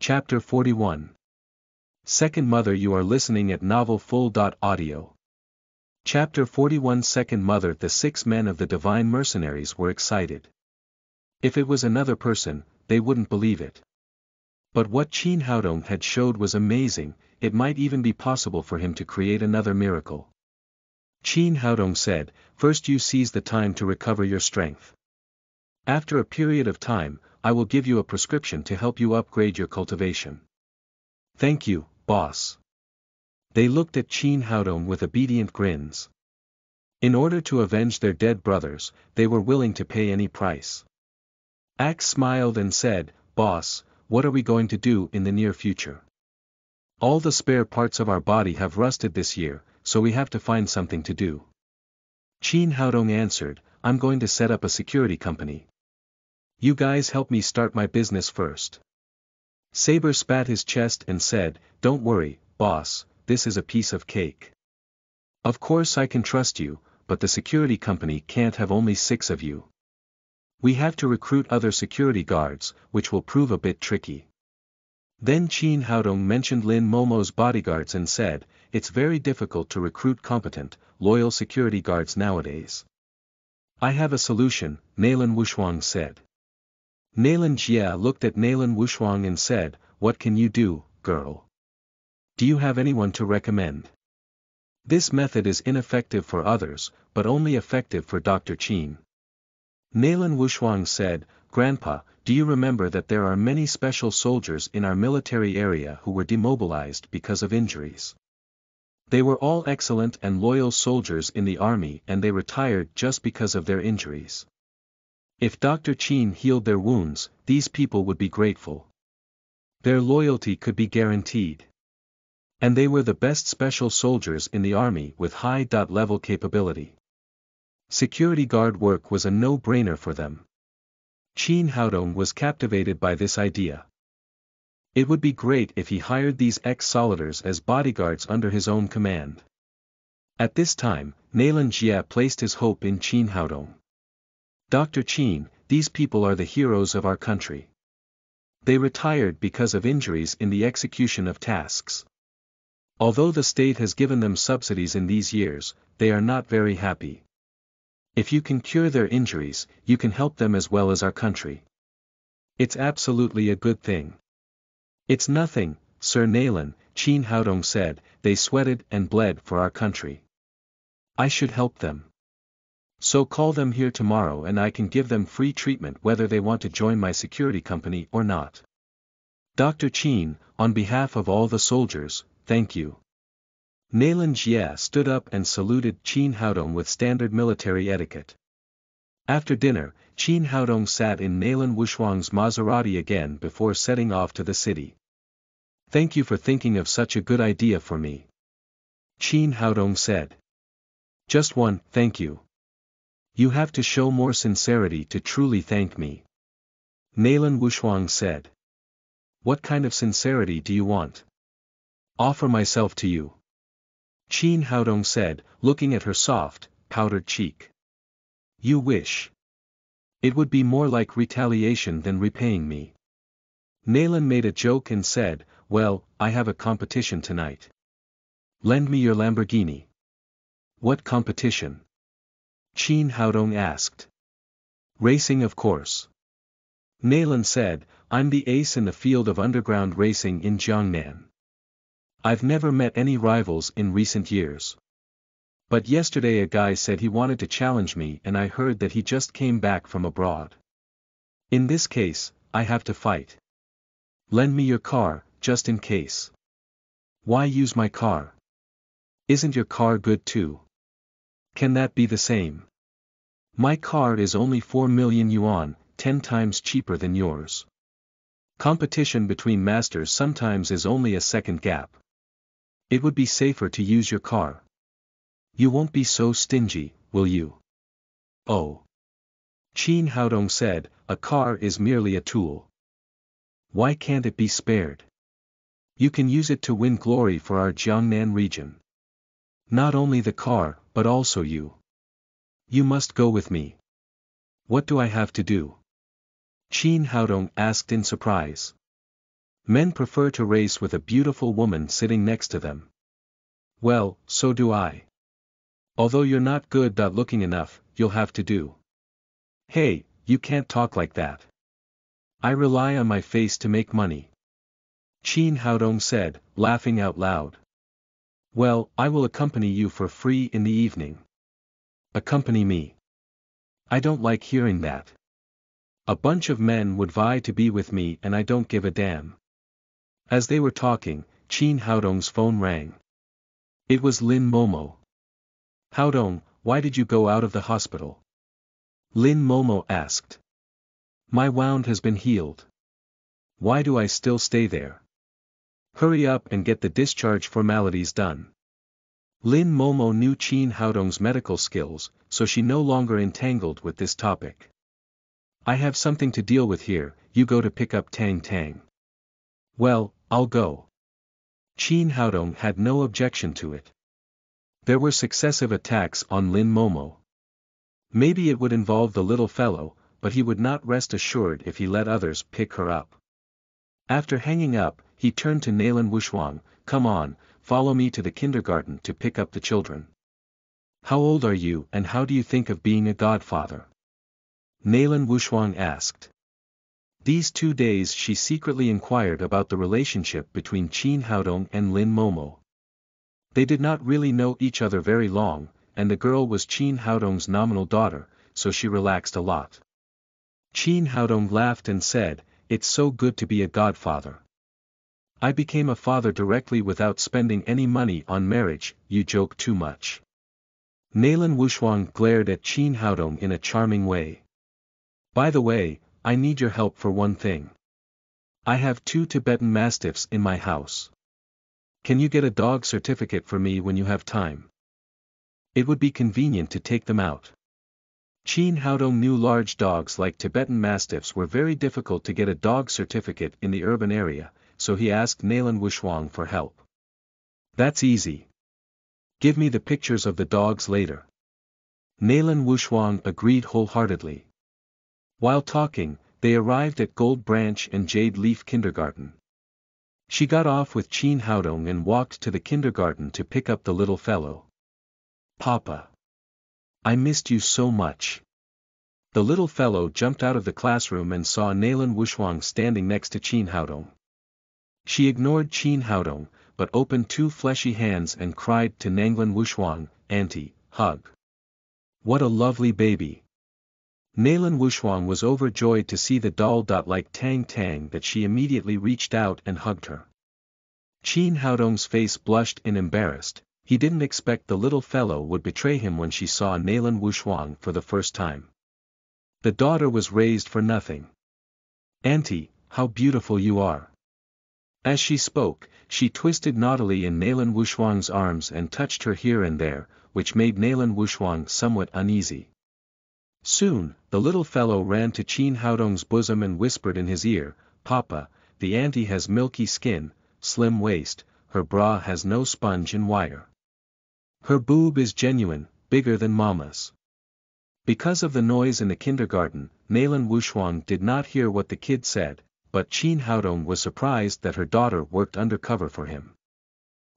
Chapter 41. Second Mother. You are listening at novelfull.audio. Chapter 41. Second Mother. The 6 men of the Divine Mercenaries were excited. If it was another person, they wouldn't believe it. But what Qin Haodong had showed was amazing. It might even be possible for him to create another miracle. Qin Haodong said, "First you seize the time to recover your strength. After a period of time, I will give you a prescription to help you upgrade your cultivation." "Thank you, boss." They looked at Qin Haodong with obedient grins. In order to avenge their dead brothers, they were willing to pay any price. Axe smiled and said, "Boss, what are we going to do in the near future? All the spare parts of our body have rusted this year, so we have to find something to do." Qin Haodong answered, "I'm going to set up a security company. You guys help me start my business first." Saber spat his chest and said, "Don't worry, boss, this is a piece of cake. Of course I can trust you, but the security company can't have only 6 of you. We have to recruit other security guards, which will prove a bit tricky." Then Qin Haodong mentioned Lin Momo's bodyguards and said, "It's very difficult to recruit competent, loyal security guards nowadays." "I have a solution," Nalan Wushuang said. Nalan Jia looked at Nalan Wushuang and said, "What can you do, girl? Do you have anyone to recommend? This method is ineffective for others, but only effective for Dr. Qin." Nalan Wushuang said, "Grandpa, do you remember that there are many special soldiers in our military area who were demobilized because of injuries? They were all excellent and loyal soldiers in the army and they retired just because of their injuries. If Dr. Qin healed their wounds, these people would be grateful. Their loyalty could be guaranteed. And they were the best special soldiers in the army with high-level capability. Security guard work was a no-brainer for them." Qin Haodong was captivated by this idea. It would be great if he hired these ex-soldiers as bodyguards under his own command. At this time, Nalan Jia placed his hope in Qin Haodong. "Dr. Qin, these people are the heroes of our country. They retired because of injuries in the execution of tasks. Although the state has given them subsidies in these years, they are not very happy. If you can cure their injuries, you can help them as well as our country. It's absolutely a good thing." "It's nothing, Sir Nalan," Qin Haodong said, "they sweated and bled for our country. I should help them. So call them here tomorrow and I can give them free treatment whether they want to join my security company or not." "Dr. Qin, on behalf of all the soldiers, thank you." Nalan Jia stood up and saluted Qin Haodong with standard military etiquette. After dinner, Qin Haodong sat in Nalan Wushuang's Maserati again before setting off to the city. "Thank you for thinking of such a good idea for me," Qin Haodong said. "Just one, thank you. You have to show more sincerity to truly thank me," Nalan Wushuang said. "What kind of sincerity do you want?" "Offer myself to you," Qin Haodong said, looking at her soft, powdered cheek. "You wish? It would be more like retaliation than repaying me." Nalan made a joke and said, "Well, I have a competition tonight. Lend me your Lamborghini." "What competition?" Qin Haodong asked. "Racing, of course." Nalan said, "I'm the ace in the field of underground racing in Jiangnan. I've never met any rivals in recent years. But yesterday a guy said he wanted to challenge me and I heard that he just came back from abroad. In this case, I have to fight. Lend me your car, just in case." "Why use my car? Isn't your car good too? Can that be the same? My car is only 4 million yuan, 10 times cheaper than yours. Competition between masters sometimes is only a second gap. It would be safer to use your car. You won't be so stingy, will you?" "Oh," Qin Haodong said, "a car is merely a tool. Why can't it be spared? You can use it to win glory for our Jiangnan region. Not only the car, but also you. You must go with me." "What do I have to do?" Qin Haodong asked in surprise. Men prefer to race with a beautiful woman sitting next to them. Well, so do I. Although you're not good looking enough, you'll have to do. Hey, you can't talk like that. I rely on my face to make money. Chin Haodong said, laughing out loud. Well, I will accompany you for free in the evening. Accompany me. I don't like hearing that. A bunch of men would vie to be with me and I don't give a damn. As they were talking, Chin Haodong's phone rang. It was Lin Momo. Haodong, why did you go out of the hospital? Lin Momo asked. My wound has been healed. Why do I still stay there? Hurry up and get the discharge formalities done. Lin Momo knew Chin Haodong's medical skills, so she no longer entangled with this topic. I have something to deal with here, you go to pick up Tang Tang. Well, I'll go. Chin Haodong had no objection to it. There were successive attacks on Lin Momo. Maybe it would involve the little fellow, but he would not rest assured if he let others pick her up. After hanging up, he turned to Nalan Wushuang, come on, follow me to the kindergarten to pick up the children. How old are you and how do you think of being a godfather? Nalan Wushuang asked. These 2 days she secretly inquired about the relationship between Chin Haodong and Lin Momo. They did not really know each other very long, and the girl was Chin Haodong's nominal daughter, so she relaxed a lot. Chin Haodong laughed and said, it's so good to be a godfather. I became a father directly without spending any money on marriage, you joke too much. Nalan Wushuang glared at Chin Haodong in a charming way. By the way, I need your help for one thing. I have 2 Tibetan Mastiffs in my house. Can you get a dog certificate for me when you have time? It would be convenient to take them out. Chin Haodong knew large dogs like Tibetan Mastiffs were very difficult to get a dog certificate in the urban area, so he asked Nalan Wushuang for help. That's easy. Give me the pictures of the dogs later. Nalan Wushuang agreed wholeheartedly. While talking, they arrived at Gold Branch and Jade Leaf Kindergarten. She got off with Chin Haodong and walked to the kindergarten to pick up the little fellow. Papa. I missed you so much. The little fellow jumped out of the classroom and saw Nalan Wushuang standing next to Chin Haodong. She ignored Chin Haodong, but opened 2 fleshy hands and cried to Nalan Wushuang, Auntie, hug. What a lovely baby. Nalan Wushuang was overjoyed to see the doll like Tang Tang that she immediately reached out and hugged her. Chin Haodong's face blushed and embarrassed. He didn't expect the little fellow would betray him when she saw Nalan Wushuang for the first time. The daughter was raised for nothing. Auntie, how beautiful you are. As she spoke, she twisted naughtily in Nalan Wushuang's arms and touched her here and there, which made Nalan Wushuang somewhat uneasy. Soon, the little fellow ran to Chin Haodong's bosom and whispered in his ear, Papa, the auntie has milky skin, slim waist, her bra has no sponge and wire. Her boob is genuine, bigger than Mama's. Because of the noise in the kindergarten, Nalan Wushuang did not hear what the kid said, but Chin Haodong was surprised that her daughter worked undercover for him.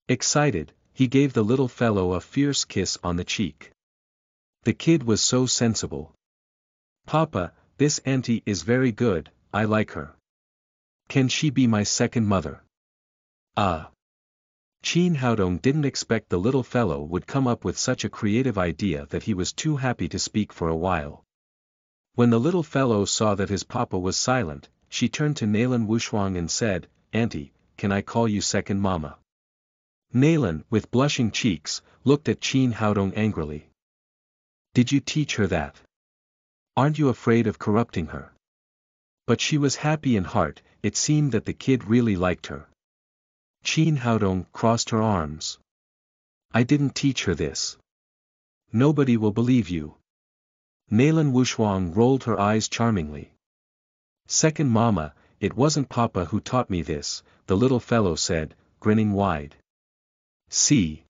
Excited, he gave the little fellow a fierce kiss on the cheek. The kid was so sensible. Papa, this auntie is very good, I like her. Can she be my second mother? Chin Haodong didn't expect the little fellow would come up with such a creative idea that he was too happy to speak for a while. When the little fellow saw that his papa was silent, she turned to Nalan Wushuang and said, Auntie, can I call you second mama? Nalan, with blushing cheeks, looked at Chin Haodong angrily. Did you teach her that? Aren't you afraid of corrupting her? But she was happy in heart, it seemed that the kid really liked her. Chin Haodong crossed her arms. I didn't teach her this. Nobody will believe you. Nalan Wushuang rolled her eyes charmingly. Second mama, it wasn't Papa who taught me this, the little fellow said, grinning wide. See.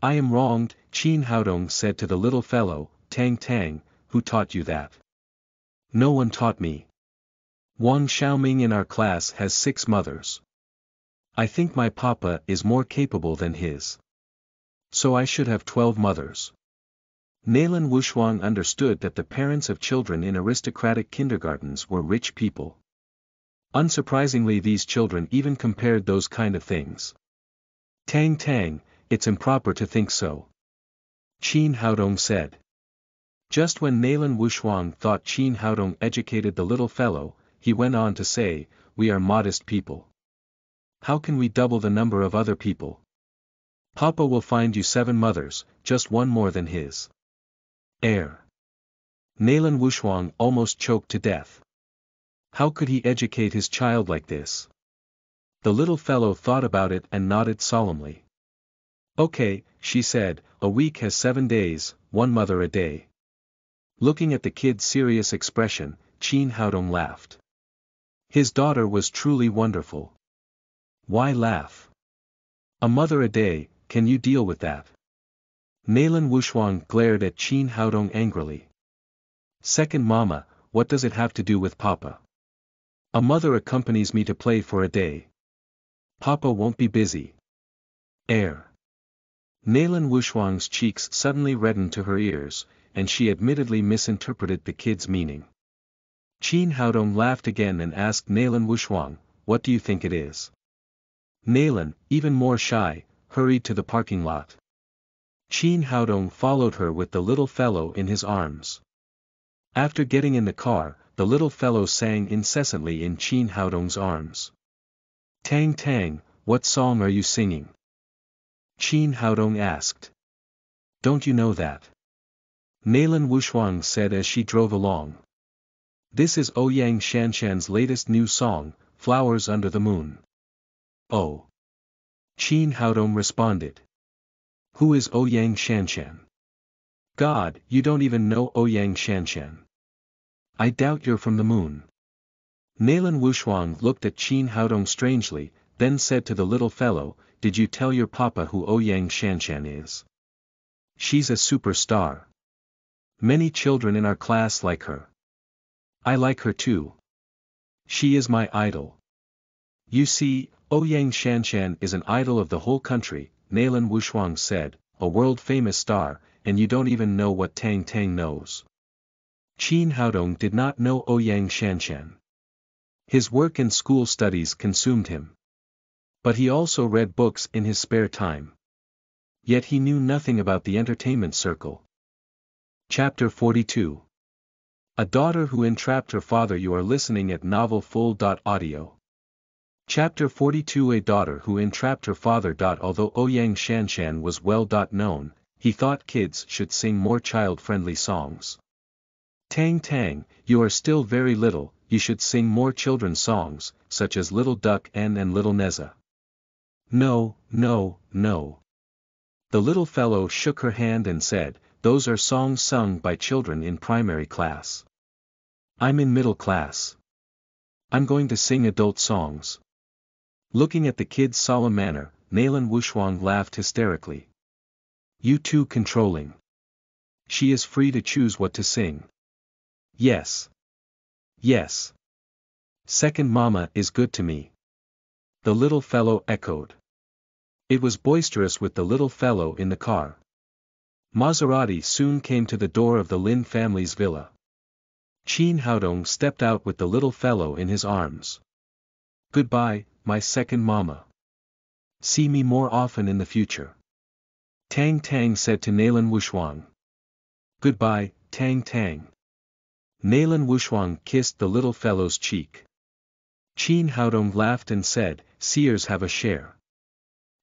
I am wronged, Chin Haodong said to the little fellow, Tang Tang, who taught you that? No one taught me. Wang Xiaoming in our class has 6 mothers. I think my papa is more capable than his. So I should have 12 mothers. Naylan Wushuang understood that the parents of children in aristocratic kindergartens were rich people. Unsurprisingly, these children even compared those kind of things. Tang Tang, it's improper to think so. Qin Haodong said. Just when Naylan Wushuang thought Qin Haodong educated the little fellow, he went on to say, we are modest people. How can we double the number of other people? Papa will find you 7 mothers, just one more than his. Naylan Wushuang almost choked to death. How could he educate his child like this? The little fellow thought about it and nodded solemnly. Okay, she said, a week has 7 days, 1 mother a day. Looking at the kid's serious expression, Qin Haodong laughed. His daughter was truly wonderful. Why laugh? A mother a day, can you deal with that? Naylan Wushuang glared at Qin Haodong angrily. Second mama, what does it have to do with papa? A mother accompanies me to play for a day. Papa won't be busy. Naylan Wushuang's cheeks suddenly reddened to her ears, and she admittedly misinterpreted the kid's meaning. Qin Haodong laughed again and asked Naylan Wushuang, what do you think it is? Naylan, even more shy, hurried to the parking lot. Qin Haodong followed her with the little fellow in his arms. After getting in the car, the little fellow sang incessantly in Qin Haodong's arms. Tang Tang, what song are you singing? Qin Haodong asked. Don't you know that? Naylan Wushuang said as she drove along. This is Ouyang Shanshan's latest new song, Flowers Under the Moon. Oh. Qin Haodong responded. Who is Ouyang Shanshan? God, you don't even know Ouyang Shanshan. I doubt you're from the moon. Naylan Wushuang looked at Qin Haodong strangely, then said to the little fellow, did you tell your papa who Ouyang Shanshan is? She's a superstar. Many children in our class like her. I like her too. She is my idol. You see, Ouyang Shanshan is an idol of the whole country, Naylan Wushuang said, a world-famous star, and you don't even know what Tang Tang knows. Qin Haodong did not know Ouyang Shanshan. His work and school studies consumed him. But he also read books in his spare time. Yet he knew nothing about the entertainment circle. Chapter 42. A daughter who entrapped her father. You are listening at novelfull.audio. Chapter 42. A daughter who entrapped her father. Although Ouyang Shanshan was well known, he thought kids should sing more child-friendly songs. Tang Tang, you are still very little, you should sing more children's songs, such as Little Duck N and Little Neza. No, no, no. The little fellow shook her hand and said, those are songs sung by children in primary class. I'm in middle class. I'm going to sing adult songs. Looking at the kid's solemn manner, Naylan Wushuang laughed hysterically. You too controlling. She is free to choose what to sing. Yes. Yes. Second mama is good to me. The little fellow echoed. It was boisterous with the little fellow in the car. Maserati soon came to the door of the Lin family's villa. Qin Haodong stepped out with the little fellow in his arms. Goodbye, my second mama. See me more often in the future. Tang Tang said to Naylan Wushuang. Goodbye, Tang Tang. Naylan Wushuang kissed the little fellow's cheek. Qin Haodong laughed and said, seers have a share.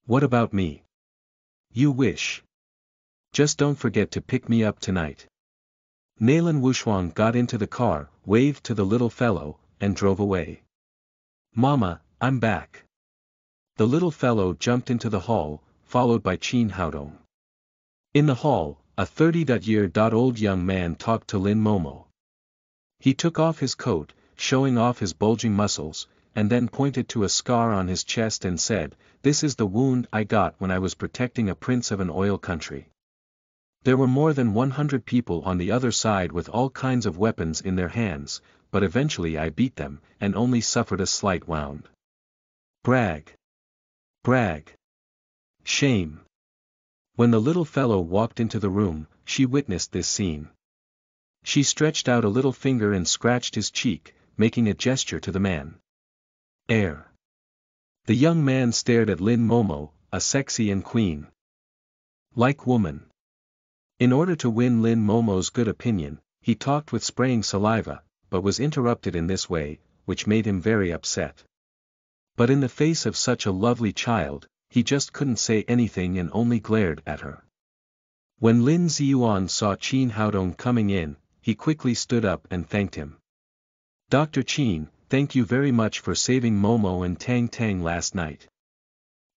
What about me? You wish. Just don't forget to pick me up tonight. Naylan Wushuang got into the car, waved to the little fellow, and drove away. Mama, I'm back. The little fellow jumped into the hall, followed by Qin Haodong. In the hall, a 30-year-old young man talked to Lin Momo. He took off his coat, showing off his bulging muscles, and then pointed to a scar on his chest and said, this is the wound I got when I was protecting a prince of an oil country. There were more than 100 people on the other side with all kinds of weapons in their hands, but eventually I beat them, and only suffered a slight wound. Brag! Brag! Shame! When the little fellow walked into the room, she witnessed this scene. She stretched out a little finger and scratched his cheek, making a gesture to the man. Air. The young man stared at Lin Momo, a sexy and queen-like woman. In order to win Lin Momo's good opinion, he talked with spraying saliva, but was interrupted in this way, which made him very upset. But in the face of such a lovely child, he just couldn't say anything and only glared at her. When Lin Ziyuan saw Qin Haodong coming in, he quickly stood up and thanked him. Dr. Qin, thank you very much for saving Momo and Tang Tang last night.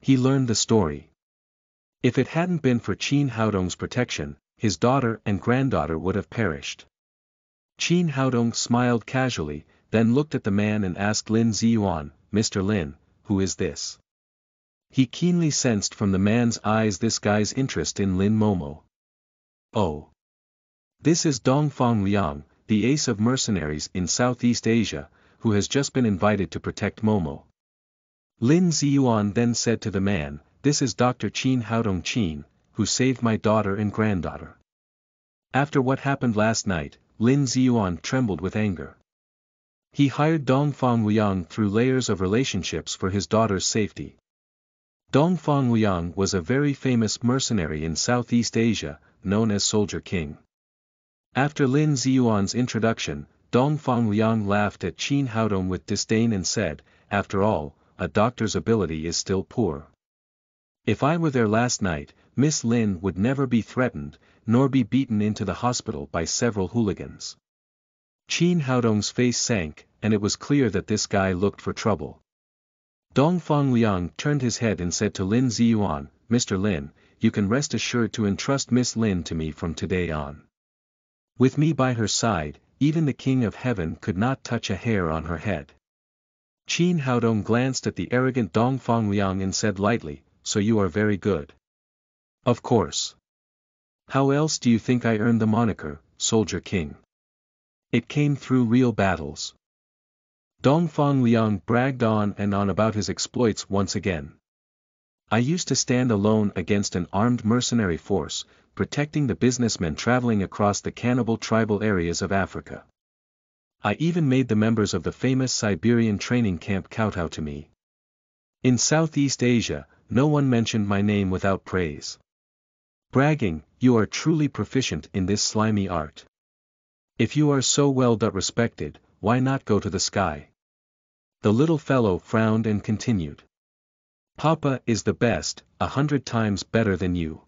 He learned the story. If it hadn't been for Qin Haodong's protection, his daughter and granddaughter would have perished. Qin Haodong smiled casually, then looked at the man and asked Lin Ziyuan, Mr. Lin, who is this? He keenly sensed from the man's eyes this guy's interest in Lin Momo. Oh. This is Dongfang Liang, the ace of mercenaries in Southeast Asia, who has just been invited to protect Momo. Lin Ziyuan then said to the man, this is Dr. Qin Haodong Qin, who saved my daughter and granddaughter. After what happened last night, Lin Ziyuan trembled with anger. He hired Dongfang Liang through layers of relationships for his daughter's safety. Dongfang Liang was a very famous mercenary in Southeast Asia, known as Soldier King. After Lin Ziyuan's introduction, Dongfang Liang laughed at Qin Haodong with disdain and said, after all, a doctor's ability is still poor. If I were there last night, Miss Lin would never be threatened, nor be beaten into the hospital by several hooligans. Qin Haodong's face sank, and it was clear that this guy looked for trouble. Dongfang Liang turned his head and said to Lin Ziyuan, Mr. Lin, you can rest assured to entrust Miss Lin to me from today on. With me by her side, even the King of Heaven could not touch a hair on her head. Qin Haodong glanced at the arrogant Dongfang Liang and said lightly, so you are very good. Of course. How else do you think I earned the moniker, Soldier King? It came through real battles. Dongfang Liang bragged on and on about his exploits once again. I used to stand alone against an armed mercenary force, protecting the businessmen traveling across the cannibal tribal areas of Africa. I even made the members of the famous Siberian training camp kowtow to me. In Southeast Asia, no one mentioned my name without praise. Bragging, you are truly proficient in this slimy art. If you are so well respected, why not go to the sky? The little fellow frowned and continued. Papa is the best, 100 times better than you.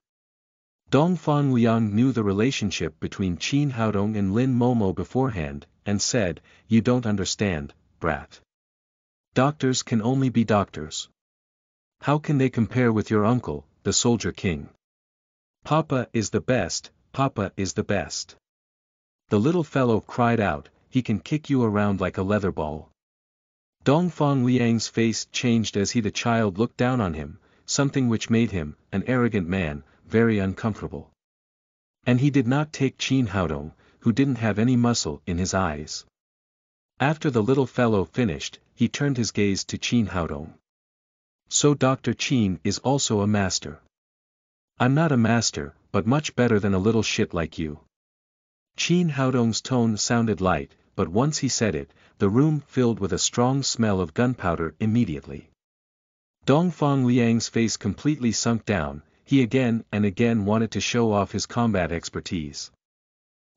Dongfang Liang knew the relationship between Qin Haodong and Lin Momo beforehand, and said, you don't understand, brat. Doctors can only be doctors. How can they compare with your uncle, the Soldier King? Papa is the best, Papa is the best. The little fellow cried out, he can kick you around like a leather ball. Dongfang Liang's face changed as the child looked down on him, something which made him, an arrogant man, very uncomfortable. And he did not take Qin Haodong, who didn't have any muscle in his eyes. After the little fellow finished, he turned his gaze to Qin Haodong. So Dr. Qin is also a master. I'm not a master, but much better than a little shit like you. Qin Haodong's tone sounded light, but once he said it, the room filled with a strong smell of gunpowder immediately. Dongfang Liang's face completely sunk down, he again and again wanted to show off his combat expertise.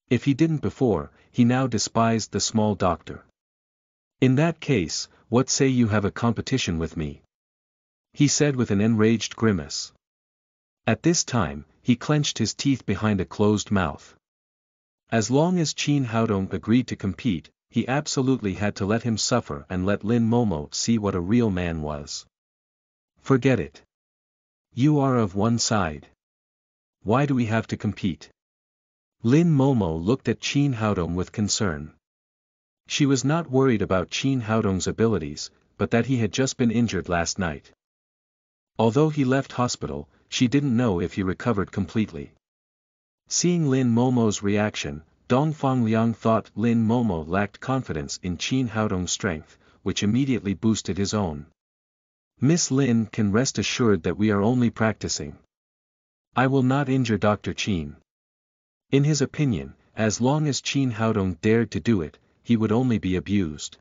If he didn't before, he now despised the small doctor. In that case, what say you have a competition with me? He said with an enraged grimace. At this time, he clenched his teeth behind a closed mouth. As long as Qin Haodong agreed to compete, he absolutely had to let him suffer and let Lin Momo see what a real man was. Forget it. You are of one side. Why do we have to compete? Lin Momo looked at Qin Haodong with concern. She was not worried about Qin Haodong's abilities, but that he had just been injured last night. Although he left hospital, she didn't know if he recovered completely. Seeing Lin Momo's reaction, Dong Liang thought Lin Momo lacked confidence in Qin Haodong's strength, which immediately boosted his own. Miss Lin can rest assured that we are only practicing. I will not injure Dr. Qin. In his opinion, as long as Qin Haodong dared to do it, he would only be abused.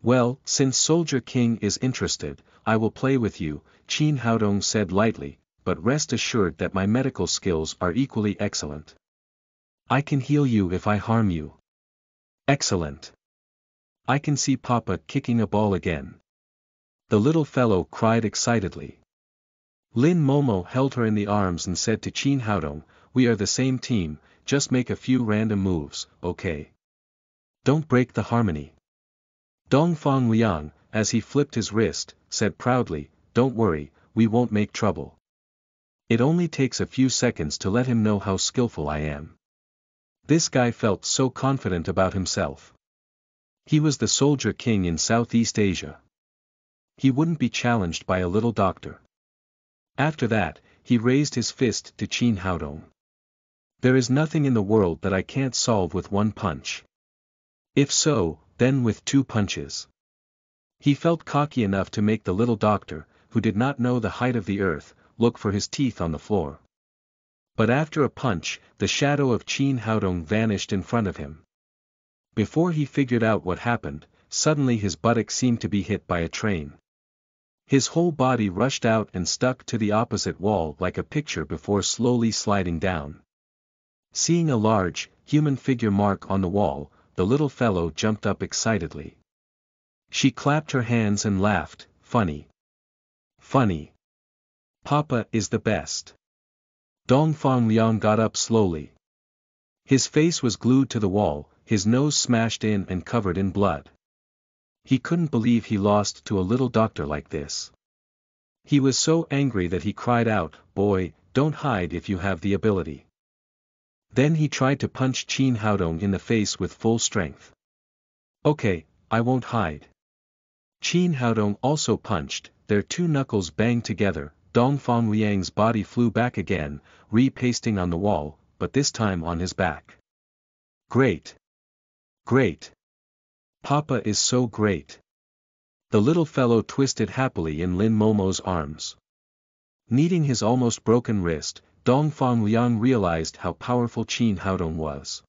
Well, since Soldier King is interested, I will play with you, Qin Haodong said lightly, but rest assured that my medical skills are equally excellent. I can heal you if I harm you. Excellent. I can see Papa kicking a ball again. The little fellow cried excitedly. Lin Momo held her in the arms and said to Qin Haodong, we are the same team, just make a few random moves, okay? Don't break the harmony. Dong Liang, as he flipped his wrist, said proudly, don't worry, we won't make trouble. It only takes a few seconds to let him know how skillful I am. This guy felt so confident about himself. He was the Soldier King in Southeast Asia. He wouldn't be challenged by a little doctor. After that, he raised his fist to Qin Haodong. There is nothing in the world that I can't solve with one punch. If so, then with 2 punches. He felt cocky enough to make the little doctor, who did not know the height of the earth, look for his teeth on the floor. But after a punch, the shadow of Qin Haodong vanished in front of him. Before he figured out what happened, suddenly his buttock seemed to be hit by a train. His whole body rushed out and stuck to the opposite wall like a picture before slowly sliding down. Seeing a large, human figure mark on the wall, the little fellow jumped up excitedly. She clapped her hands and laughed, funny. Funny. Papa is the best. Dong Liang got up slowly. His face was glued to the wall, his nose smashed in and covered in blood. He couldn't believe he lost to a little doctor like this. He was so angry that he cried out, boy, don't hide if you have the ability. Then he tried to punch Qin Haodong in the face with full strength. Okay, I won't hide. Qin Haodong also punched, their 2 knuckles banged together, Dong Liang's body flew back again, re-pasting on the wall, but this time on his back. Great. Great. Papa is so great. The little fellow twisted happily in Lin Momo's arms. Kneading his almost broken wrist, Dong Liang realized how powerful Qin Haodong was.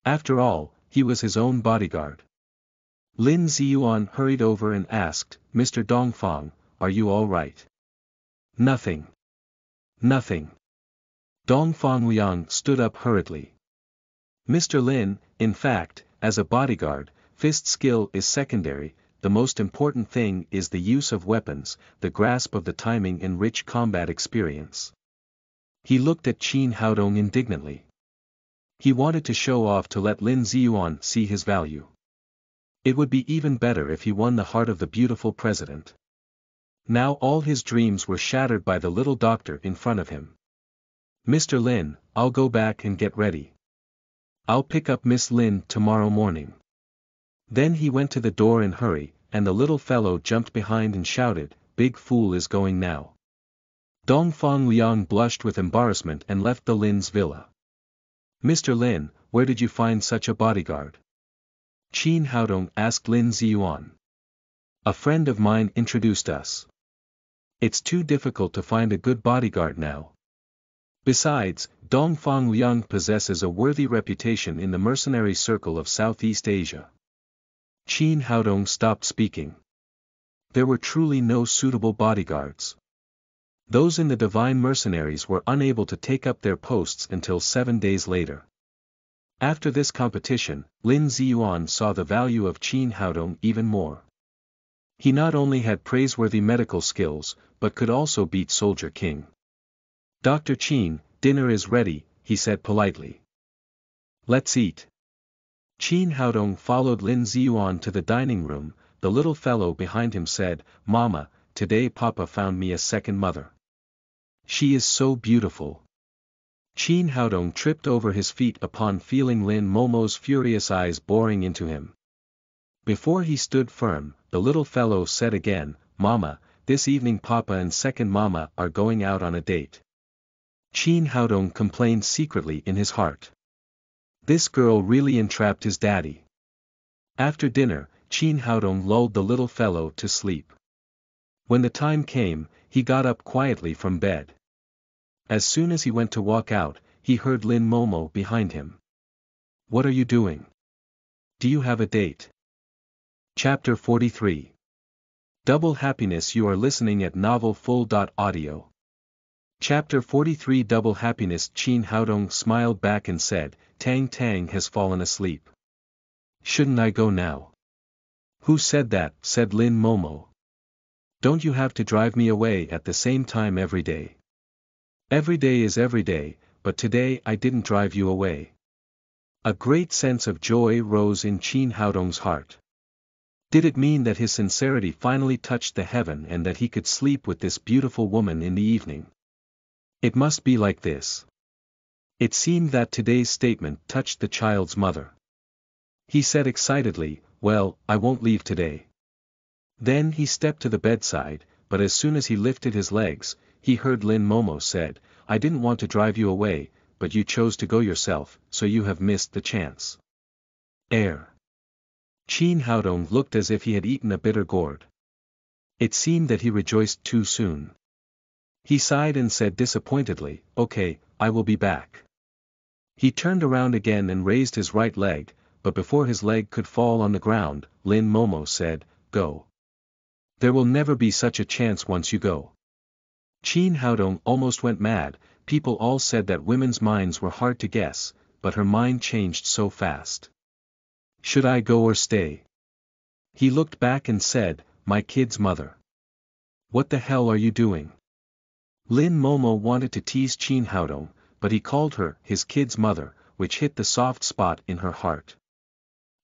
After all, he was his own bodyguard. Lin Ziyuan hurried over and asked, Mr. Dongfang, are you all right? Nothing. Nothing. Dong Liang stood up hurriedly. Mr. Lin, in fact, as a bodyguard, fist skill is secondary, the most important thing is the use of weapons, the grasp of the timing and rich combat experience. He looked at Qin Haodong indignantly. He wanted to show off to let Lin Ziyuan see his value. It would be even better if he won the heart of the beautiful president. Now all his dreams were shattered by the little doctor in front of him. Mr. Lin, I'll go back and get ready. I'll pick up Miss Lin tomorrow morning. Then he went to the door in a hurry, and the little fellow jumped behind and shouted, big fool is going now. Dong Liang blushed with embarrassment and left the Lin's villa. Mr. Lin, where did you find such a bodyguard? Qin Haodong asked Lin Ziyuan. A friend of mine introduced us. It's too difficult to find a good bodyguard now. Besides, Dong Liang possesses a worthy reputation in the mercenary circle of Southeast Asia. Qin Haodong stopped speaking. There were truly no suitable bodyguards. Those in the divine mercenaries were unable to take up their posts until 7 days later. After this competition, Lin Ziyuan saw the value of Qin Haodong even more. He not only had praiseworthy medical skills, but could also beat Soldier King. Dr. Qin, dinner is ready, he said politely. Let's eat. Qin Haodong followed Lin Ziyuan to the dining room. The little fellow behind him said, Mama, today Papa found me a second mother. She is so beautiful. Qin Haodong tripped over his feet upon feeling Lin Momo's furious eyes boring into him. Before he stood firm, the little fellow said again, Mama, this evening Papa and second Mama are going out on a date. Qin Haodong complained secretly in his heart. This girl really entrapped his daddy. After dinner, Qin Haodong lulled the little fellow to sleep. When the time came, he got up quietly from bed. As soon as he went to walk out, he heard Lin Momo behind him. What are you doing? Do you have a date? Chapter 43. Double Happiness. You are listening at novelfull.audio. Chapter 43. Double Happiness. Qin Haodong smiled back and said, Tang Tang has fallen asleep. Shouldn't I go now? Who said that? Said Lin Momo. Don't you have to drive me away at the same time every day? Every day is every day, but today I didn't drive you away. A great sense of joy rose in Qin Haodong's heart. Did it mean that his sincerity finally touched the heaven and that he could sleep with this beautiful woman in the evening? It must be like this. It seemed that today's statement touched the child's mother. He said excitedly, Well, I won't leave today. Then he stepped to the bedside, but as soon as he lifted his legs, he heard Lin Momo said, I didn't want to drive you away, but you chose to go yourself, so you have missed the chance. Qin Haodong looked as if he had eaten a bitter gourd. It seemed that he rejoiced too soon. He sighed and said disappointedly, Okay, I will be back. He turned around again and raised his right leg, but before his leg could fall on the ground, Lin Momo said, Go. There will never be such a chance once you go. Qin Haodong almost went mad. People all said that women's minds were hard to guess, but her mind changed so fast. Should I go or stay? He looked back and said, My kid's mother. What the hell are you doing? Lin Momo wanted to tease Qin Haodong, but he called her his kid's mother, which hit the soft spot in her heart.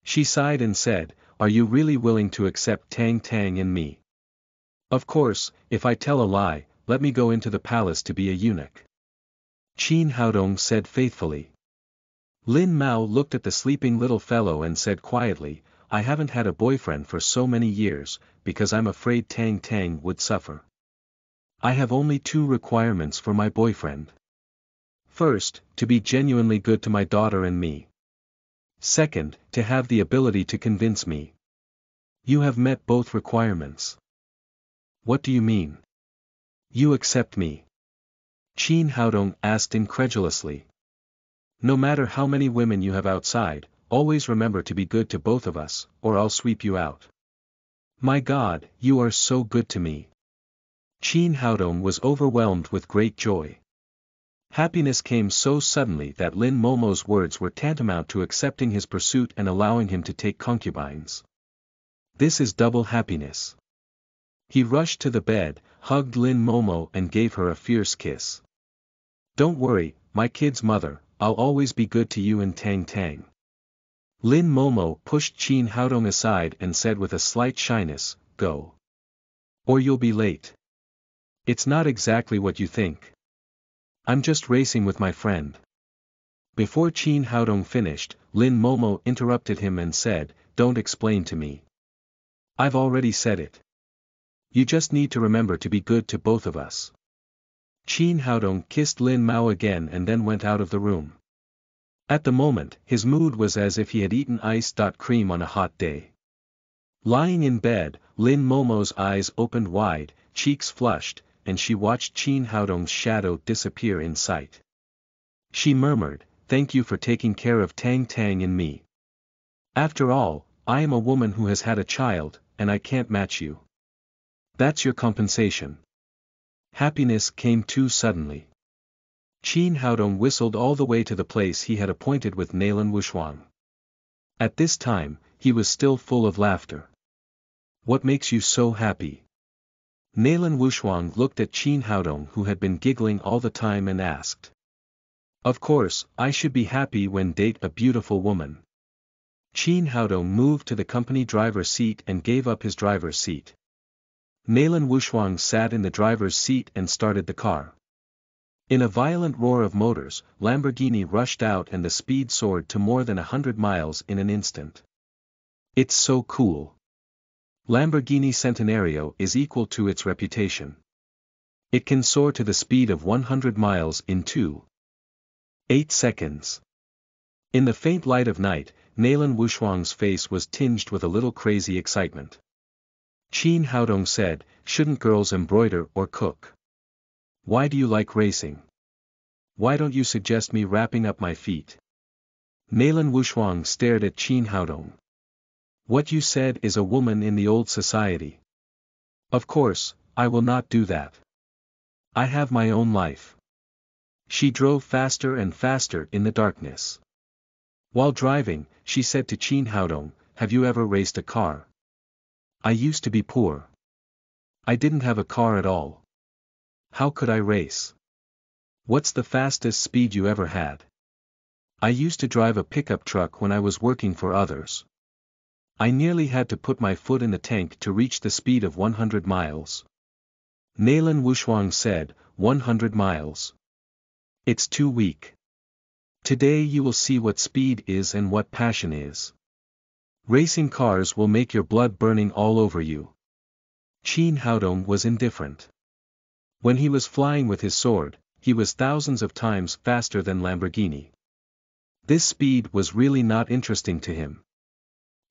She sighed and said, Are you really willing to accept Tang Tang and me? Of course, if I tell a lie, let me go into the palace to be a eunuch. Qin Haodong said faithfully. Lin Mao looked at the sleeping little fellow and said quietly, I haven't had a boyfriend for so many years, because I'm afraid Tang Tang would suffer. I have only 2 requirements for my boyfriend. First, to be genuinely good to my daughter and me. Second, to have the ability to convince me. You have met both requirements. What do you mean? You accept me? Qin Haodong asked incredulously. No matter how many women you have outside, always remember to be good to both of us, or I'll sweep you out. My God, you are so good to me. Qin Haodong was overwhelmed with great joy. Happiness came so suddenly that Lin Momo's words were tantamount to accepting his pursuit and allowing him to take concubines. This is double happiness. He rushed to the bed, hugged Lin Momo and gave her a fierce kiss. Don't worry, my kid's mother, I'll always be good to you and Tang Tang. Lin Momo pushed Qin Haodong aside and said with a slight shyness, Go. Or you'll be late. It's not exactly what you think. I'm just racing with my friend. Before Qin Haodong finished, Lin Momo interrupted him and said, Don't explain to me. I've already said it. You just need to remember to be good to both of us. Qin Haodong kissed Lin Mao again and then went out of the room. At the moment, his mood was as if he had eaten ice cream on a hot day. Lying in bed, Lin Momo's eyes opened wide, cheeks flushed, and she watched Qin Haodong's shadow disappear in sight. She murmured, Thank you for taking care of Tang Tang and me. After all, I am a woman who has had a child, and I can't match you. That's your compensation. Happiness came too suddenly. Qin Haodong whistled all the way to the place he had appointed with Nailan Wushuang. At this time, he was still full of laughter. What makes you so happy? Nailan Wushuang looked at Qin Haodong who had been giggling all the time and asked. Of course, I should be happy when date a beautiful woman. Qin Haodong moved to the company driver's seat and gave up his driver's seat. Nailan Wushuang sat in the driver's seat and started the car. In a violent roar of motors, Lamborghini rushed out and the speed soared to more than 100 miles in an instant. It's so cool. Lamborghini Centenario is equal to its reputation. It can soar to the speed of 100 miles in 2.8 seconds. In the faint light of night, Nalan Wushuang's face was tinged with a little crazy excitement. Qin Haodong said, "Shouldn't girls embroider or cook? Why do you like racing? Why don't you suggest me wrapping up my feet?" Nalan Wushuang stared at Qin Haodong. "What you said is a woman in the old society. Of course, I will not do that. I have my own life." She drove faster and faster in the darkness. While driving, she said to Qin Haodong, "Have you ever raced a car? I used to be poor. I didn't have a car at all. How could I race? What's the fastest speed you ever had? I used to drive a pickup truck when I was working for others. I nearly had to put my foot in the tank to reach the speed of 100 miles. Nalan Wushuang said, 100 miles. It's too weak. Today you will see what speed is and what passion is. Racing cars will make your blood burning all over you." Qin Haodong was indifferent. When he was flying with his sword, he was thousands of times faster than Lamborghini. This speed was really not interesting to him.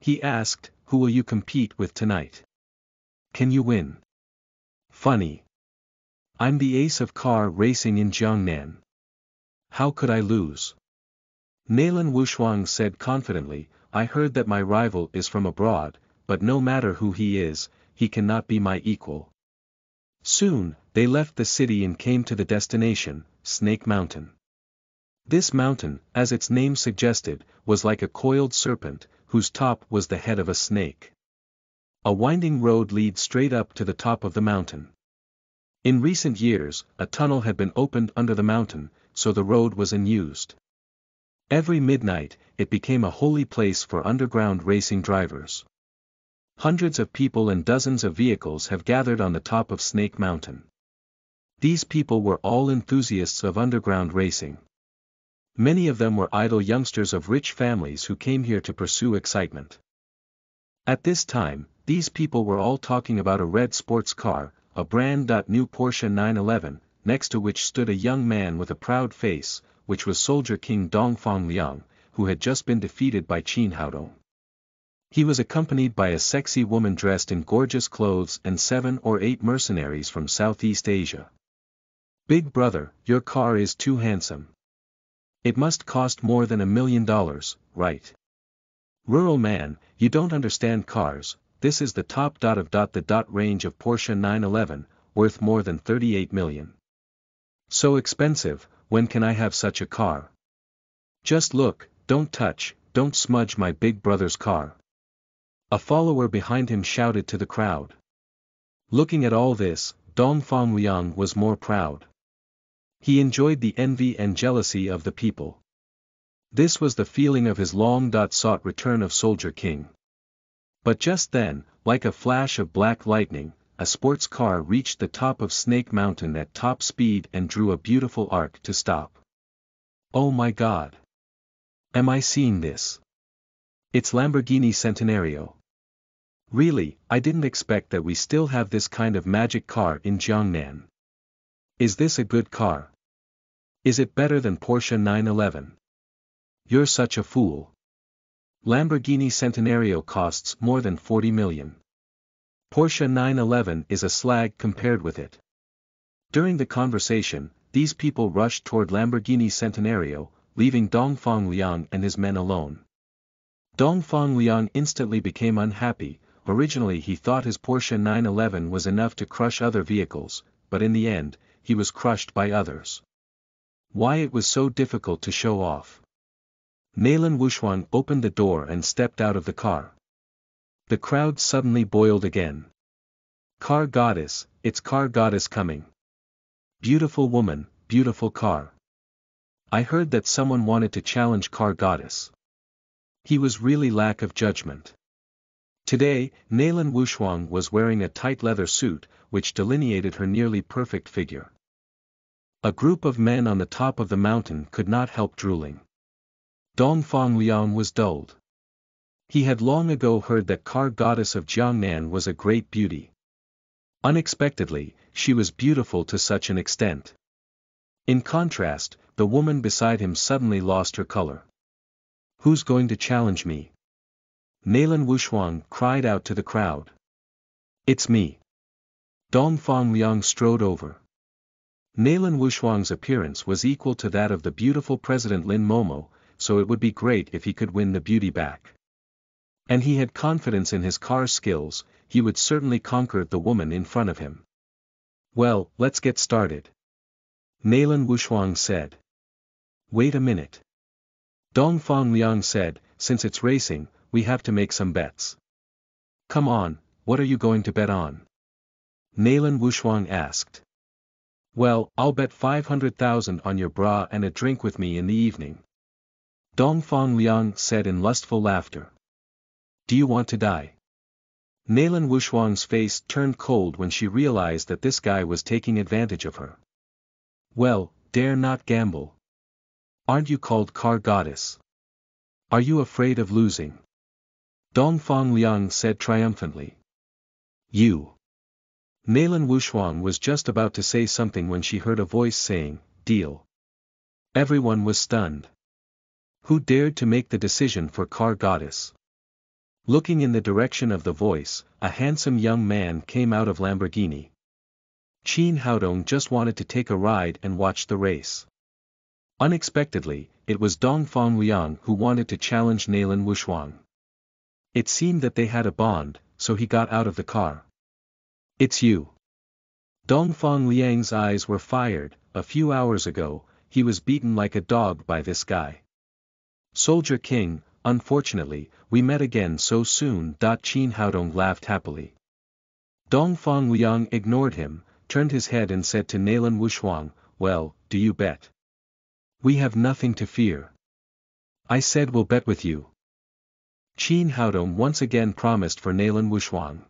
He asked, "Who will you compete with tonight? Can you win?" "Funny. I'm the ace of car racing in Jiangnan. How could I lose?" Nalan Wushuang said confidently, "I heard that my rival is from abroad, but no matter who he is, he cannot be my equal." Soon, they left the city and came to the destination, Snake Mountain. This mountain, as its name suggested, was like a coiled serpent, whose top was the head of a snake. A winding road leads straight up to the top of the mountain. In recent years, a tunnel had been opened under the mountain, so the road was unused. Every midnight, it became a holy place for underground racing drivers. Hundreds of people and dozens of vehicles have gathered on the top of Snake Mountain. These people were all enthusiasts of underground racing. Many of them were idle youngsters of rich families who came here to pursue excitement. At this time, these people were all talking about a red sports car, a brand new Porsche 911, next to which stood a young man with a proud face, which was Soldier King Dongfang Liang, who had just been defeated by Qin Haodong. He was accompanied by a sexy woman dressed in gorgeous clothes and 7 or 8 mercenaries from Southeast Asia. "Big brother, your car is too handsome. It must cost more than $1 million, right? Rural man, you don't understand cars. This is the top range of Porsche 911, worth more than 38 million. So expensive, when can I have such a car? Just look, don't touch, don't smudge my big brother's car." A follower behind him shouted to the crowd. Looking at all this, Dongfang Liang was more proud. He enjoyed the envy and jealousy of the people. This was the feeling of his long-sought return of Soldier King. But just then, like a flash of black lightning, a sports car reached the top of Snake Mountain at top speed and drew a beautiful arc to stop. "Oh my God! Am I seeing this? It's Lamborghini Centenario. Really, I didn't expect that we still have this kind of magic car in Jiangnan. Is this a good car? Is it better than Porsche 911? You're such a fool. Lamborghini Centenario costs more than 40 million. Porsche 911 is a slag compared with it." During the conversation, these people rushed toward Lamborghini Centenario, leaving Dongfang Liang and his men alone. Dongfang Liang instantly became unhappy. Originally he thought his Porsche 911 was enough to crush other vehicles, but in the end, he was crushed by others. Why it was so difficult to show off. Nalan Wushuang opened the door and stepped out of the car. The crowd suddenly boiled again. "Car goddess, it's car goddess coming. Beautiful woman, beautiful car. I heard that someone wanted to challenge car goddess." He was really lack of judgment. Today, Nalan Wushuang was wearing a tight leather suit, which delineated her nearly perfect figure. A group of men on the top of the mountain could not help drooling. Dongfang Liang was dulled. He had long ago heard that car goddess of Jiangnan was a great beauty. Unexpectedly, she was beautiful to such an extent. In contrast, the woman beside him suddenly lost her color. Who's going to challenge me? Nalan Wushuang cried out to the crowd. It's me. Dongfang Liang strode over. Nalan Wushuang's appearance was equal to that of the beautiful President Lin Momo, so it would be great if he could win the beauty back. And he had confidence in his car skills, he would certainly conquer the woman in front of him. Well, let's get started. Nalan Wushuang said. Wait a minute. Dongfang Liang said, since it's racing, we have to make some bets. Come on, what are you going to bet on? Nalan Wushuang asked. Well, I'll bet 500,000 on your bra and a drink with me in the evening. Dongfang Liang said in lustful laughter. Do you want to die? Nalan Wushuang's face turned cold when she realized that this guy was taking advantage of her. Well, dare not gamble. Aren't you called car goddess? Are you afraid of losing? Dongfang Liang said triumphantly. You. Nalan Wushuang was just about to say something when she heard a voice saying, deal. Everyone was stunned. Who dared to make the decision for car goddess? Looking in the direction of the voice, a handsome young man came out of Lamborghini. Qin Haodong just wanted to take a ride and watch the race. Unexpectedly, it was Dongfang Liang who wanted to challenge Nalan Wushuang. It seemed that they had a bond, so he got out of the car. It's you. Dongfang Liang's eyes were fired. A few hours ago, he was beaten like a dog by this guy. Soldier King, unfortunately, we met again so soon. Qin Haodong laughed happily. Dongfang Liang ignored him, turned his head and said to Nalan Wushuang, well, do you bet? We have nothing to fear. I said we'll bet with you. Qin Haodong once again promised for Nalan Wushuang.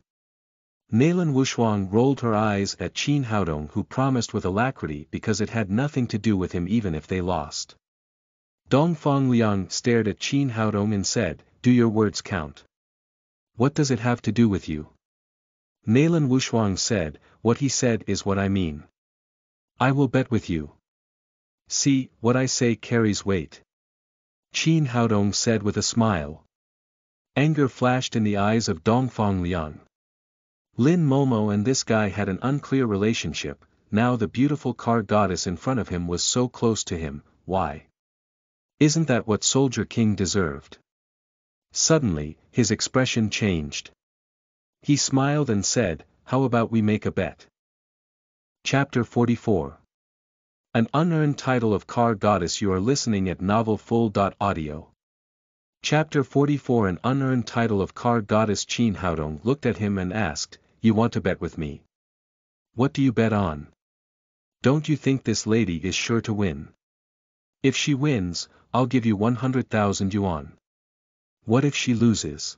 Nalan Wushuang rolled her eyes at Qin Haodong, who promised with alacrity because it had nothing to do with him even if they lost. Dongfang Liang stared at Qin Haodong and said, do your words count? What does it have to do with you? Nalan Wushuang said, what he said is what I mean. I will bet with you. See, what I say carries weight. Qin Haodong said with a smile. Anger flashed in the eyes of Dongfang Liang. Lin Momo and this guy had an unclear relationship, now the beautiful car goddess in front of him was so close to him, why? Isn't that what Soldier King deserved? Suddenly, his expression changed. He smiled and said, how about we make a bet? Chapter 44. An unearned title of car goddess. You are listening at novelfull.audio. Chapter 44. An unearned title of car goddess. Qin Haodong looked at him and asked, you want to bet with me? What do you bet on? Don't you think this lady is sure to win? If she wins, I'll give you 100,000 yuan. What if she loses?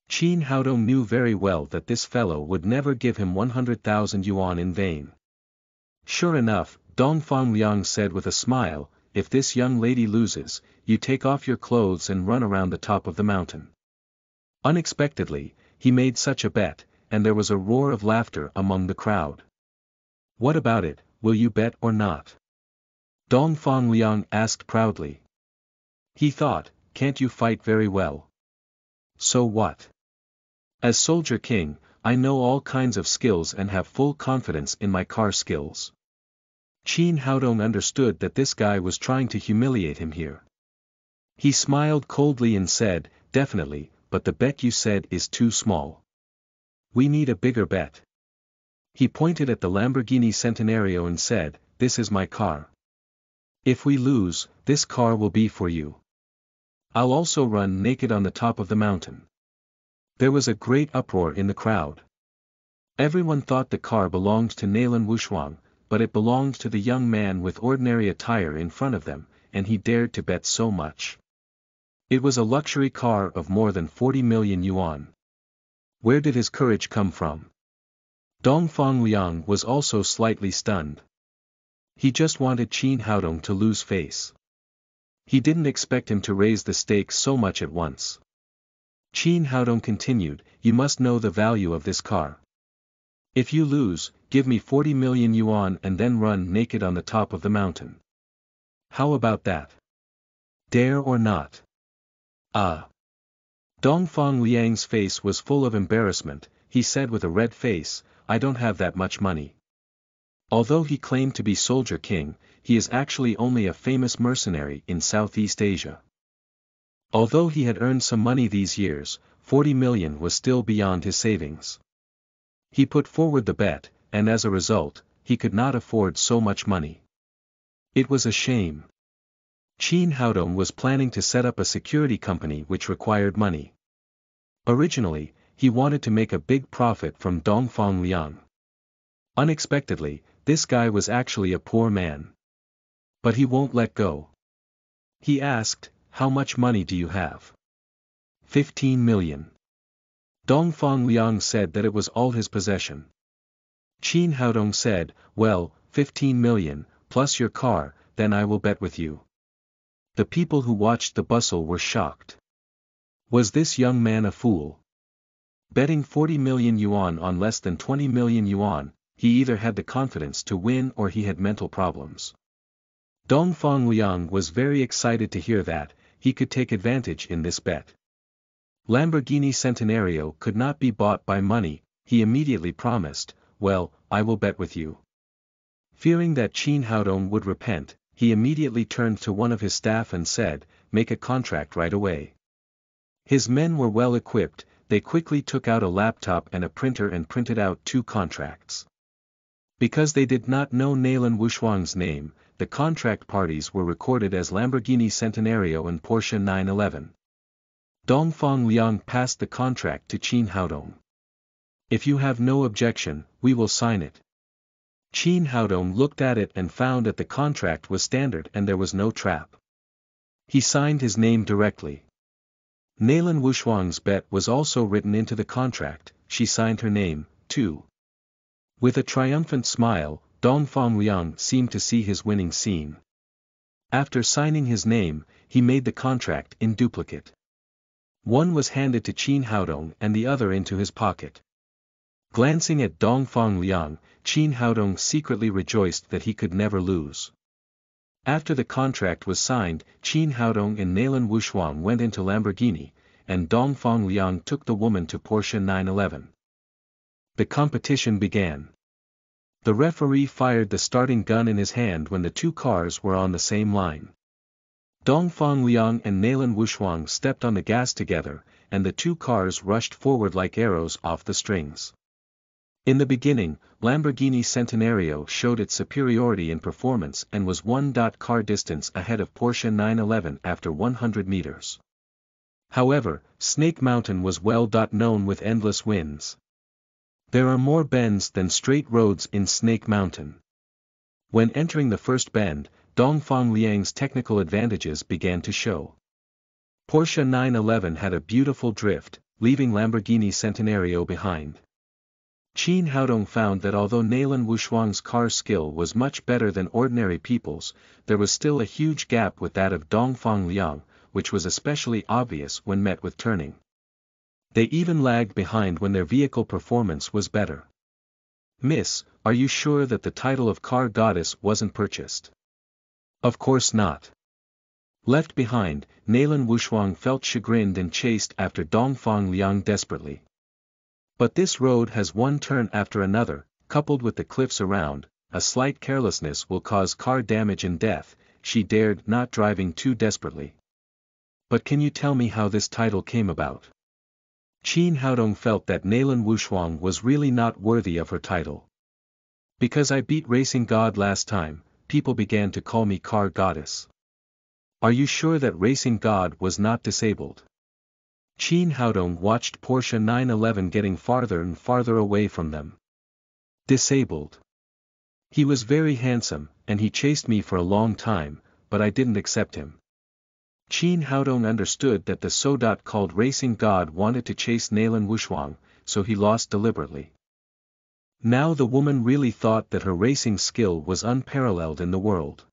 Qin Haodong knew very well that this fellow would never give him 100,000 yuan in vain. Sure enough, Dongfang Liang said with a smile, if this young lady loses, you take off your clothes and run around the top of the mountain. Unexpectedly, he made such a bet, and there was a roar of laughter among the crowd. What about it, will you bet or not? Dongfang Liang asked proudly. He thought, can't you fight very well? So what? As Soldier King, I know all kinds of skills and have full confidence in my car skills. Qin Haodong understood that this guy was trying to humiliate him here. He smiled coldly and said, definitely, but the bet you said is too small. We need a bigger bet. He pointed at the Lamborghini Centenario and said, this is my car. If we lose, this car will be for you. I'll also run naked on the top of the mountain. There was a great uproar in the crowd. Everyone thought the car belonged to Nalan Wushuang, but it belonged to the young man with ordinary attire in front of them, and he dared to bet so much. It was a luxury car of more than 40 million yuan. Where did his courage come from? Dongfang Liang was also slightly stunned. He just wanted Qin Haodong to lose face. He didn't expect him to raise the stakes so much at once. Qin Haodong continued, you must know the value of this car. If you lose, give me 40 million yuan and then run naked on the top of the mountain. How about that? Dare or not? Ah. Dongfang Liang's face was full of embarrassment. He said with a red face, I don't have that much money. Although he claimed to be Soldier King, he is actually only a famous mercenary in Southeast Asia. Although he had earned some money these years, 40 million was still beyond his savings. He put forward the bet, and as a result, he could not afford so much money. It was a shame. Qin Haodong was planning to set up a security company which required money. Originally, he wanted to make a big profit from Dongfang Liang. Unexpectedly, this guy was actually a poor man. But he won't let go. He asked, how much money do you have? 15 million. Dongfang Liang said that it was all his possession. Qin Haodong said, well, 15 million, plus your car, then I will bet with you. The people who watched the bustle were shocked. Was this young man a fool? Betting 40 million yuan on less than 20 million yuan, he either had the confidence to win or he had mental problems. Dongfang Liang was very excited to hear that, he could take advantage in this bet. Lamborghini Centenario could not be bought by money, he immediately promised, well, I will bet with you. Fearing that Qin Haodong would repent, he immediately turned to one of his staff and said, make a contract right away. His men were well equipped, they quickly took out a laptop and a printer and printed out 2 contracts. Because they did not know Neylan Wushuang's name, the contract parties were recorded as Lamborghini Centenario and Porsche 911. Dongfang Liang passed the contract to Qin Haodong. If you have no objection, we will sign it. Qin Haodong looked at it and found that the contract was standard and there was no trap. He signed his name directly. Neylan Wushuang's bet was also written into the contract, she signed her name, too. With a triumphant smile, Dongfang Liang seemed to see his winning scene. After signing his name, he made the contract in duplicate. One was handed to Qin Haodong and the other into his pocket. Glancing at Dongfang Liang, Qin Haodong secretly rejoiced that he could never lose. After the contract was signed, Qin Haodong and Neylan Wushuang went into Lamborghini, and Dongfang Liang took the woman to Porsche 911. The competition began. The referee fired the starting gun in his hand when the 2 cars were on the same line. Dongfang Liang and Neylan Wushuang stepped on the gas together, and the 2 cars rushed forward like arrows off the strings. In the beginning, Lamborghini Centenario showed its superiority in performance and was 1 car distance ahead of Porsche 911 after 100 meters. However, Snake Mountain was well known with endless winds. There are more bends than straight roads in Snake Mountain. When entering the first bend, Dongfang Liang's technical advantages began to show. Porsche 911 had a beautiful drift, leaving Lamborghini Centenario behind. Qin Haodong found that although Neylan Wushuang's car skill was much better than ordinary people's, there was still a huge gap with that of Dongfang Liang, which was especially obvious when met with turning. They even lagged behind when their vehicle performance was better. Miss, are you sure that the title of car goddess wasn't purchased? Of course not. Left behind, Neylan Wushuang felt chagrined and chased after Dongfang Liang desperately. But this road has one turn after another, coupled with the cliffs around, a slight carelessness will cause car damage and death, she dared not driving too desperately. But can you tell me how this title came about? Qin Haodong felt that Neylan Wushuang was really not worthy of her title. Because I beat Racing God last time, people began to call me car goddess. Are you sure that Racing God was not disabled? Qin Haodong watched Porsche 911 getting farther and farther away from them. Disabled. He was very handsome, and he chased me for a long time, but I didn't accept him. Qin Haodong understood that the so called Racing God wanted to chase Neylan Wushuang, so he lost deliberately. Now the woman really thought that her racing skill was unparalleled in the world.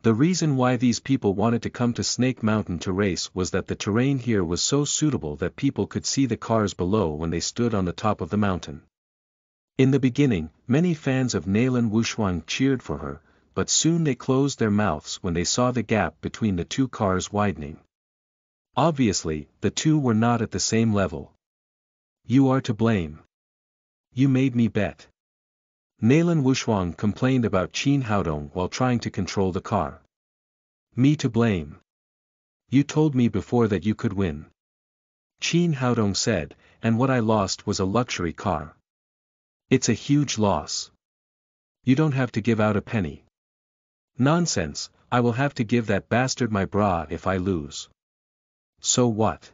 The reason why these people wanted to come to Snake Mountain to race was that the terrain here was so suitable that people could see the cars below when they stood on the top of the mountain. In the beginning, many fans of Neylan Wushuang cheered for her, but soon they closed their mouths when they saw the gap between the 2 cars widening. Obviously, the two were not at the same level. You are to blame. You made me bet. Nalan Wushuang complained about Qin Haodong while trying to control the car. Me to blame. You told me before that you could win. Qin Haodong said, and what I lost was a luxury car. It's a huge loss. You don't have to give out a penny. Nonsense, I will have to give that bastard my bra if I lose. So what?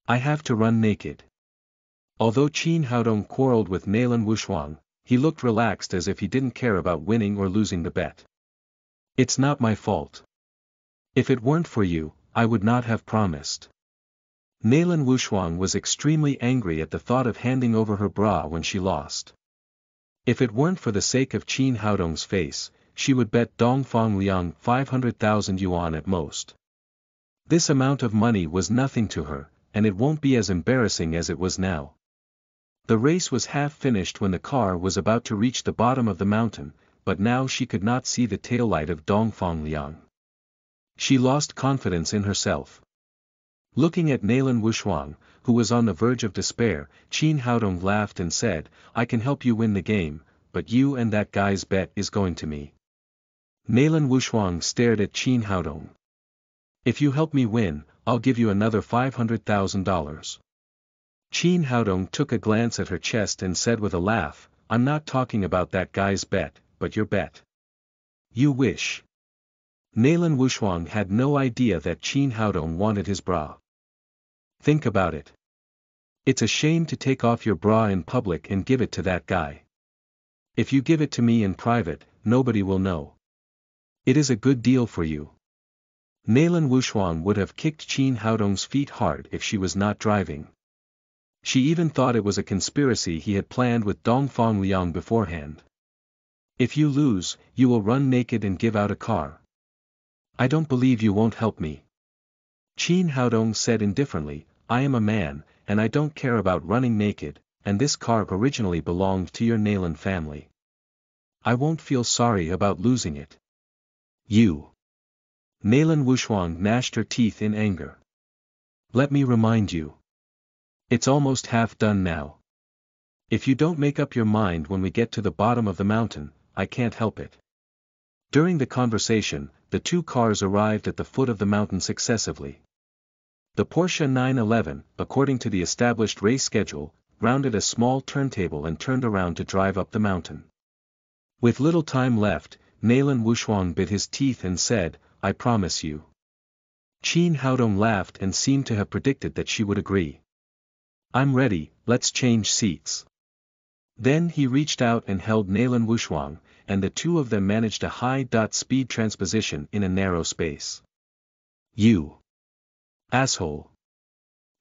I have to run naked. Although Qin Haodong quarreled with Nalan Wushuang, he looked relaxed as if he didn't care about winning or losing the bet. It's not my fault. If it weren't for you, I would not have promised. Nalan Wushuang was extremely angry at the thought of handing over her bra when she lost. If it weren't for the sake of Qin Haodong's face, she would bet Dongfang Liang 500,000 yuan at most. This amount of money was nothing to her, and it won't be as embarrassing as it was now. The race was half finished when the car was about to reach the bottom of the mountain, but now she could not see the taillight of Dongfang Liang. She lost confidence in herself. Looking at Nalan Wushuang, who was on the verge of despair, Qin Haodong laughed and said, I can help you win the game, but you and that guy's bet is going to me. Nalan Wushuang stared at Qin Haodong. If you help me win, I'll give you another $500,000. Qin Haodong took a glance at her chest and said with a laugh, I'm not talking about that guy's bet, but your bet. You wish. Nalan Wushuang had no idea that Qin Haodong wanted his bra. Think about it. It's a shame to take off your bra in public and give it to that guy. If you give it to me in private, nobody will know. It is a good deal for you. Nalan Wushuang would have kicked Qin Haodong's feet hard if she was not driving. She even thought it was a conspiracy he had planned with Dongfang Liang beforehand. If you lose, you will run naked and give out a car. I don't believe you won't help me. Qin Haodong said indifferently, I am a man, and I don't care about running naked, and this car originally belonged to your Nalan family. I won't feel sorry about losing it. You. Nalan Wushuang gnashed her teeth in anger. Let me remind you. It's almost half done now. If you don't make up your mind when we get to the bottom of the mountain, I can't help it. During the conversation, the two cars arrived at the foot of the mountain successively. The Porsche 911, according to the established race schedule, rounded a small turntable and turned around to drive up the mountain. With little time left, Nalan Wushuang bit his teeth and said, I promise you. Qin Haodong laughed and seemed to have predicted that she would agree. I'm ready, let's change seats. Then he reached out and held Nalan Wushuang, and the two of them managed a high-speed transposition in a narrow space. You. Asshole.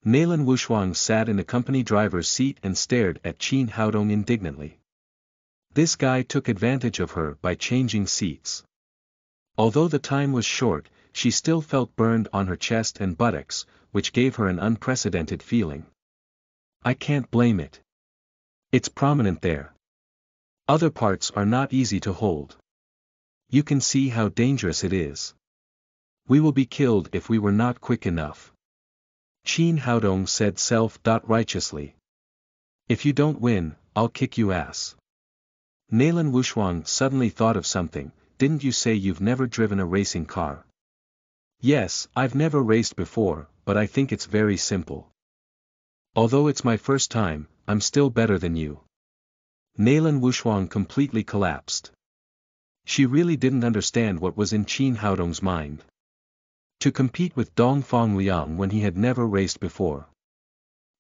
Nalan Wushuang sat in the company driver's seat and stared at Qin Haodong indignantly. This guy took advantage of her by changing seats. Although the time was short, she still felt burned on her chest and buttocks, which gave her an unprecedented feeling. I can't blame it. It's prominent there. Other parts are not easy to hold. You can see how dangerous it is. We will be killed if we were not quick enough. Qin Haodong said self-righteously. If you don't win, I'll kick you ass. Nalan Wushuang suddenly thought of something, didn't you say you've never driven a racing car? Yes, I've never raced before, but I think it's very simple. Although it's my first time, I'm still better than you. Nalan Wushuang completely collapsed. She really didn't understand what was in Qin Haodong's mind. To compete with Dongfang Liang when he had never raced before.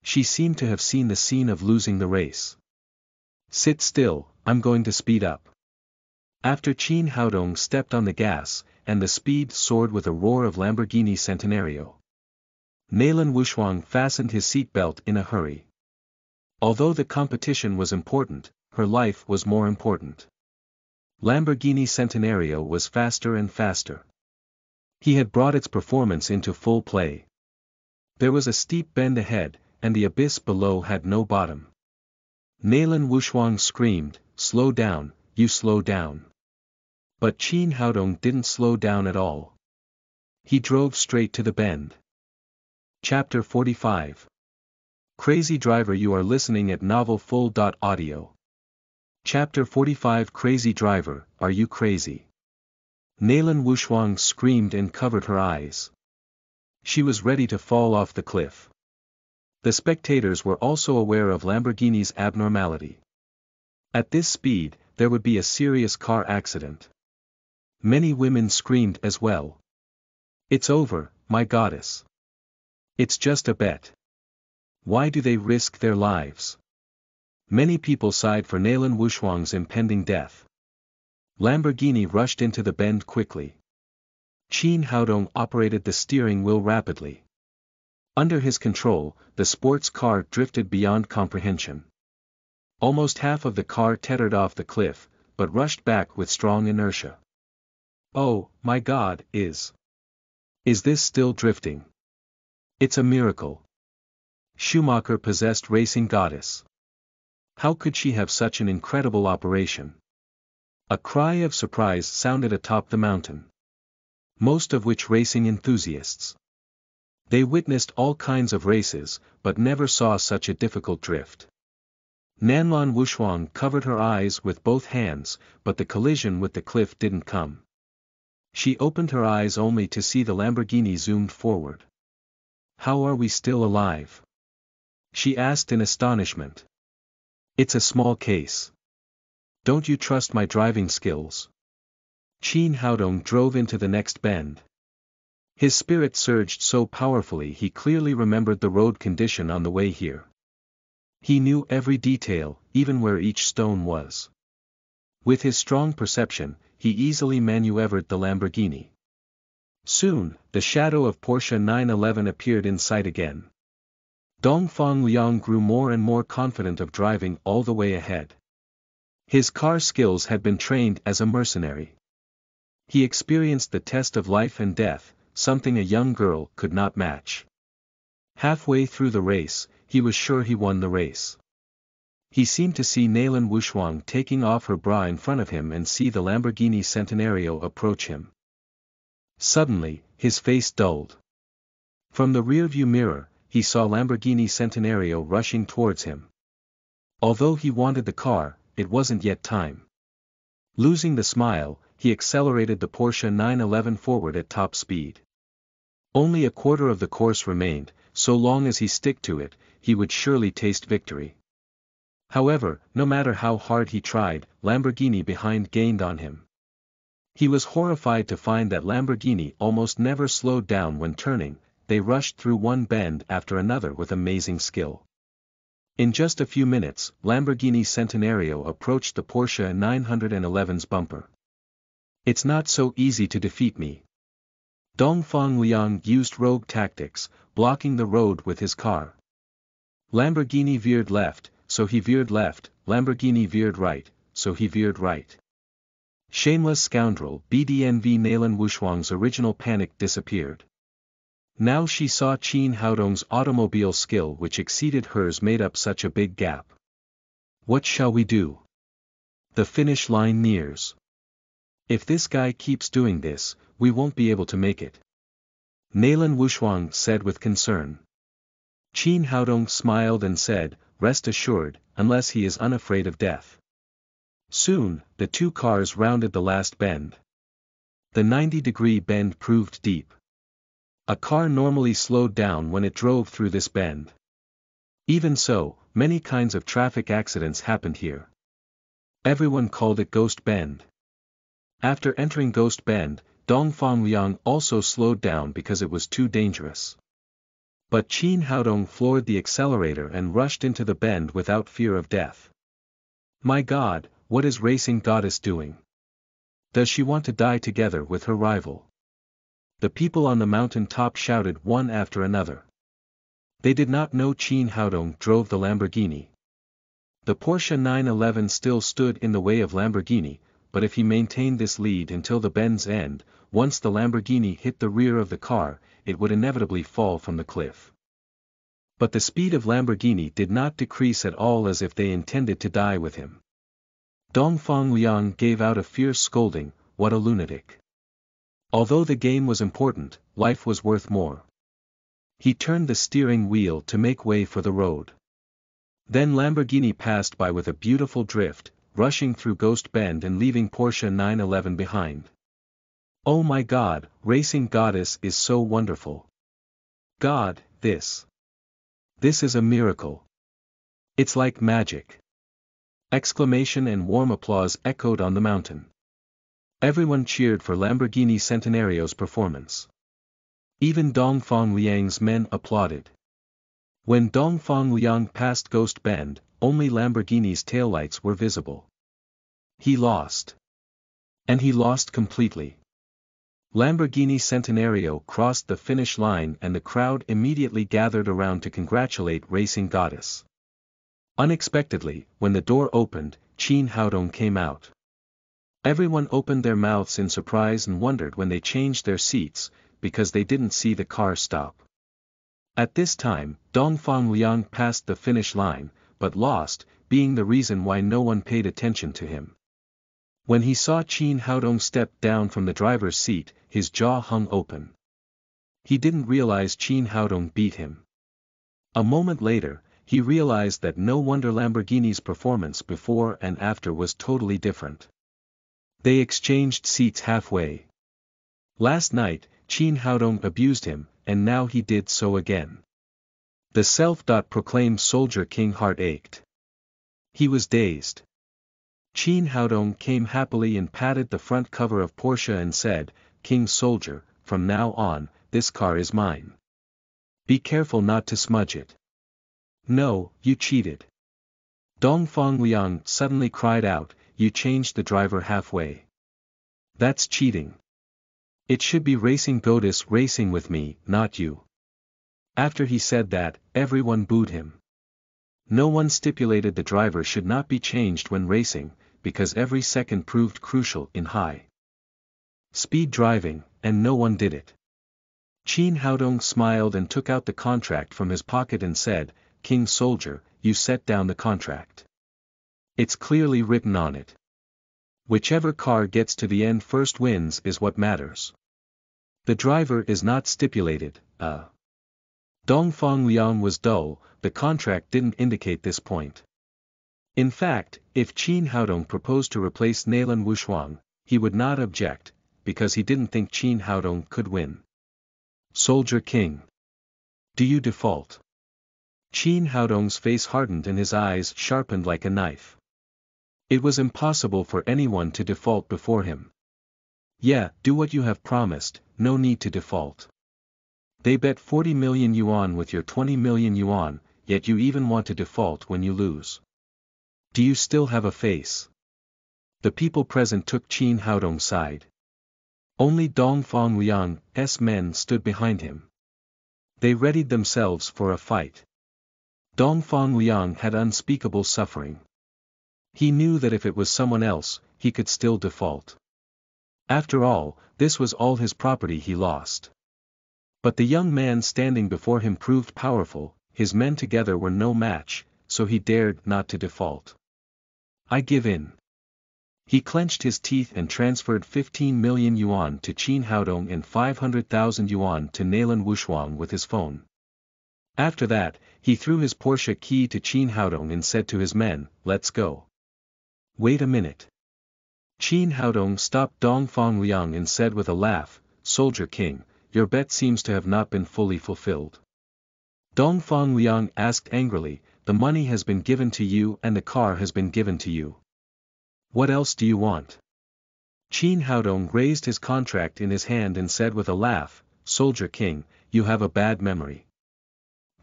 She seemed to have seen the scene of losing the race. Sit still, I'm going to speed up. After Qin Haodong stepped on the gas, and the speed soared with a roar of Lamborghini Centenario. Nalan Wushuang fastened his seatbelt in a hurry. Although the competition was important, her life was more important. Lamborghini Centenario was faster and faster. He had brought its performance into full play. There was a steep bend ahead, and the abyss below had no bottom. Nalan Wushuang screamed, slow down, you slow down. But Qin Haodong didn't slow down at all. He drove straight to the bend. Chapter 45. Crazy Driver. You are listening at novelfull.audio. Chapter 45. Crazy Driver, are you crazy? Naylan Wushuang screamed and covered her eyes. She was ready to fall off the cliff. The spectators were also aware of Lamborghini's abnormality. At this speed, there would be a serious car accident. Many women screamed as well. It's over, my goddess. It's just a bet. Why do they risk their lives? Many people sighed for Naylan Wushuang's impending death. Lamborghini rushed into the bend quickly. Qin Haodong operated the steering wheel rapidly. Under his control, the sports car drifted beyond comprehension. Almost half of the car teetered off the cliff, but rushed back with strong inertia. Oh, my God, is this still drifting? It's a miracle. Schumacher possessed racing goddess. How could she have such an incredible operation? A cry of surprise sounded atop the mountain. Most of which racing enthusiasts. They witnessed all kinds of races, but never saw such a difficult drift. Naylan Wushuang covered her eyes with both hands, but the collision with the cliff didn't come. She opened her eyes only to see the Lamborghini zoomed forward. How are we still alive? She asked in astonishment. It's a small case. Don't you trust my driving skills? Qin Haodong drove into the next bend. His spirit surged so powerfully he clearly remembered the road condition on the way here. He knew every detail, even where each stone was. With his strong perception, he easily maneuvered the Lamborghini. Soon, the shadow of Porsche 911 appeared in sight again. Dongfang Liang grew more and more confident of driving all the way ahead. His car skills had been trained as a mercenary. He experienced the test of life and death, something a young girl could not match. Halfway through the race, he was sure he won the race. He seemed to see Naylan Wushuang taking off her bra in front of him and see the Lamborghini Centenario approach him. Suddenly, his face dulled. From the rearview mirror, he saw Lamborghini Centenario rushing towards him. Although he wanted the car, it wasn't yet time. Losing the smile, he accelerated the Porsche 911 forward at top speed. Only a quarter of the course remained, so long as he stuck to it, he would surely taste victory. However, no matter how hard he tried, Lamborghini behind gained on him. He was horrified to find that Lamborghini almost never slowed down when turning. They rushed through one bend after another with amazing skill. In just a few minutes, Lamborghini Centenario approached the Porsche 911's bumper. It's not so easy to defeat me. Dongfang Liang used rogue tactics, blocking the road with his car. Lamborghini veered left, so he veered left, Lamborghini veered right, so he veered right. Shameless scoundrel. BDNV. Naylan Wushuang's original panic disappeared. Now she saw Qin Haodong's automobile skill which exceeded hers made up such a big gap. What shall we do? The finish line nears. If this guy keeps doing this, we won't be able to make it. Naylan Wushuang said with concern. Qin Haodong smiled and said, rest assured, unless he is unafraid of death. Soon, the two cars rounded the last bend. The 90-degree bend proved deep. A car normally slowed down when it drove through this bend. Even so, many kinds of traffic accidents happened here. Everyone called it Ghost Bend. After entering Ghost Bend, Dongfang Liang also slowed down because it was too dangerous. But Qin Haodong floored the accelerator and rushed into the bend without fear of death. My God, what is Racing Goddess doing? Does she want to die together with her rival? The people on the mountain top shouted one after another. They did not know Qin Haodong drove the Lamborghini. The Porsche 911 still stood in the way of Lamborghini, but if he maintained this lead until the bend's end, once the Lamborghini hit the rear of the car, it would inevitably fall from the cliff. But the speed of Lamborghini did not decrease at all, as if they intended to die with him. Dongfang Liang gave out a fierce scolding, what a lunatic. Although the game was important, life was worth more. He turned the steering wheel to make way for the road. Then Lamborghini passed by with a beautiful drift, rushing through Ghost Bend and leaving Porsche 911 behind. Oh my God, Racing Goddess is so wonderful. God, this is a miracle. It's like magic. Exclamation and warm applause echoed on the mountain. Everyone cheered for Lamborghini Centenario's performance. Even Dongfang Liang's men applauded. When Dongfang Liang passed Ghost Bend, only Lamborghini's taillights were visible. He lost. And he lost completely. Lamborghini Centenario crossed the finish line and the crowd immediately gathered around to congratulate Racing Goddess. Unexpectedly, when the door opened, Qin Haodong came out. Everyone opened their mouths in surprise and wondered when they changed their seats, because they didn't see the car stop. At this time, Dongfang Liang passed the finish line, but lost, being the reason why no one paid attention to him. When he saw Qin Haodong step down from the driver's seat, his jaw hung open. He didn't realize Qin Haodong beat him. A moment later, he realized that no wonder Lamborghini's performance before and after was totally different. They exchanged seats halfway. Last night, Qin Haodong abused him, and now he did so again. The self-proclaimed Soldier King heart ached. He was dazed. Qin Haodong came happily and patted the front cover of Porsche and said, "King Soldier, from now on, this car is mine. Be careful not to smudge it." "No, you cheated." Dongfang Liang suddenly cried out, "You changed the driver halfway. That's cheating. It should be Racing Goddess racing with me, not you." After he said that, everyone booed him. No one stipulated the driver should not be changed when racing, because every second proved crucial in high-speed driving, and no one did it. Qin Haodong smiled and took out the contract from his pocket and said, "King Soldier, you set down the contract. It's clearly written on it. Whichever car gets to the end first wins is what matters. The driver is not stipulated." Dongfang Liang was dull, the contract didn't indicate this point. In fact, if Qin Haodong proposed to replace Neylan Wushuang, he would not object, because he didn't think Qin Haodong could win. "Soldier King. Do you default?" Qin Haodong's face hardened and his eyes sharpened like a knife. It was impossible for anyone to default before him. "Yeah, do what you have promised, no need to default. They bet 40 million yuan with your 20 million yuan, yet you even want to default when you lose. Do you still have a face?" The people present took Qin Haodong's side. Only Dongfang Liang's men stood behind him. They readied themselves for a fight. Dongfang Liang had unspeakable suffering. He knew that if it was someone else, he could still default. After all, this was all his property he lost. But the young man standing before him proved powerful, his men together were no match, so he dared not to default. "I give in." He clenched his teeth and transferred 15 million yuan to Qin Haodong and 500,000 yuan to Neylan Wushuang with his phone. After that, he threw his Porsche key to Qin Haodong and said to his men, "Let's go." "Wait a minute." Qin Haodong stopped Dongfang Liang and said with a laugh, "Soldier King, your bet seems to have not been fully fulfilled." Dongfang Liang asked angrily, "The money has been given to you and the car has been given to you. What else do you want?" Qin Haodong raised his contract in his hand and said with a laugh, "Soldier King, you have a bad memory.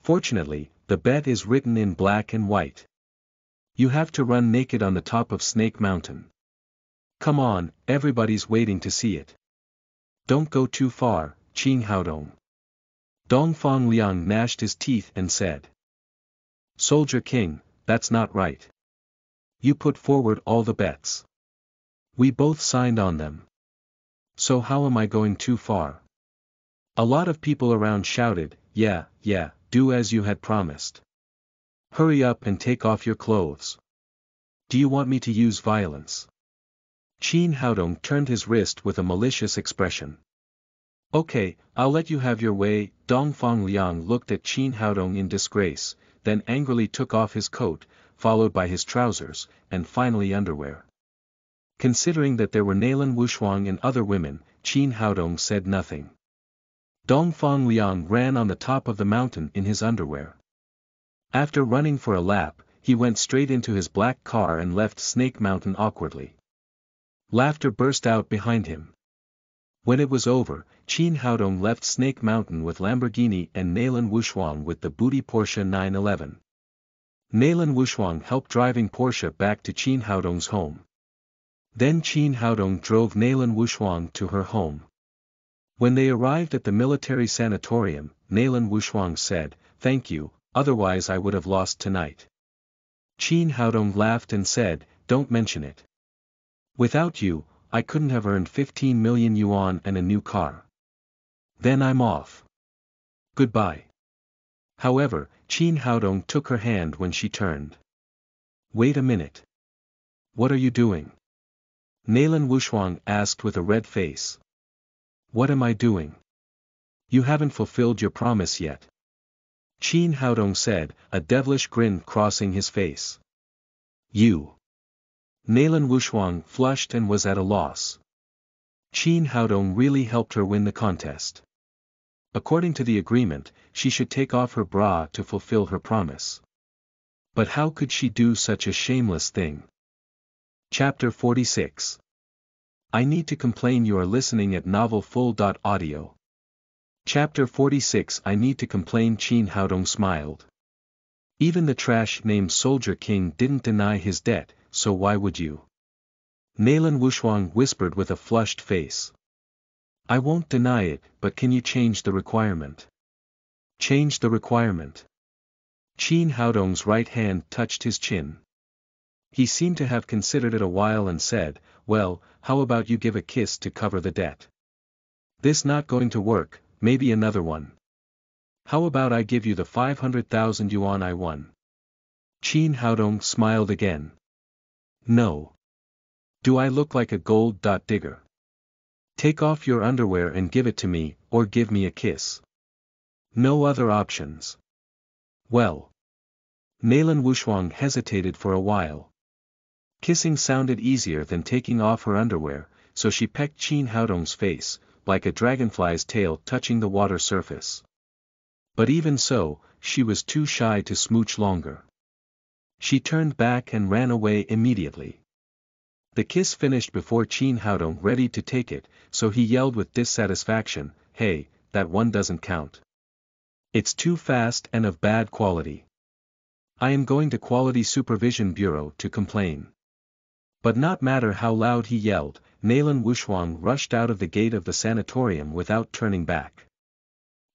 Fortunately, the bet is written in black and white. You have to run naked on the top of Snake Mountain. Come on, everybody's waiting to see it. Don't go too far, Qin Haodong." Dongfang Liang gnashed his teeth and said, "Soldier King, that's not right. You put forward all the bets. We both signed on them. So how am I going too far?" A lot of people around shouted, yeah, do as you had promised. Hurry up and take off your clothes. Do you want me to use violence?" Qin Haodong turned his wrist with a malicious expression. Okay, I'll let you have your way. Dongfang Liang looked at Qin Haodong in disgrace, then angrily took off his coat, followed by his trousers, and finally underwear. Considering that there were Nalan Wushuang and other women, Qin Haodong said nothing. Dongfang Liang ran on the top of the mountain in his underwear. After running for a lap, he went straight into his black car and left Snake Mountain awkwardly. Laughter burst out behind him. When it was over, Qin Haodong left Snake Mountain with Lamborghini and Nalan Wushuang with the booty Porsche 911. Nalan Wushuang helped driving Porsche back to Qin Haodong's home. Then Qin Haodong drove Nalan Wushuang to her home. When they arrived at the military sanatorium, Nalan Wushuang said, "Thank you, otherwise I would have lost tonight." Qin Haodong laughed and said, "Don't mention it. Without you, I couldn't have earned 15 million yuan and a new car. Then I'm off. Goodbye." However, Qin Haodong took her hand when she turned. "Wait a minute. What are you doing?" Nalan Wushuang asked with a red face. "What am I doing? You haven't fulfilled your promise yet." Qin Haodong said, a devilish grin crossing his face. "You." Nalan Wushuang flushed and was at a loss. Qin Haodong really helped her win the contest. According to the agreement, she should take off her bra to fulfill her promise. But how could she do such a shameless thing? Chapter 46. I need to complain. You are listening at novelfull.audio. Chapter 46. I need to complain. Qin Haodong smiled. Even the trash named Soldier King didn't deny his debt, so why would you? Nalan Wushuang whispered with a flushed face. "I won't deny it, but can you change the requirement?" "Change the requirement?" Qin Haodong's right hand touched his chin. He seemed to have considered it a while and said, "Well, how about you give a kiss to cover the debt?" "This not going to work, maybe another one." "How about I give you the 500,000 yuan I won?" Qin Haodong smiled again. "No. Do I look like a gold digger? Take off your underwear and give it to me, or give me a kiss. No other options." "Well." Nalan Wushuang hesitated for a while. Kissing sounded easier than taking off her underwear, so she pecked Qin Haodong's face, like a dragonfly's tail touching the water surface. But even so, she was too shy to smooch longer. She turned back and ran away immediately. The kiss finished before Qin Haodong ready to take it, so he yelled with dissatisfaction, "Hey, that one doesn't count. It's too fast and of bad quality. I am going to Quality Supervision Bureau to complain." But not matter how loud he yelled, Nalan Wushuang rushed out of the gate of the sanatorium without turning back.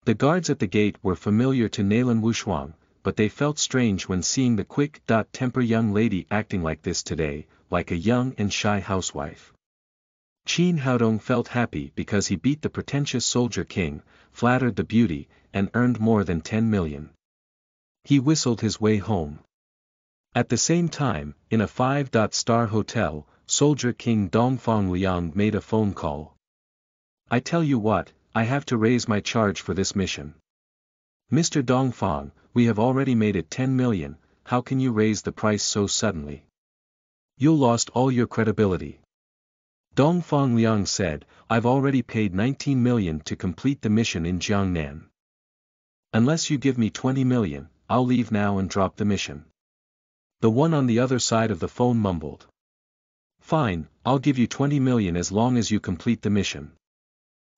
The guards at the gate were familiar to Nalan Wushuang, but they felt strange when seeing the quick-temper young lady acting like this today, like a young and shy housewife. Qin Haodong felt happy because he beat the pretentious Soldier King, flattered the beauty, and earned more than 10 million. He whistled his way home. At the same time, in a 5-star hotel, Soldier King Dongfang Liang made a phone call. "I tell you what, I have to raise my charge for this mission. Mr. Dongfang, we have already made it 10 million, how can you raise the price so suddenly? You'll lost all your credibility." Dongfang Liang said, "I've already paid 19 million to complete the mission in Jiangnan. Unless you give me 20 million, I'll leave now and drop the mission." The one on the other side of the phone mumbled. "Fine, I'll give you 20 million as long as you complete the mission.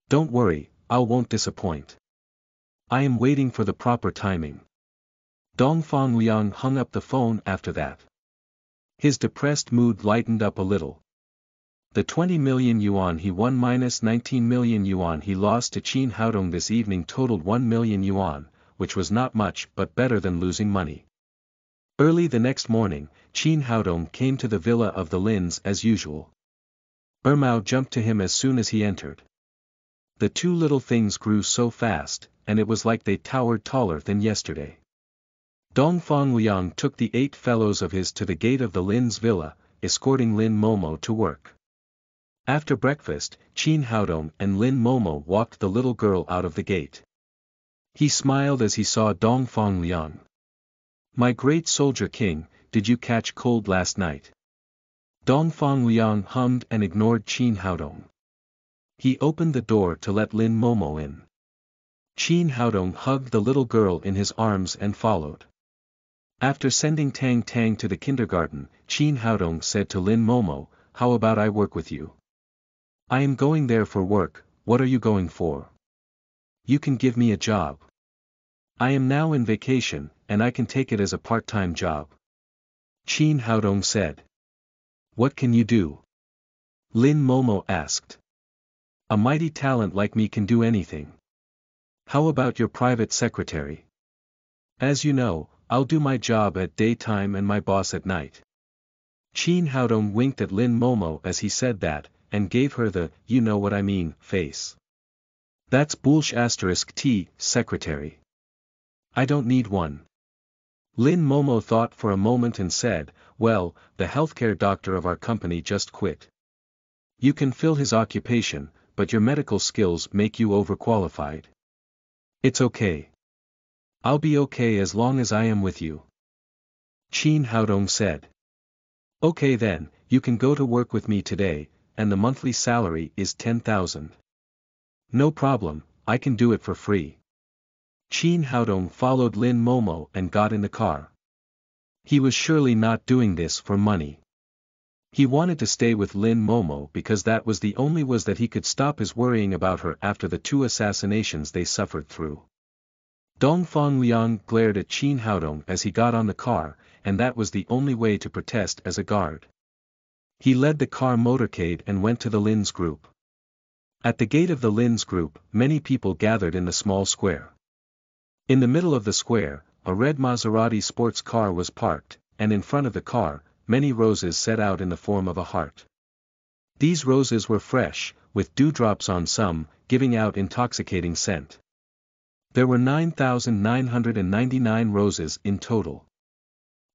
Don't worry, I won't disappoint. I am waiting for the proper timing." Dongfang Liang hung up the phone after that. His depressed mood lightened up a little. The 20 million yuan he won minus 19 million yuan he lost to Qin Haodong this evening totaled 1 million yuan, which was not much but better than losing money. Early the next morning, Qin Haodong came to the villa of the Lins as usual. Ermao jumped to him as soon as he entered. The two little things grew so fast, and it was like they towered taller than yesterday. Dongfang Liang took the 8 fellows of his to the gate of the Lin's villa, escorting Lin Momo to work. After breakfast, Qin Haodong and Lin Momo walked the little girl out of the gate. He smiled as he saw Dongfang Liang. "My great soldier king, did you catch cold last night?" Dongfang Liang hummed and ignored Qin Haodong. He opened the door to let Lin Momo in. Qin Haodong hugged the little girl in his arms and followed. After sending Tang Tang to the kindergarten, Qin Haodong said to Lin Momo, "How about I work with you? I am going there for work. What are you going for? You can give me a job. I am now in vacation, and I can take it as a part-time job." Qin Haodong said. "What can you do?" Lin Momo asked. "A mighty talent like me can do anything. How about your private secretary? As you know, I'll do my job at daytime and my boss at night." Qin Haodong winked at Lin Momo as he said that, and gave her the, "you know what I mean," face. "That's bullsh** T, secretary. I don't need one." Lin Momo thought for a moment and said, "Well, the healthcare doctor of our company just quit. You can fill his occupation, but your medical skills make you overqualified." "It's okay. I'll be okay as long as I am with you," Qin Haodong said. "Okay then, you can go to work with me today, and the monthly salary is 10,000. "No problem, I can do it for free." Qin Haodong followed Lin Momo and got in the car. He was surely not doing this for money. He wanted to stay with Lin Momo because that was the only way that he could stop his worrying about her after the 2 assassinations they suffered through. Dongfang Liang glared at Qin Haodong as he got on the car, and that was the only way to protest as a guard. He led the car motorcade and went to the Lin's group. At the gate of the Lin's group, many people gathered in the small square. In the middle of the square, a red Maserati sports car was parked, and in front of the car, many roses set out in the form of a heart. These roses were fresh, with dewdrops on some, giving out intoxicating scent. There were 9,999 roses in total.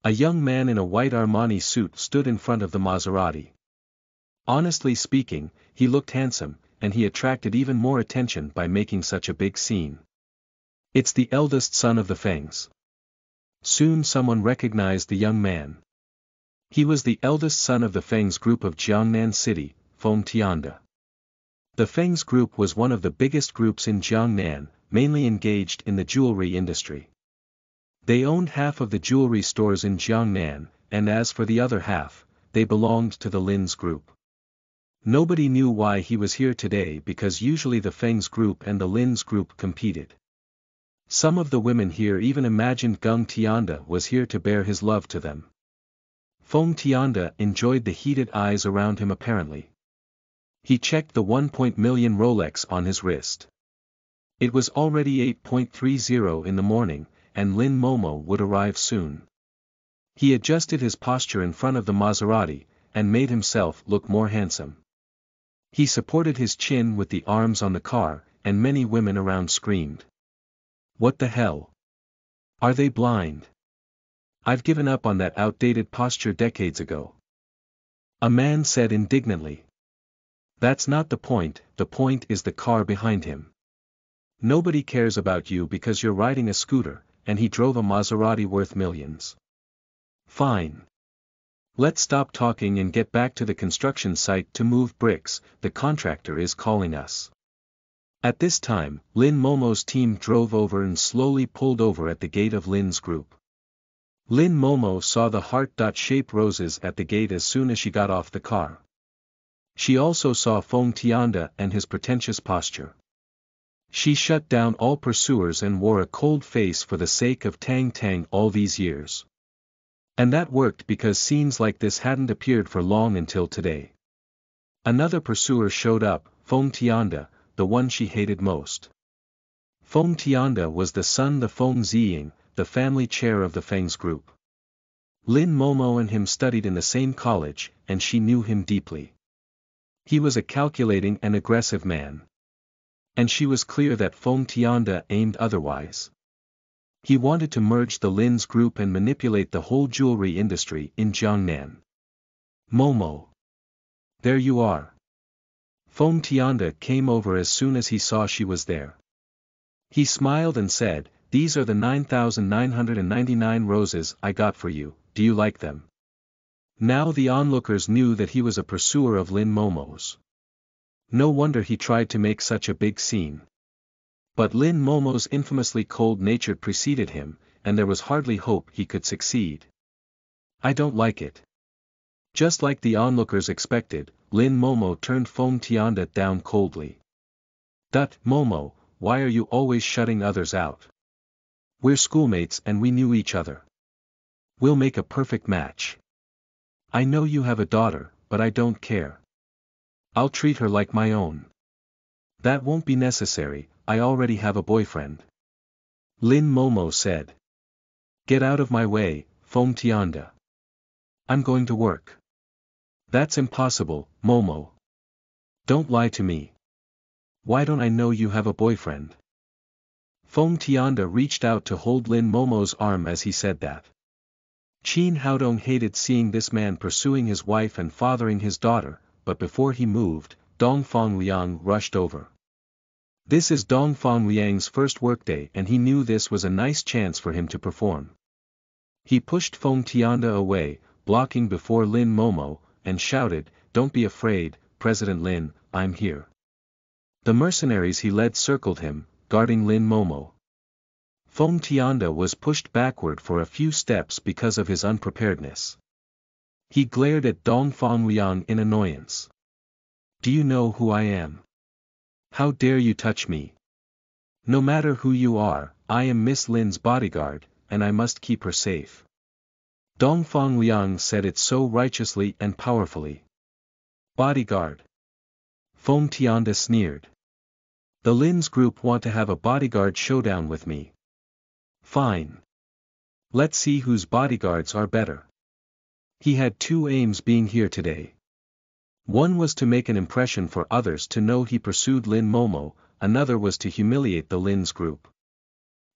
A young man in a white Armani suit stood in front of the Maserati. Honestly speaking, he looked handsome, and he attracted even more attention by making such a big scene. It's the eldest son of the Fengs. Soon someone recognized the young man. He was the eldest son of the Fengs group of Jiangnan City, Feng Tianda. The Fengs group was one of the biggest groups in Jiangnan, mainly engaged in the jewelry industry. They owned half of the jewelry stores in Jiangnan, and as for the other half, they belonged to the Lin's group. Nobody knew why he was here today because usually the Fengs group and the Lin's group competed. Some of the women here even imagined Geng Tianda was here to bear his love to them. Feng Tianda enjoyed the heated eyes around him apparently. He checked the 1 million Rolex on his wrist. It was already 8:30 in the morning, and Lin Momo would arrive soon. He adjusted his posture in front of the Maserati, and made himself look more handsome. He supported his chin with the arms on the car, and many women around screamed. "What the hell? Are they blind? I've given up on that outdated posture decades ago," a man said indignantly. "That's not the point is the car behind him. Nobody cares about you because you're riding a scooter, and he drove a Maserati worth millions." "Fine. Let's stop talking and get back to the construction site to move bricks, the contractor is calling us." At this time, Lin Momo's team drove over and slowly pulled over at the gate of Lin's group. Lin Momo saw the heart-shaped roses at the gate as soon as she got off the car. She also saw Feng Tianda and his pretentious posture. She shut down all pursuers and wore a cold face for the sake of Tang Tang all these years. And that worked because scenes like this hadn't appeared for long until today. Another pursuer showed up, Feng Tianda, the one she hated most. Feng Tianda was the son of Feng Ziying, the family chair of the Fengs group. Lin Momo and him studied in the same college, and she knew him deeply. He was a calculating and aggressive man. And she was clear that Feng Tianda aimed otherwise. He wanted to merge the Lin's group and manipulate the whole jewelry industry in Jiangnan. "Momo. There you are. Feng Tianda came over as soon as he saw she was there. He smiled and said, "These are the 9,999 roses I got for you, do you like them?" Now the onlookers knew that he was a pursuer of Lin Momo's. No wonder he tried to make such a big scene. But Lin Momo's infamously cold nature preceded him, and there was hardly hope he could succeed. "I don't like it." Just like the onlookers expected, Lin Momo turned Feng Tianda down coldly. Momo, why are you always shutting others out? We're schoolmates and we knew each other. We'll make a perfect match. I know you have a daughter, but I don't care. I'll treat her like my own." "That won't be necessary, I already have a boyfriend," Lin Momo said. "Get out of my way, Feng Tianda. I'm going to work." "That's impossible, Momo. Don't lie to me. Why don't I know you have a boyfriend?" Feng Tianda reached out to hold Lin Momo's arm as he said that. Qin Haodong hated seeing this man pursuing his wife and fathering his daughter, but before he moved, Dongfang Liang rushed over. This is Dongfang Liang's first workday and he knew this was a nice chance for him to perform. He pushed Feng Tianda away, blocking before Lin Momo, and shouted, "Don't be afraid, President Lin, I'm here." The mercenaries he led circled him, guarding Lin Momo. Feng Tianda was pushed backward for a few steps because of his unpreparedness. He glared at Dongfang Liang in annoyance. "Do you know who I am? How dare you touch me? No matter who you are, I am Miss Lin's bodyguard, and I must keep her safe." Dongfang Liang said it so righteously and powerfully. "Bodyguard?" Feng Tianda sneered. "The Lin's group want to have a bodyguard showdown with me. Fine. Let's see whose bodyguards are better." He had two aims being here today. One was to make an impression for others to know he pursued Lin Momo, another was to humiliate the Lin's group.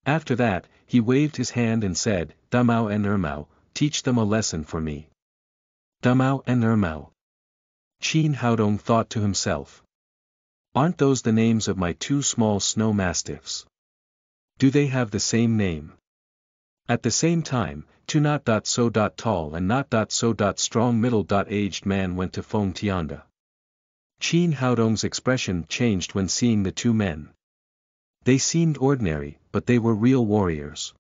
After that, he waved his hand and said, "Damao and Ermao, teach them a lesson for me." Damao and Ermao. Qin Haodong thought to himself. Aren't those the names of my two small snow mastiffs? Do they have the same name? At the same time, two not so tall and not so strong middle-aged man went to Feng Tianda. Qin Haodong's expression changed when seeing the two men. They seemed ordinary, but they were real warriors.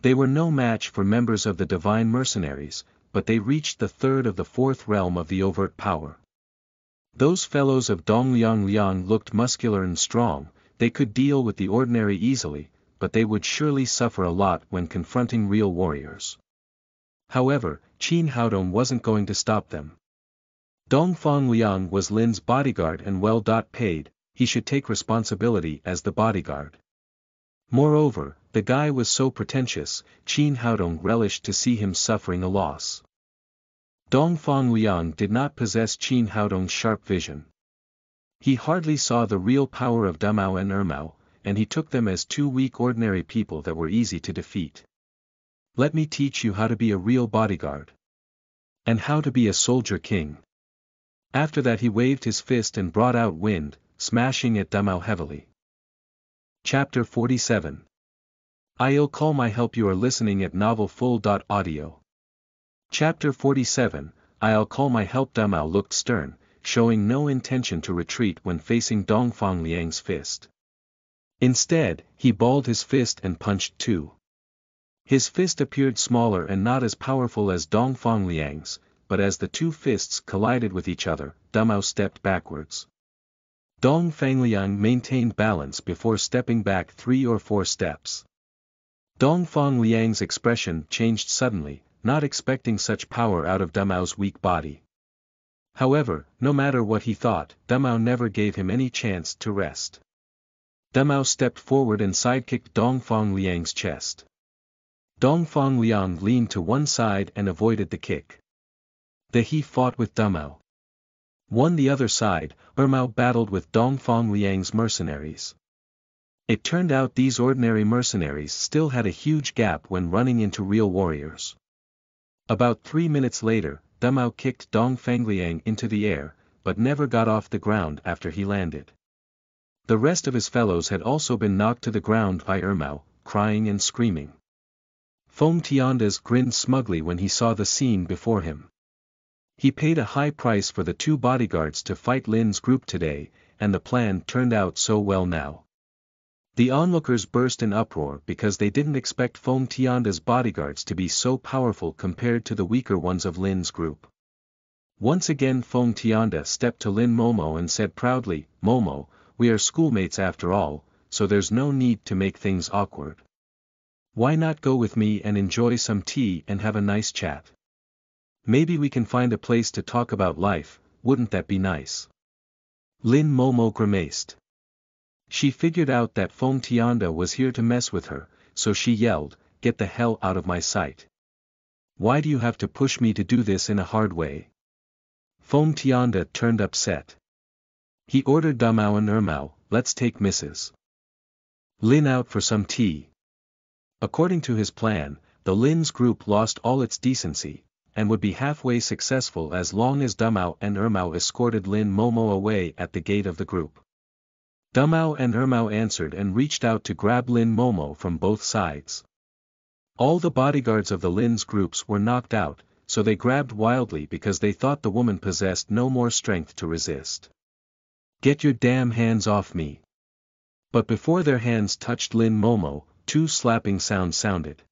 They were no match for members of the divine mercenaries, but they reached the third of the fourth realm of the overt power. Those fellows of Dongliang Liang looked muscular and strong, they could deal with the ordinary easily, but they would surely suffer a lot when confronting real warriors. However, Qin Haodong wasn't going to stop them. Dongfang Liang was Lin's bodyguard and well paid, he should take responsibility as the bodyguard. Moreover, the guy was so pretentious, Qin Haodong relished to see him suffering a loss. Dongfang Liang did not possess Qin Haodong's sharp vision. He hardly saw the real power of Damao and Ermao, and he took them as two weak ordinary people that were easy to defeat. "Let me teach you how to be a real bodyguard. And how to be a soldier king." After that he waved his fist and brought out wind, smashing at Damao heavily. Chapter 47. I'll call my help. You are listening at novelfull.audio. Chapter 47, I'll call my help. Damao looked stern, showing no intention to retreat when facing Dongfang Liang's fist. Instead, he balled his fist and punched too. His fist appeared smaller and not as powerful as Dongfang Liang's, but as the two fists collided with each other, Damao stepped backwards. Dongfang Liang maintained balance before stepping back 3 or 4 steps. Dongfang Liang's expression changed suddenly, not expecting such power out of Damao's weak body. However, no matter what he thought, Damao never gave him any chance to rest. Damao stepped forward and sidekicked Dongfang Liang's chest. Dongfang Liang leaned to one side and avoided the kick. He fought with Damao. On the other side, Ermao battled with Dongfang Liang's mercenaries. It turned out these ordinary mercenaries still had a huge gap when running into real warriors. About 3 minutes later, Damao kicked Dongfang Liang into the air, but never got off the ground after he landed. The rest of his fellows had also been knocked to the ground by Ermau, crying and screaming. Fong Tiandes grinned smugly when he saw the scene before him. He paid a high price for the 2 bodyguards to fight Lin's group today, and the plan turned out so well now. The onlookers burst in uproar because they didn't expect Fong Tiande's bodyguards to be so powerful compared to the weaker ones of Lin's group. Once again Fong Tiande stepped to Lin Momo and said proudly, "Momo, we are schoolmates after all, so there's no need to make things awkward. Why not go with me and enjoy some tea and have a nice chat? Maybe we can find a place to talk about life, wouldn't that be nice?" Lin Momo grimaced. She figured out that Fong Tiande was here to mess with her, so she yelled, "Get the hell out of my sight. Why do you have to push me to do this in a hard way?" Fong Tiande turned upset. He ordered Damao and Ermau, "Let's take Mrs. Lin out for some tea." According to his plan, the Lin's group lost all its decency, and would be halfway successful as long as Damao and Ermau escorted Lin Momo away at the gate of the group. Damao and Ermau answered and reached out to grab Lin Momo from both sides. All the bodyguards of the Lin's groups were knocked out, so they grabbed wildly because they thought the woman possessed no more strength to resist. "Get your damn hands off me!" But before their hands touched Lin Momo, 2 slapping sounds sounded.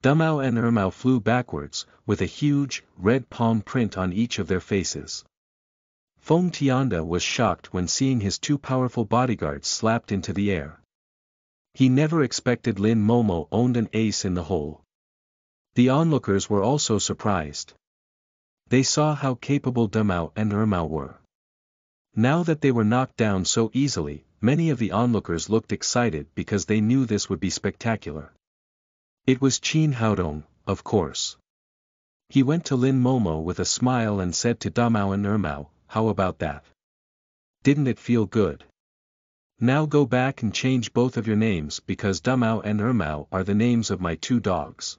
Damao and Ermau flew backwards, with a huge, red palm print on each of their faces. Fong Tiande was shocked when seeing his 2 powerful bodyguards slapped into the air. He never expected Lin Momo owned an ace in the hole. The onlookers were also surprised. They saw how capable Damao and Ermau were. Now that they were knocked down so easily, many of the onlookers looked excited because they knew this would be spectacular. It was Qin Haodong, of course. He went to Lin Momo with a smile and said to Damao and Ermau, "How about that? Didn't it feel good? Now go back and change both of your names because Damao and Ermau are the names of my 2 dogs.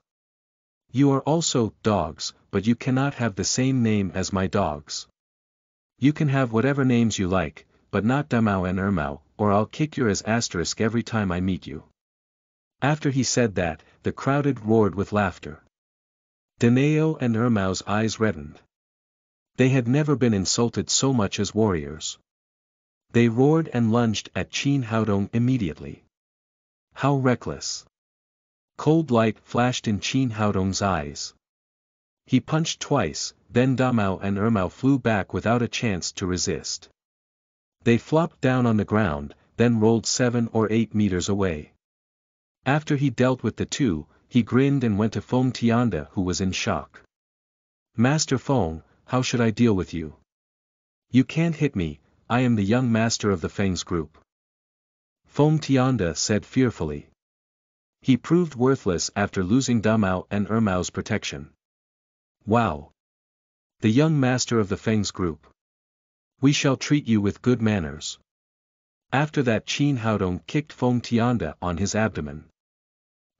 You are also dogs, but you cannot have the same name as my dogs. You can have whatever names you like, but not Damao and Ermau, or I'll kick your ass * every time I meet you." After he said that, the crowd roared with laughter. Damao and Ermau's eyes reddened. They had never been insulted so much as warriors. They roared and lunged at Qin Haodong immediately. How reckless! Cold light flashed in Qin Haodong's eyes. He punched twice, then Damao and Ermau flew back without a chance to resist. They flopped down on the ground, then rolled 7 or 8 meters away. After he dealt with the 2, he grinned and went to Fong Tiande who was in shock. "Master Fong, how should I deal with you? You can't hit me, I am the young master of the Feng's group." Fong Tiande said fearfully. He proved worthless after losing Damao and Ermau's protection. "Wow! The young master of the Feng's group. We shall treat you with good manners." After that Qin Haodong kicked Fong Tiande on his abdomen.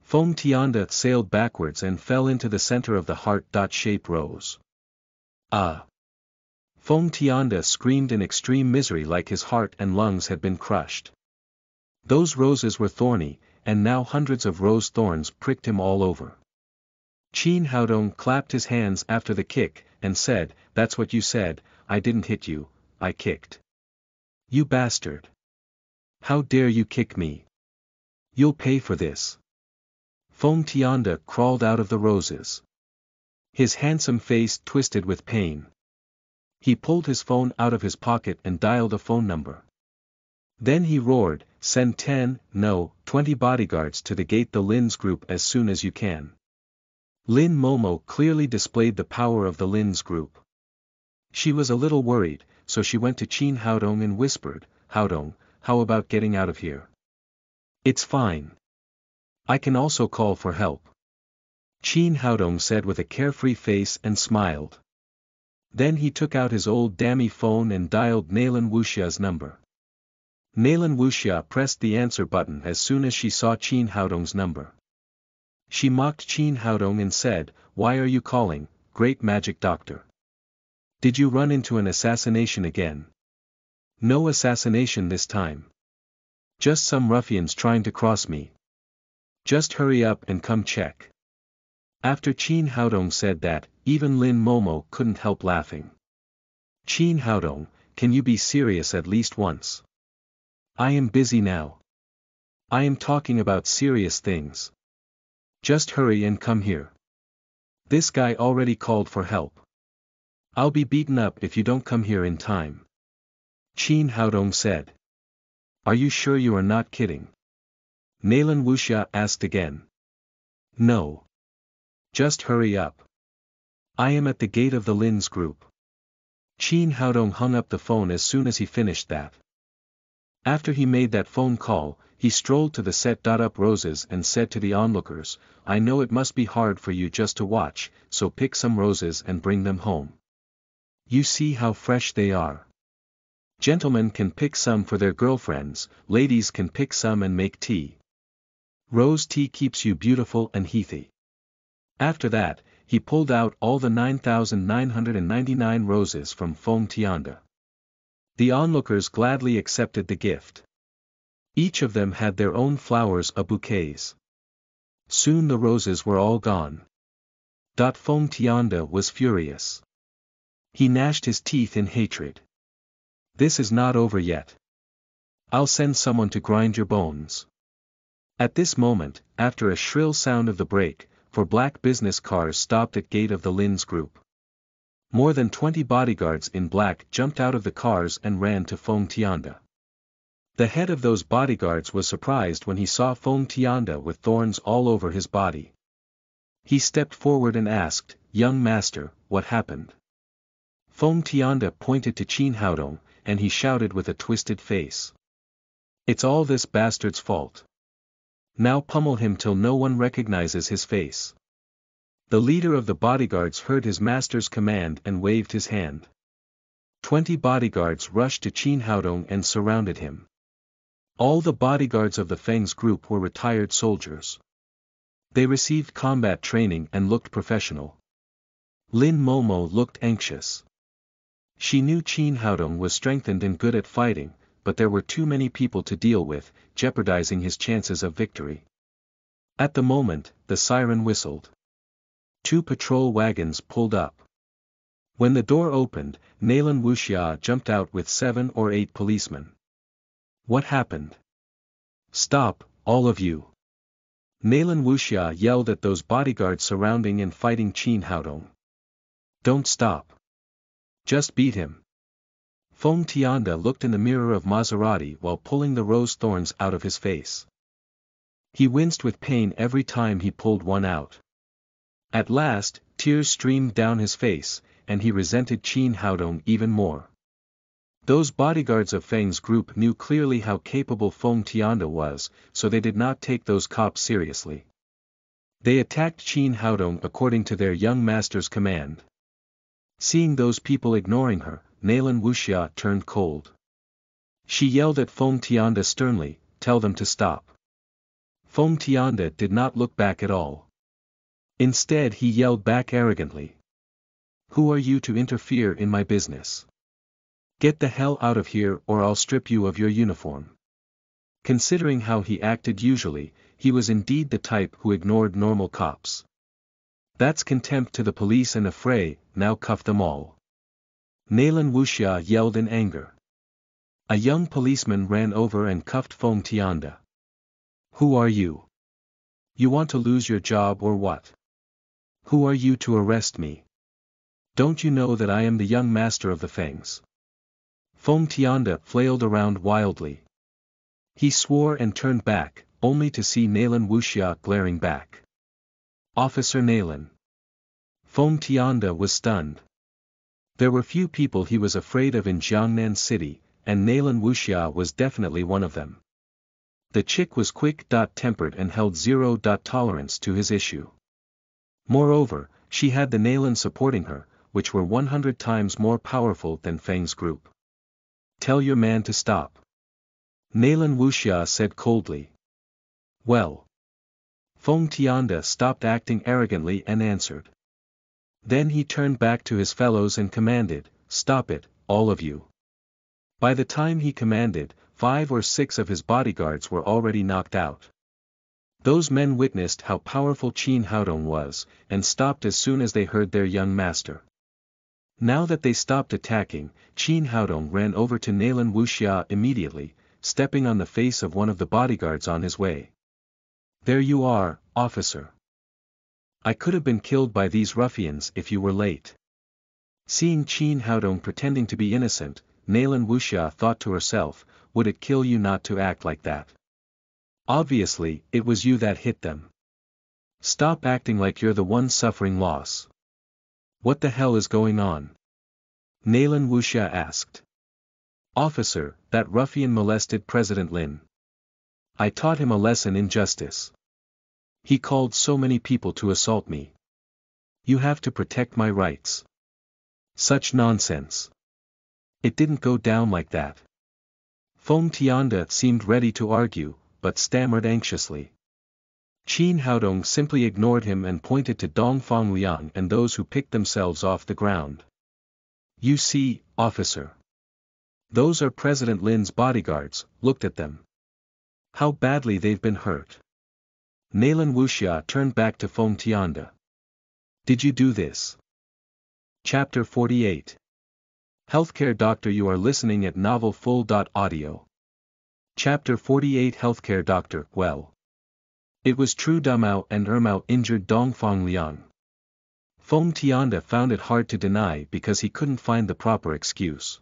Fong Tiande sailed backwards and fell into the center of the heart-shaped rose. "Ah!" Fong Tiande screamed in extreme misery like his heart and lungs had been crushed. Those roses were thorny, and now hundreds of rose thorns pricked him all over. Qin Haodong clapped his hands after the kick, and said, "That's what you said, I didn't hit you, I kicked. You bastard! How dare you kick me? You'll pay for this." Fong Tiande crawled out of the roses. His handsome face twisted with pain. He pulled his phone out of his pocket and dialed a phone number. Then he roared, "Send 10, no, 20 bodyguards to the gate the Lin's group as soon as you can." Lin Momo clearly displayed the power of the Lin's group. She was a little worried, so she went to Qin Haodong and whispered, "Haodong, how about getting out of here?" "It's fine. I can also call for help," Qin Haodong said with a carefree face and smiled. Then he took out his old dummy phone and dialed Nalan Wuxia's number. Nalan Wuxia pressed the answer button as soon as she saw Qin Haodong's number. She mocked Qin Haodong and said, "Why are you calling, great magic doctor? Did you run into an assassination again? No assassination this time. Just some ruffians trying to cross me. Just hurry up and come check. After Chin Haodong said that, even Lin Momo couldn't help laughing. Chin Haodong, can you be serious at least once? I am busy now. I am talking about serious things. Just hurry and come here. This guy already called for help. I'll be beaten up if you don't come here in time. Chin Haodong said. Are you sure you are not kidding? Nalan Wuxia asked again. No. Just hurry up. I am at the gate of the Lin's group. Chin Haodong hung up the phone as soon as he finished that. After he made that phone call, he strolled to the set. Up roses and said to the onlookers, I know it must be hard for you just to watch, so pick some roses and bring them home. You see how fresh they are. Gentlemen can pick some for their girlfriends, ladies can pick some and make tea. Rose tea keeps you beautiful and healthy. After that, he pulled out all the 9,999 roses from Feng Tianda. The onlookers gladly accepted the gift. Each of them had their own flowers or bouquets. Soon the roses were all gone. Feng Tianda was furious. He gnashed his teeth in hatred. This is not over yet. I'll send someone to grind your bones. At this moment, after a shrill sound of the brake, 4 black business cars stopped at gate of the Lin's group. More than 20 bodyguards in black jumped out of the cars and ran to Feng Tianda. The head of those bodyguards was surprised when he saw Feng Tianda with thorns all over his body. He stepped forward and asked, Young master, what happened? Feng Tianda pointed to Chin Haodong, and he shouted with a twisted face. It's all this bastard's fault. Now pummel him till no one recognizes his face. The leader of the bodyguards heard his master's command and waved his hand. 20 bodyguards rushed to Chin Haodong and surrounded him. All the bodyguards of the Feng's group were retired soldiers. They received combat training and looked professional. Lin Momo looked anxious. She knew Chin Haodong was strengthened and good at fighting, but there were too many people to deal with, jeopardizing his chances of victory. At the moment, the siren whistled. 2 patrol wagons pulled up. When the door opened, Nalan Wuxia jumped out with 7 or 8 policemen. What happened? Stop, all of you. Nalan Wuxia yelled at those bodyguards surrounding and fighting Chin Haodong. Don't stop. Just beat him. Feng Tianda looked in the mirror of Maserati while pulling the rose thorns out of his face. He winced with pain every time he pulled one out. At last, tears streamed down his face, and he resented Chin Haodong even more. Those bodyguards of Feng's group knew clearly how capable Feng Tianda was, so they did not take those cops seriously. They attacked Chin Haodong according to their young master's command. Seeing those people ignoring her, Nalan Wuxia turned cold. She yelled at Feng Tianda sternly, tell them to stop. Feng Tianda did not look back at all. Instead he yelled back arrogantly. Who are you to interfere in my business? Get the hell out of here or I'll strip you of your uniform. Considering how he acted usually, he was indeed the type who ignored normal cops. That's contempt to the police and a fray, now cuff them all. Nalan Wuxia yelled in anger. A young policeman ran over and cuffed Feng Tianda. Who are you? You want to lose your job or what? Who are you to arrest me? Don't you know that I am the young master of the Fangs? Feng Tianda flailed around wildly. He swore and turned back, only to see Nalan Wuxia glaring back. Officer Nalan. Feng Tianda was stunned. There were few people he was afraid of in Jiangnan City, and Nalan Wuxia was definitely one of them. The chick was quick-tempered and held zero tolerance to his issue. Moreover, she had the Nalan supporting her, which were 100 times more powerful than Feng's group. Tell your man to stop. Nalan Wuxia said coldly. Well. Feng Tianda stopped acting arrogantly and answered. Then he turned back to his fellows and commanded, "Stop it, all of you." By the time he commanded, 5 or 6 of his bodyguards were already knocked out. Those men witnessed how powerful Qin Haodong was, and stopped as soon as they heard their young master. Now that they stopped attacking, Qin Haodong ran over to Nalan Wuxia immediately, stepping on the face of one of the bodyguards on his way. "There you are, officer. I could have been killed by these ruffians if you were late." Seeing Qin Haodong pretending to be innocent, Nalan Wuxia thought to herself, "Would it kill you not to act like that? Obviously, it was you that hit them. Stop acting like you're the one suffering loss. What the hell is going on?" Nalan Wuxia asked. "Officer, that ruffian molested President Lin. I taught him a lesson in justice. He called so many people to assault me. You have to protect my rights." "Such nonsense. It didn't go down like that." Feng Tianda seemed ready to argue, but stammered anxiously. Qin Haodong simply ignored him and pointed to Dongfang Liang and those who picked themselves off the ground. "You see, officer. Those are President Lin's bodyguards, looked at them. How badly they've been hurt." Nalan Wuxia turned back to Feng Tianda. "Did you do this?" Chapter 48. Healthcare Doctor. You are listening at novelfull.audio. Chapter 48. Healthcare Doctor. Well, it was true Damao and Ermao injured Dongfang Liang. Feng Tianda found it hard to deny because he couldn't find the proper excuse.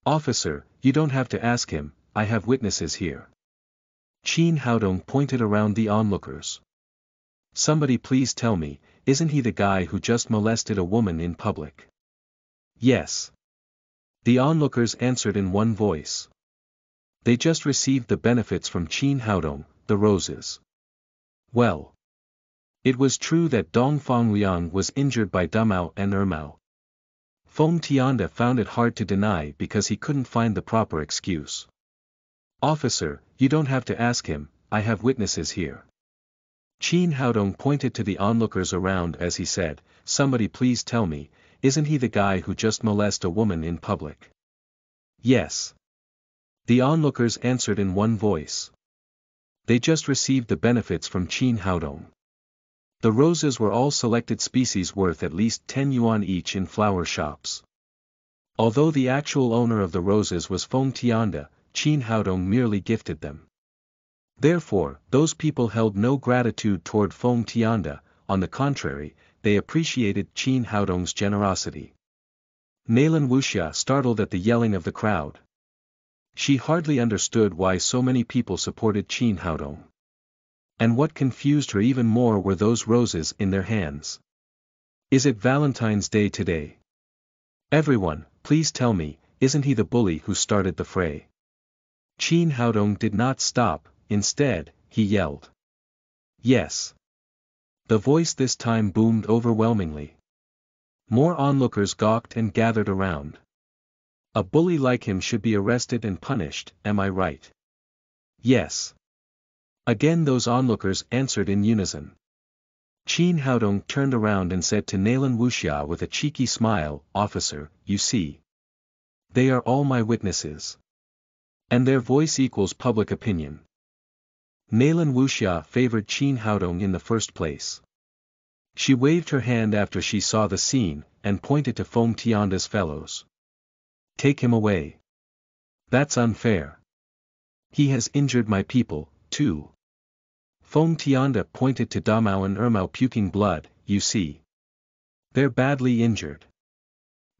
"Officer, you don't have to ask him, I have witnesses here." Qin Haodong pointed around the onlookers. "Somebody please tell me, isn't he the guy who just molested a woman in public?" "Yes." The onlookers answered in one voice. They just received the benefits from Qin Haodong, the roses. Well, it was true that Dongfang Liang was injured by Damao and Ermao. Feng Tianda found it hard to deny because he couldn't find the proper excuse. "Officer, you don't have to ask him, I have witnesses here." Qin Haodong pointed to the onlookers around as he said, "Somebody please tell me, isn't he the guy who just molested a woman in public?" "Yes." The onlookers answered in one voice. They just received the benefits from Qin Haodong. The roses were all selected species worth at least 10 yuan each in flower shops. Although the actual owner of the roses was Feng Tianda, Qin Haodong merely gifted them. Therefore, those people held no gratitude toward Feng Tianda, on the contrary, they appreciated Qin Haodong's generosity. Nalan Wuxia startled at the yelling of the crowd. She hardly understood why so many people supported Qin Haodong. And what confused her even more were those roses in their hands. "Is it Valentine's Day today? Everyone, please tell me, isn't he the bully who started the fray?" Qin Haodong did not stop, instead, he yelled. "Yes." The voice this time boomed overwhelmingly. More onlookers gawked and gathered around. "A bully like him should be arrested and punished, am I right?" "Yes." Again those onlookers answered in unison. Qin Haodong turned around and said to Nalan Wuxia with a cheeky smile, "Officer, you see. They are all my witnesses. And their voice equals public opinion." Nalan Wuxia favored Qin Haodong in the first place. She waved her hand after she saw the scene, and pointed to Feng Tianda's fellows. "Take him away. That's unfair. He has injured my people, too." Feng Tianda pointed to Damao and Ermao puking blood, "You see. They're badly injured.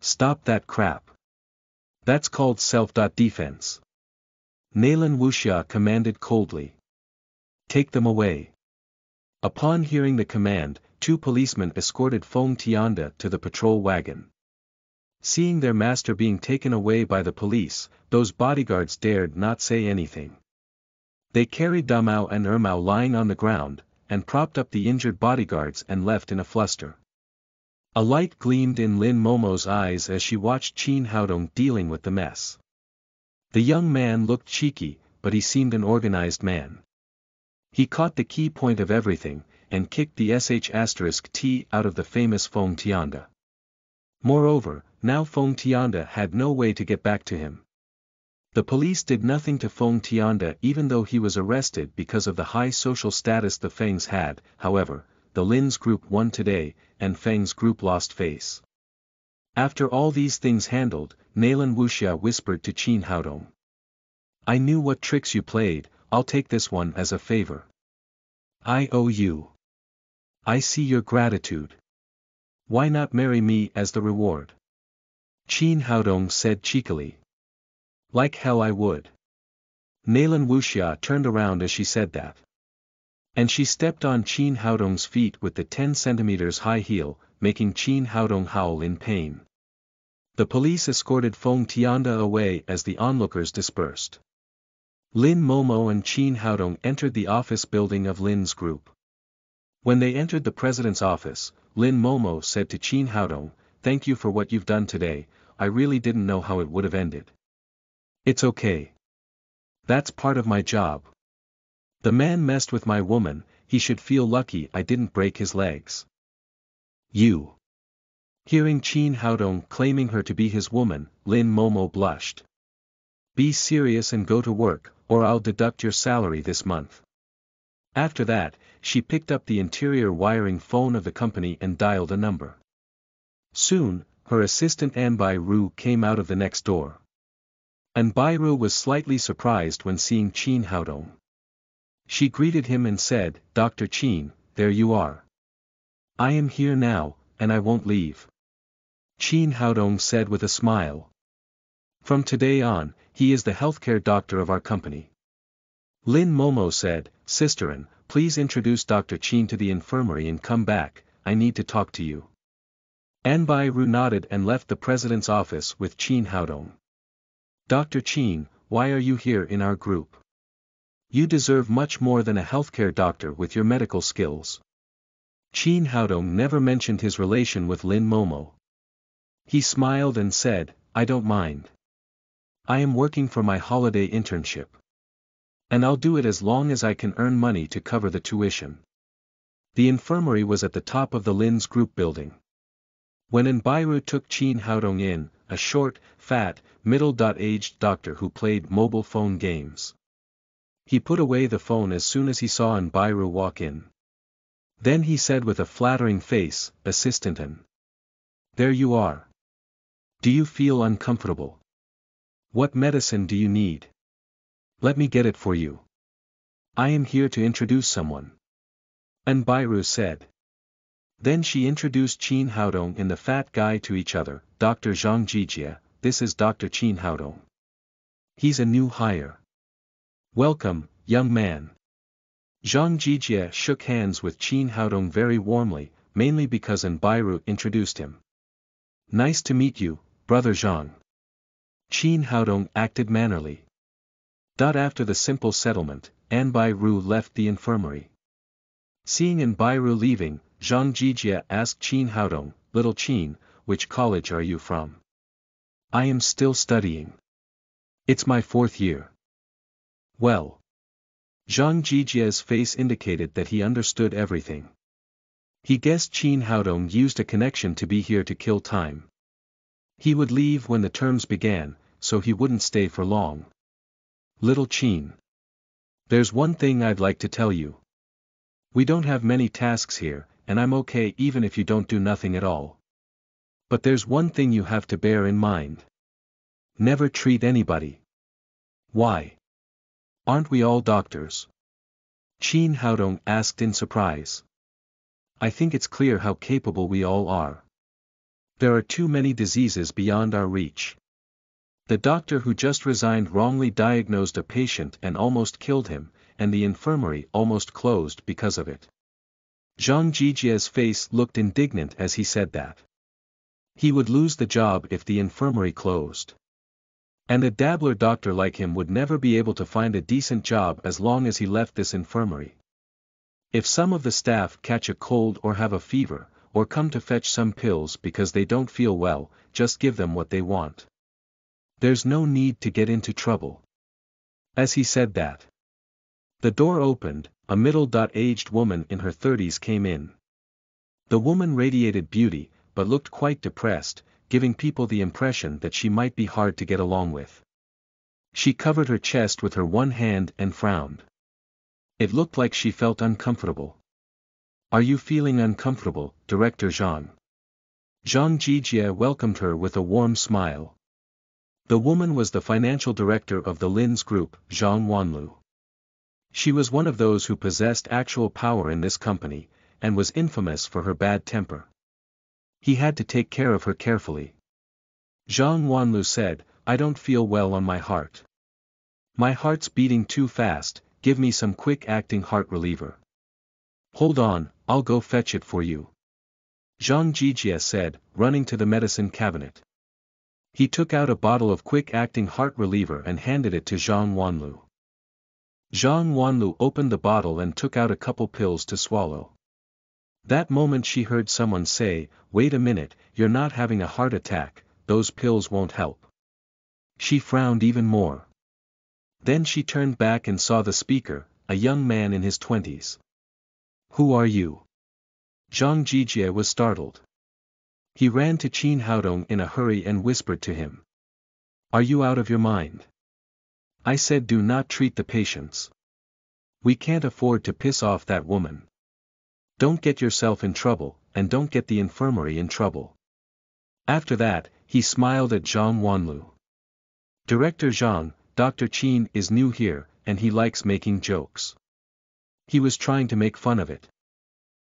Stop that crap. That's called self-defense." Nalan Wuxia commanded coldly. "Take them away." Upon hearing the command, 2 policemen escorted Feng Tianda to the patrol wagon. Seeing their master being taken away by the police, those bodyguards dared not say anything. They carried Damao and Ermao lying on the ground, and propped up the injured bodyguards and left in a fluster. A light gleamed in Lin Momo's eyes as she watched Qin Haodong dealing with the mess. The young man looked cheeky, but he seemed an organized man. He caught the key point of everything, and kicked the sh*t out of the famous Fong Tianda. Moreover, now Fong Tianda had no way to get back to him. The police did nothing to Fong Tianda even though he was arrested because of the high social status the Fangs had. However, the Lin's group won today, and Feng's group lost face. After all these things handled, Nalan Wuxia whispered to Qin Haodong. I knew what tricks you played, I'll take this one as a favor. I owe you. I see your gratitude. Why not marry me as the reward? Qin Haodong said cheekily. Like hell I would. Nalan Wuxia turned around as she said that. And she stepped on Qin Haodong's feet with the 10 centimeters high heel, making Qin Haodong howl in pain. The police escorted Fong Tianda away as the onlookers dispersed. Lin Momo and Qin Haodong entered the office building of Lin's group. When they entered the president's office, Lin Momo said to Qin Haodong, thank you for what you've done today, I really didn't know how it would have ended. It's okay. That's part of my job. The man messed with my woman, he should feel lucky I didn't break his legs. You. Hearing Qin Haodong claiming her to be his woman, Lin Momo blushed. Be serious and go to work, or I'll deduct your salary this month. After that, she picked up the interior wiring phone of the company and dialed a number. Soon, her assistant Anbai Ru came out of the next door. Anbai Ru was slightly surprised when seeing Qin Haodong. She greeted him and said, Dr. Qin, there you are. I am here now, and I won't leave. Qin Haodong said with a smile. From today on, he is the healthcare doctor of our company. Lin Momo said, Sisterin, please introduce Dr. Qin to the infirmary and come back, I need to talk to you. Anbai Ru nodded and left the president's office with Qin Haodong. Dr. Qin, why are you here in our group? You deserve much more than a healthcare doctor with your medical skills. Qin Haodong never mentioned his relation with Lin Momo. He smiled and said, I don't mind. I am working for my holiday internship. And I'll do it as long as I can earn money to cover the tuition. The infirmary was at the top of the Lin's group building. When Anbairu took Qin Haodong in, a short, fat, middle-aged doctor who played mobile phone games. He put away the phone as soon as he saw Anbairu walk in. Then he said with a flattering face, Assistant An. There you are. Do you feel uncomfortable? What medicine do you need? Let me get it for you. I am here to introduce someone. Anbairu said. Then she introduced Qin Haodong and the fat guy to each other, Dr. Zhang Jijia, this is Dr. Qin Haodong. He's a new hire. Welcome, young man. Zhang Jijia shook hands with Qin Haodong very warmly, mainly because Anbairu introduced him. Nice to meet you, brother Zhang. Qin Haodong acted mannerly. After the simple settlement, Anbairu left the infirmary. Seeing Anbairu leaving, Zhang Jijia asked Qin Haodong, Little Qin, which college are you from? I am still studying. It's my 4th year. Well. Zhang Jijia's face indicated that he understood everything. He guessed Qin Haodong used a connection to be here to kill time. He would leave when the terms began, so he wouldn't stay for long. Little Qin. There's one thing I'd like to tell you. We don't have many tasks here, and I'm okay even if you don't do nothing at all. But there's one thing you have to bear in mind. Never treat anybody. Why? Aren't we all doctors? Qin Haodong asked in surprise. I think it's clear how capable we all are. There are too many diseases beyond our reach. The doctor who just resigned wrongly diagnosed a patient and almost killed him, and the infirmary almost closed because of it. Zhang Jijia's face looked indignant as he said that. He would lose the job if the infirmary closed. And a dabbler doctor like him would never be able to find a decent job as long as he left this infirmary. If some of the staff catch a cold or have a fever, or come to fetch some pills because they don't feel well, just give them what they want. There's no need to get into trouble. As he said that, The door opened, a middle-aged woman in her 30s came in. The woman radiated beauty, but looked quite depressed, giving people the impression that she might be hard to get along with. She covered her chest with her one hand and frowned. It looked like she felt uncomfortable. "Are you feeling uncomfortable, Director Zhang?" Zhang Jijie welcomed her with a warm smile. The woman was the financial director of the Lin's Group, Zhang Wanlu. She was one of those who possessed actual power in this company, and was infamous for her bad temper. He had to take care of her carefully. Zhang Wanlu said, "I don't feel well on my heart. My heart's beating too fast, give me some quick-acting heart reliever." "Hold on, I'll go fetch it for you," Zhang Jijie said, running to the medicine cabinet. He took out a bottle of quick-acting heart reliever and handed it to Zhang Wanlu. Zhang Wanlu opened the bottle and took out a couple pills to swallow. That moment she heard someone say, "Wait a minute, you're not having a heart attack, those pills won't help." She frowned even more. Then she turned back and saw the speaker, a young man in his 20s. "Who are you?" Zhang Jijie was startled. He ran to Qin Haodong in a hurry and whispered to him. "Are you out of your mind? I said do not treat the patients. We can't afford to piss off that woman. Don't get yourself in trouble, and don't get the infirmary in trouble." After that, he smiled at Zhang Wanlu. "Director Zhang, Dr. Qin is new here, and he likes making jokes." He was trying to make fun of it.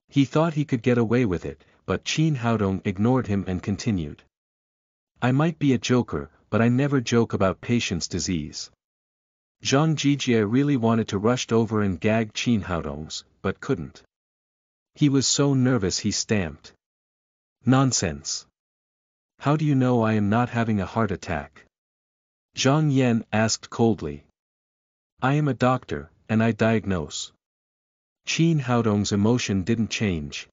He thought he could get away with it, but Qin Haodong ignored him and continued. "I might be a joker, but I never joke about patients' disease." Zhang Jijie really wanted to rush over and gag Qin Haodong's, but couldn't. He was so nervous he stamped. "Nonsense. How do you know I am not having a heart attack?" Zhang Yan asked coldly. "I am a doctor, and I diagnose." Qin Haodong's emotion didn't change.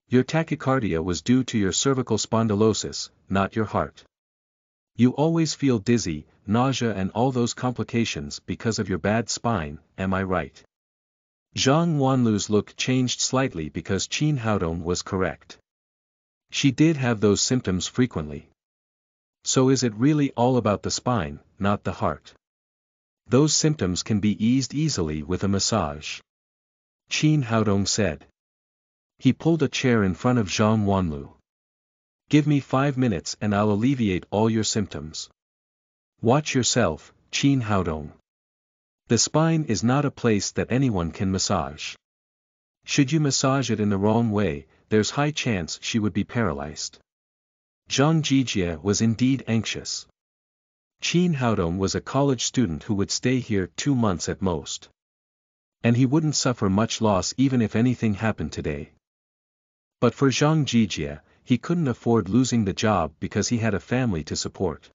"Your tachycardia was due to your cervical spondylosis, not your heart. You always feel dizzy, nausea and all those complications because of your bad spine, am I right?" Zhang Wanlu's look changed slightly because Qin Haodong was correct. She did have those symptoms frequently. So is it really all about the spine, not the heart? Those symptoms can be eased easily with a massage, Qin Haodong said. He pulled a chair in front of Zhang Wanlu. "Give me 5 minutes and I'll alleviate all your symptoms. Watch yourself, Qin Haodong. The spine is not a place that anyone can massage. Should you massage it in the wrong way, there's high chance she would be paralyzed." Zhang Jijie was indeed anxious. Qin Haodong was a college student who would stay here 2 months at most. And he wouldn't suffer much loss even if anything happened today. But for Zhang Jijie, he couldn't afford losing the job because he had a family to support.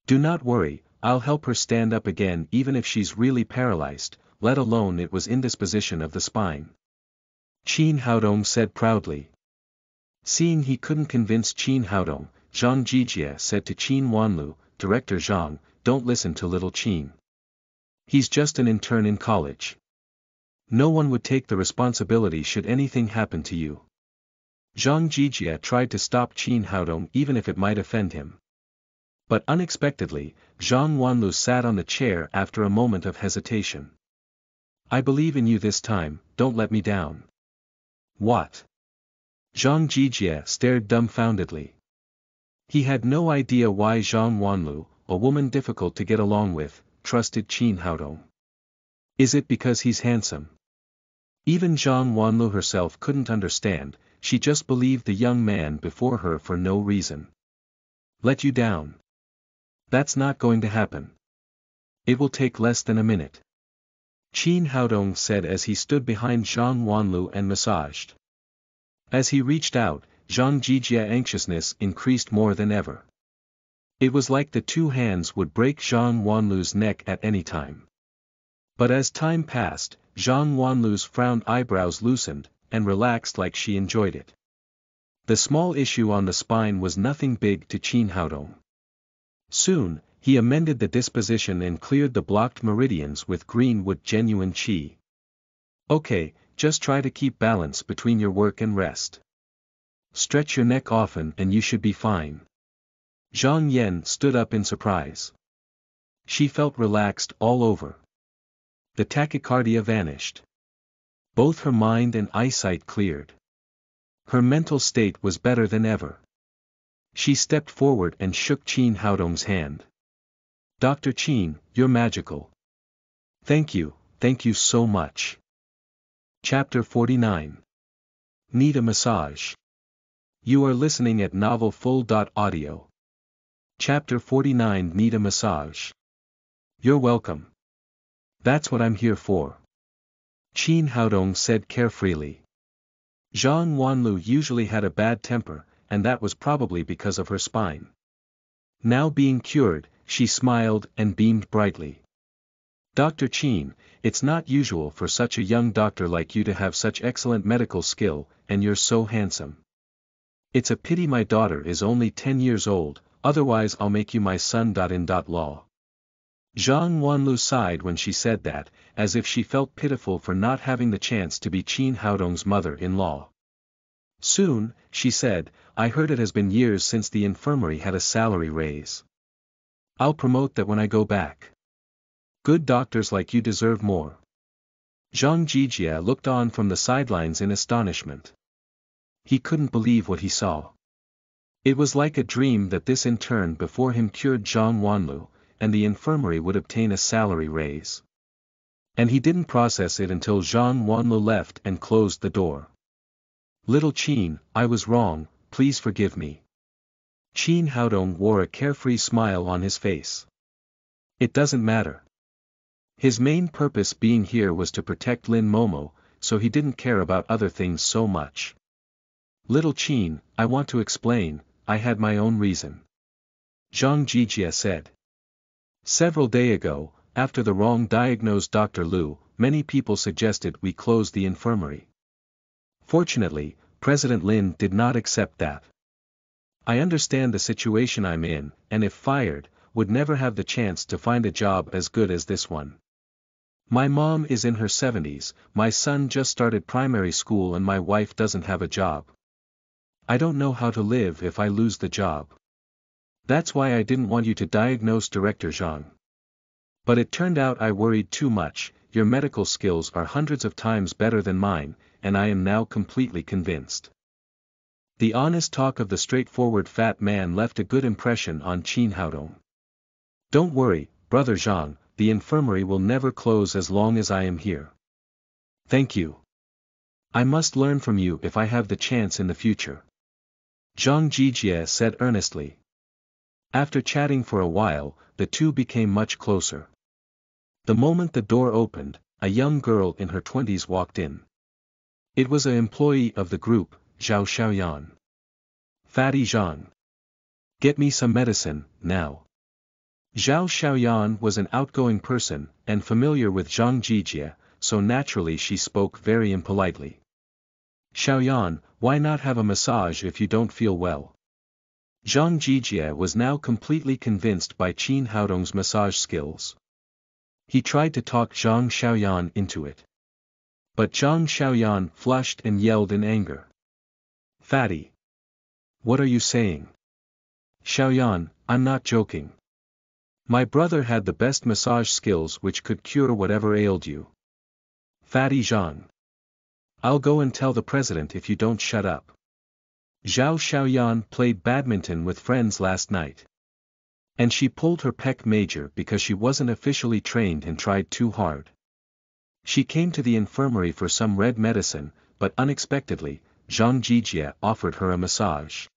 "Do not worry, I'll help her stand up again even if she's really paralyzed, let alone it was indisposition of the spine," Qin Haodong said proudly. Seeing he couldn't convince Qin Haodong, Zhang Jijie said to Qin Wanlu, "Director Zhang, don't listen to little Qin. He's just an intern in college. No one would take the responsibility should anything happen to you." Zhang Jijie tried to stop Qin Haodong even if it might offend him. But unexpectedly, Zhang Wanlu sat on the chair after a moment of hesitation. "I believe in you this time, don't let me down." "What?" Zhang Jijie stared dumbfoundedly. He had no idea why Zhang Wanlu, a woman difficult to get along with, trusted Qin Haodong. Is it because he's handsome? Even Zhang Wanlu herself couldn't understand, she just believed the young man before her for no reason. "Let you down? That's not going to happen. It will take less than a minute," Qin Haodong said as he stood behind Zhang Wanlu and massaged. As he reached out, Zhang Jijie's anxiousness increased more than ever. It was like the two hands would break Zhang Wanlu's neck at any time. But as time passed, Zhang Wanlu's frowned eyebrows loosened, and relaxed like she enjoyed it. The small issue on the spine was nothing big to Qin Haodong. Soon, He amended the disposition and cleared the blocked meridians with Greenwood genuine chi. Okay, just try to keep balance between your work and rest. Stretch your neck often and you should be fine. Zhang Yan stood up in surprise. She felt relaxed all over. The tachycardia vanished. Both her mind and eyesight cleared. Her mental state was better than ever. She stepped forward and shook Qin Haodong's hand. Dr. Qin, you're magical. Thank you so much. Chapter 49. Need a massage? You are listening at novelfull.audio. Chapter 49. Need a massage? You're welcome. That's what I'm here for. Qin Haodong said carefreely. Zhang Wanlu usually had a bad temper, and that was probably because of her spine. Now being cured, she smiled and beamed brightly. Dr. Qin, it's not usual for such a young doctor like you to have such excellent medical skill, and you're so handsome. It's a pity my daughter is only 10 years old, otherwise I'll make you my son.in.law. Zhang Wanlu sighed when she said that, as if she felt pitiful for not having the chance to be Qin Haodong's mother-in-law. Soon, she said, I heard it has been years since the infirmary had a salary raise. I'll promote that when I go back. Good doctors like you deserve more. Zhang Jijia looked on from the sidelines in astonishment. He couldn't believe what he saw. It was like a dream that this intern before him cured Zhang Wanlu, and the infirmary would obtain a salary raise. And he didn't process it until Zhang Wanlu left and closed the door. Little Qin, I was wrong, please forgive me. Qin Haodong wore a carefree smile on his face. It doesn't matter. His main purpose being here was to protect Lin Momo, so he didn't care about other things so much. Little Qin, I want to explain, I had my own reason. Zhang Jijia said. Several days ago, after the wrong diagnosed Dr. Lu, many people suggested we close the infirmary. Fortunately, President Lin did not accept that. I understand the situation I'm in, and if fired, would never have the chance to find a job as good as this one. My mom is in her 70s, my son just started primary school and my wife doesn't have a job. I don't know how to live if I lose the job. That's why I didn't want you to diagnose Director Zhang. But it turned out I worried too much, your medical skills are hundreds of times better than mine, and I am now completely convinced. The honest talk of the straightforward fat man left a good impression on Qin Haodong. Don't worry, Brother Zhang, the infirmary will never close as long as I am here. Thank you. I must learn from you if I have the chance in the future. Zhang Jijie said earnestly. After chatting for a while, the two became much closer. The moment the door opened, a young girl in her 20s walked in. It was an employee of the group, Zhao Xiaoyan. Fatty Zhang. Get me some medicine, now. Zhao Xiaoyan was an outgoing person, and familiar with Zhang Jijie, so naturally she spoke very impolitely. Xiaoyan, why not have a massage if you don't feel well? Zhang Jijie was now completely convinced by Qin Haodong's massage skills. He tried to talk Zhang Xiaoyan into it. But Zhang Xiaoyan flushed and yelled in anger. Fatty! What are you saying? Xiaoyan, I'm not joking. My brother had the best massage skills which could cure whatever ailed you. Fatty Zhang. I'll go and tell the president if you don't shut up. Zhao Xiaoyan played badminton with friends last night. And she pulled her pec major because she wasn't officially trained and tried too hard. She came to the infirmary for some red medicine, but unexpectedly, Zhang Jijie offered her a massage.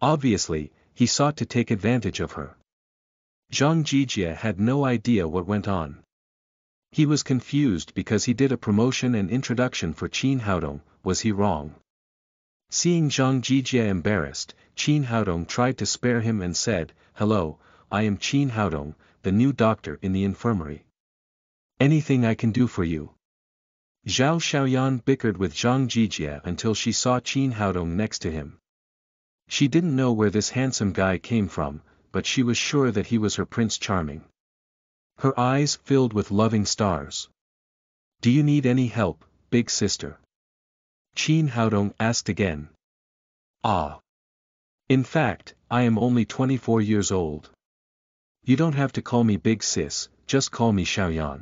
Obviously, he sought to take advantage of her. Zhang Jijie had no idea what went on. He was confused because he did a promotion and introduction for Qin Haodong, was he wrong? Seeing Zhang Jijie embarrassed, Qin Haodong tried to spare him and said, Hello, I am Qin Haodong, the new doctor in the infirmary. Anything I can do for you? Zhao Xiaoyan bickered with Zhang Jijie until she saw Qin Haodong next to him. She didn't know where this handsome guy came from, but she was sure that he was her Prince Charming. Her eyes filled with loving stars. "Do you need any help, big sister?" Qin Haodong asked again. "Ah. In fact, I am only 24 years old. You don't have to call me big sis, just call me Xiaoyan."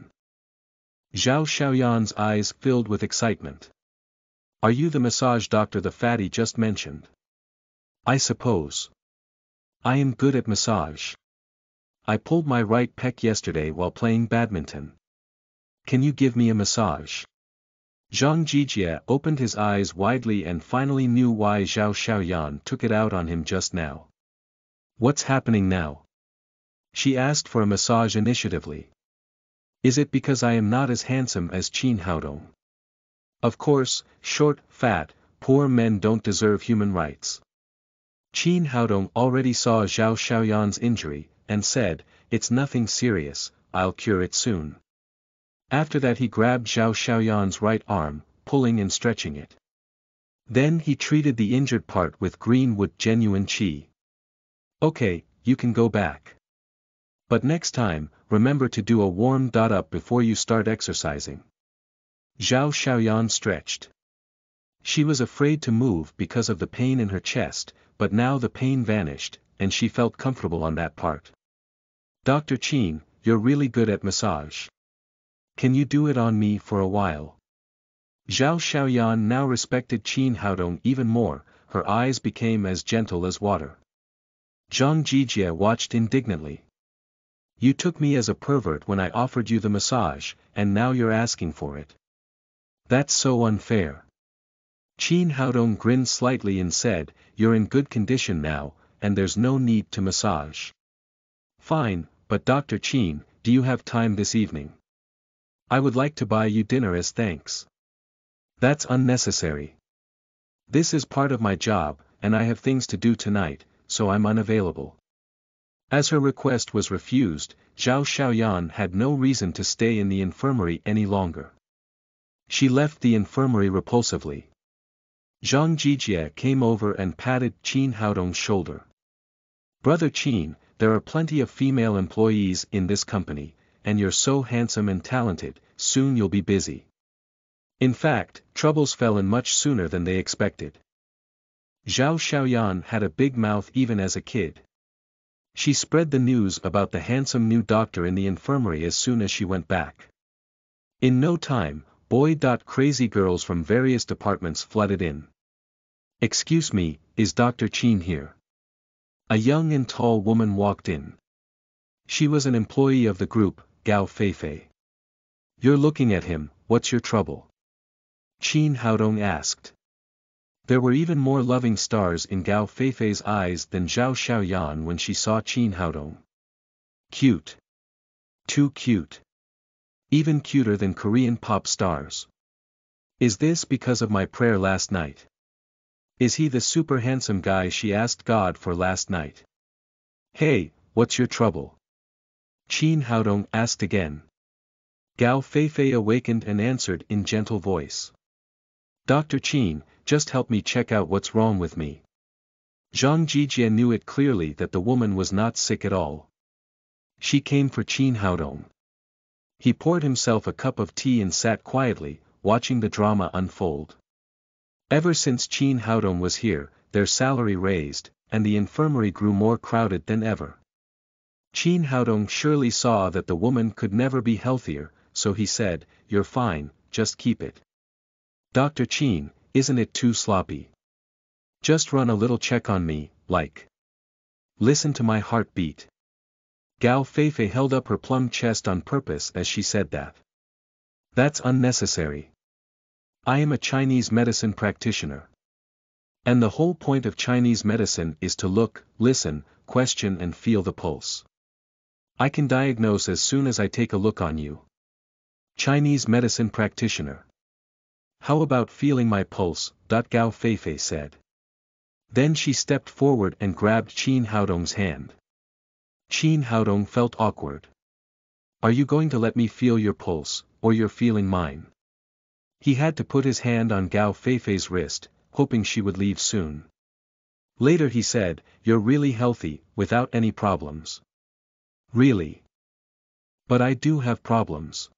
Zhao Xiaoyan's eyes filled with excitement. "Are you the massage doctor the fatty just mentioned?" "I suppose. I am good at massage. I pulled my right pec yesterday while playing badminton. Can you give me a massage?" Zhang Jijie opened his eyes widely and finally knew why Zhao Xiaoyan took it out on him just now. "What's happening now?" she asked for a massage initiatively. "Is it because I am not as handsome as Qin Haodong? Of course, short, fat, poor men don't deserve human rights." Qin Haodong already saw Zhao Xiaoyan's injury, and said, "It's nothing serious, I'll cure it soon." After that he grabbed Zhao Xiaoyan's right arm, pulling and stretching it. Then he treated the injured part with greenwood genuine qi. "Okay, you can go back. But next time, remember to do a warm up before you start exercising." Zhao Xiaoyan stretched. She was afraid to move because of the pain in her chest, but now the pain vanished, and she felt comfortable on that part. "Dr. Qin, you're really good at massage. Can you do it on me for a while?" Zhao Xiaoyan now respected Qin Haodong even more, her eyes became as gentle as water. Zhang Jijie watched indignantly. "You took me as a pervert when I offered you the massage, and now you're asking for it. That's so unfair." Qin Haodong grinned slightly and said, "You're in good condition now, and there's no need to massage." "Fine, but Dr. Qin, do you have time this evening? I would like to buy you dinner as thanks." "That's unnecessary. This is part of my job, and I have things to do tonight, so I'm unavailable." As her request was refused, Zhao Xiaoyan had no reason to stay in the infirmary any longer. She left the infirmary repulsively. Zhang Jijie came over and patted Qin Haodong's shoulder. "Brother Qin, there are plenty of female employees in this company, and you're so handsome and talented, soon you'll be busy. In fact, troubles fell in much sooner than they expected." Zhao Xiaoyan had a big mouth even as a kid. She spread the news about the handsome new doctor in the infirmary as soon as she went back. In no time, crazy girls from various departments flooded in. "Excuse me, is Dr. Qin here?" A young and tall woman walked in. She was an employee of the group, Gao Feifei. "You're looking at him, what's your trouble?" Qin Haodong asked. There were even more loving stars in Gao Feifei's eyes than Zhao Xiaoyan when she saw Qin Haodong. "Cute. Too cute. Even cuter than Korean pop stars. Is this because of my prayer last night? Is he the super handsome guy she asked God for last night? Hey, what's your trouble?" Qin Haodong asked again. Gao Feifei awakened and answered in gentle voice. "Dr. Qin, just help me check out what's wrong with me." Zhang Jijie knew it clearly that the woman was not sick at all. She came for Qin Haodong. He poured himself a cup of tea and sat quietly, watching the drama unfold. Ever since Qin Haodong was here, their salary raised, and the infirmary grew more crowded than ever. Qin Haodong surely saw that the woman could never be healthier, so he said, "You're fine, just keep it. Dr. Qin, isn't it too sloppy? Just run a little check on me, like. Listen to my heartbeat." Gao Feifei held up her plump chest on purpose as she said that. "That's unnecessary. I am a Chinese medicine practitioner. And the whole point of Chinese medicine is to look, listen, question and feel the pulse. I can diagnose as soon as I take a look on you. Chinese medicine practitioner. How about feeling my pulse?" Gao Feifei said. Then she stepped forward and grabbed Qin Haodong's hand. Qin Haodong felt awkward. "Are you going to let me feel your pulse, or you're feeling mine?" He had to put his hand on Gao Feifei's wrist, hoping she would leave soon. Later he said, "You're really healthy, without any problems." Really? But I do have problems.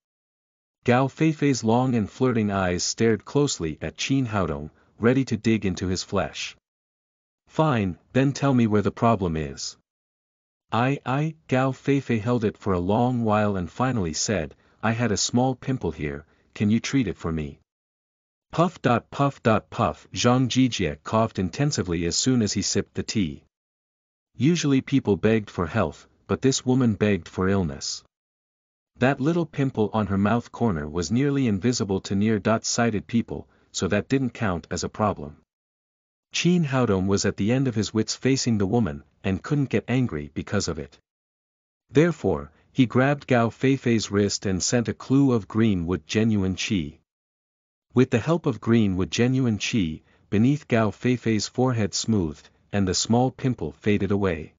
Gao Feifei's long and flirting eyes stared closely at Qin Haodong, ready to dig into his flesh. Fine, then tell me where the problem is. Gao Feifei held it for a long while and finally said, "I had a small pimple here, can you treat it for me?" Puff. Zhang Jijie coughed intensively as soon as he sipped the tea. Usually people begged for health, but this woman begged for illness. That little pimple on her mouth corner was nearly invisible to near-sighted people, so that didn't count as a problem. Qin Haodong was at the end of his wits facing the woman, and couldn't get angry because of it. Therefore, he grabbed Gao Feifei's wrist and sent a clue of greenwood genuine qi. With the help of greenwood genuine qi, beneath Gao Feifei's forehead smoothed, and the small pimple faded away.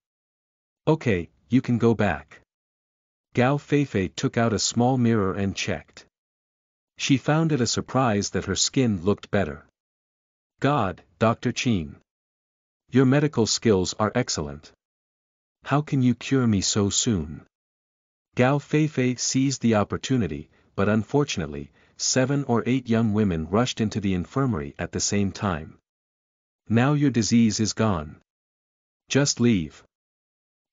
Okay, you can go back. Gao Feifei took out a small mirror and checked. She found it a surprise that her skin looked better. God, Dr. Qin. Your medical skills are excellent. How can you cure me so soon? Gao Feifei seized the opportunity, but unfortunately, 7 or 8 young women rushed into the infirmary at the same time. Now your disease is gone. Just leave.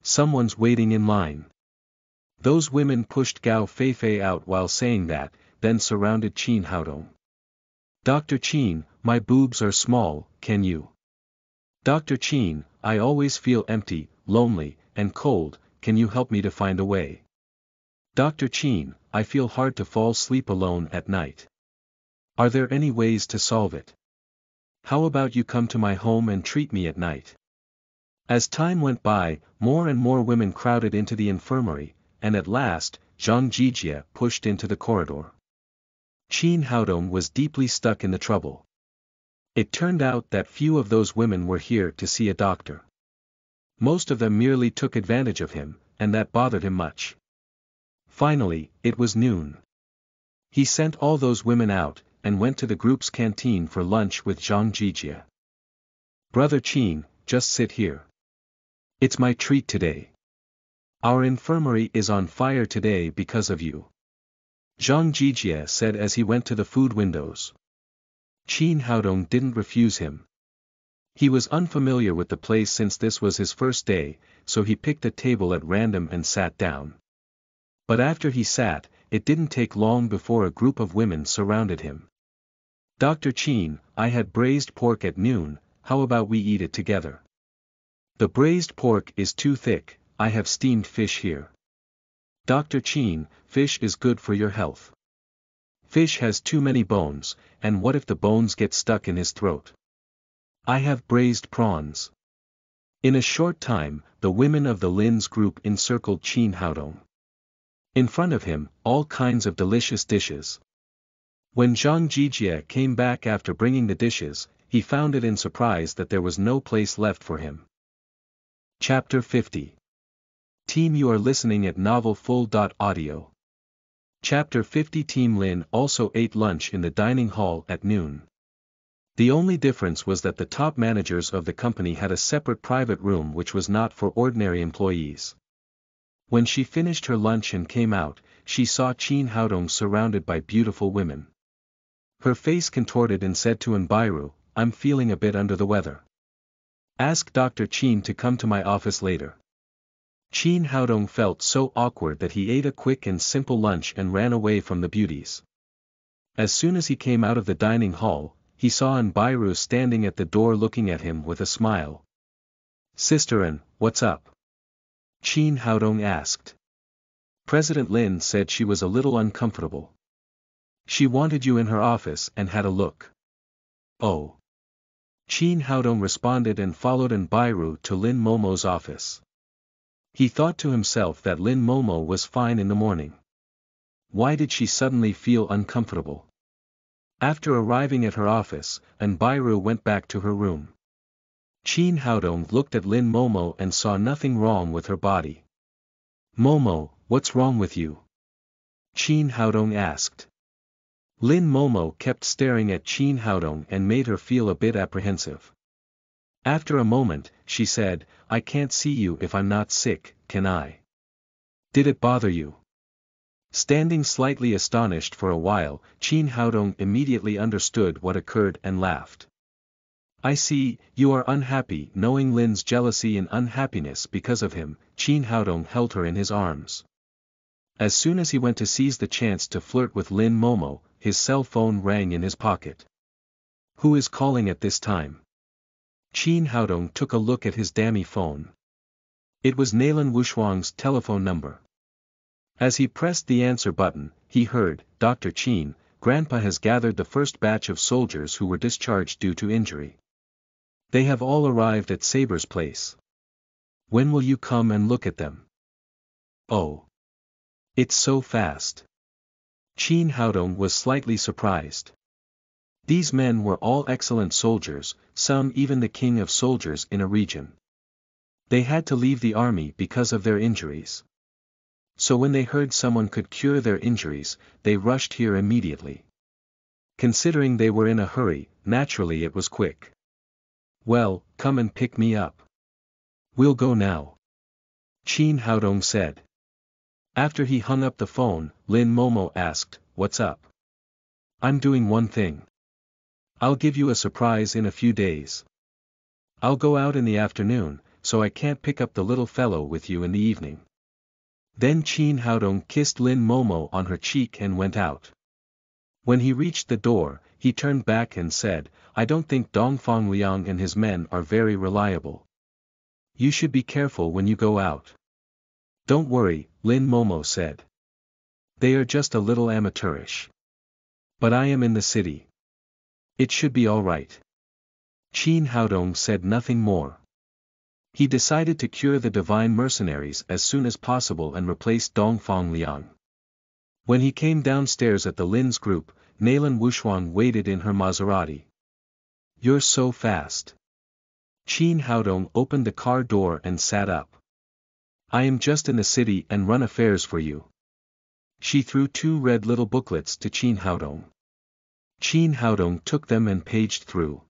Someone's waiting in line. Those women pushed Gao Feifei out while saying that, then surrounded Qin Haodong. Dr. Qin, my boobs are small, can you? Dr. Qin, I always feel empty, lonely, and cold, can you help me to find a way? Dr. Qin, I feel hard to fall asleep alone at night. Are there any ways to solve it? How about you come to my home and treat me at night? As time went by, more and more women crowded into the infirmary, and at last, Zhang Jijie pushed into the corridor. Qin Haodong was deeply stuck in the trouble. It turned out that few of those women were here to see a doctor. Most of them merely took advantage of him, and that bothered him much. Finally, it was noon. He sent all those women out, and went to the group's canteen for lunch with Zhang Jijie. Brother Qin, just sit here. It's my treat today. Our infirmary is on fire today because of you. Zhang Jijie said as he went to the food windows. Qin Haodong didn't refuse him. He was unfamiliar with the place since this was his first day, so he picked a table at random and sat down. But after he sat, it didn't take long before a group of women surrounded him. Dr. Qin, I had braised pork at noon, how about we eat it together? The braised pork is too thick, I have steamed fish here. Dr. Qin, fish is good for your health. Fish has too many bones, and what if the bones get stuck in his throat? I have braised prawns. In a short time, the women of the Lin's group encircled Qin Haodong. In front of him, all kinds of delicious dishes. When Zhang Jijie came back after bringing the dishes, he found it in surprise that there was no place left for him. Chapter 50. Team, you are listening at novelfull.audio. Chapter 50. Team Lin also ate lunch in the dining hall at noon. The only difference was that the top managers of the company had a separate private room which was not for ordinary employees. When she finished her lunch and came out, she saw Qin Haodong surrounded by beautiful women. Her face contorted and said to Nbairu, I'm feeling a bit under the weather. Ask Dr. Qin to come to my office later. Qin Haodong felt so awkward that he ate a quick and simple lunch and ran away from the beauties. As soon as he came out of the dining hall, he saw Nbairu standing at the door looking at him with a smile. Sister An, what's up? Qin Haodong asked. President Lin said she was a little uncomfortable. She wanted you in her office and had a look. Oh. Qin Haodong responded and followed Nbairu to Lin Momo's office. He thought to himself that Lin Momo was fine in the morning. Why did she suddenly feel uncomfortable? After arriving at her office, Nbairu went back to her room. Qin Haodong looked at Lin Momo and saw nothing wrong with her body. Momo, what's wrong with you? Qin Haodong asked. Lin Momo kept staring at Qin Haodong and made her feel a bit apprehensive. After a moment, she said, I can't see you if I'm not sick, can I? Did it bother you? Standing slightly astonished for a while, Qin Haodong immediately understood what occurred and laughed. I see, you are unhappy. Knowing Lin's jealousy and unhappiness because of him, Qin Haodong held her in his arms. As soon as he went to seize the chance to flirt with Lin Momo, his cell phone rang in his pocket. Who is calling at this time? Qin Haodong took a look at his dummy phone. It was Nalan Wushuang's telephone number. As he pressed the answer button, he heard, Dr. Qin, Grandpa has gathered the first batch of soldiers who were discharged due to injury. They have all arrived at Saber's place. When will you come and look at them? Oh. It's so fast. Qin Haodong was slightly surprised. These men were all excellent soldiers, some even the king of soldiers in a region. They had to leave the army because of their injuries. So when they heard someone could cure their injuries, they rushed here immediately. Considering they were in a hurry, naturally it was quick. Well, come and pick me up. We'll go now. Qin Haodong said. After he hung up the phone, Lin Momo asked, What's up? I'm doing one thing. I'll give you a surprise in a few days. I'll go out in the afternoon, so I can't pick up the little fellow with you in the evening. Then Qin Haodong kissed Lin Momo on her cheek and went out. When he reached the door, he turned back and said, I don't think Dongfang Liang and his men are very reliable. You should be careful when you go out. Don't worry, Lin Momo said. They are just a little amateurish. But I am in the city. It should be all right. Qin Haodong said nothing more. He decided to cure the divine mercenaries as soon as possible and replace Dongfang Liang. When he came downstairs at the Lin's group, Nalan Wushuang waited in her Maserati. You're so fast. Qin Haodong opened the car door and sat up. I am just in the city and run affairs for you. She threw 2 red little booklets to Qin Haodong. Qin Haodong took them and paged through.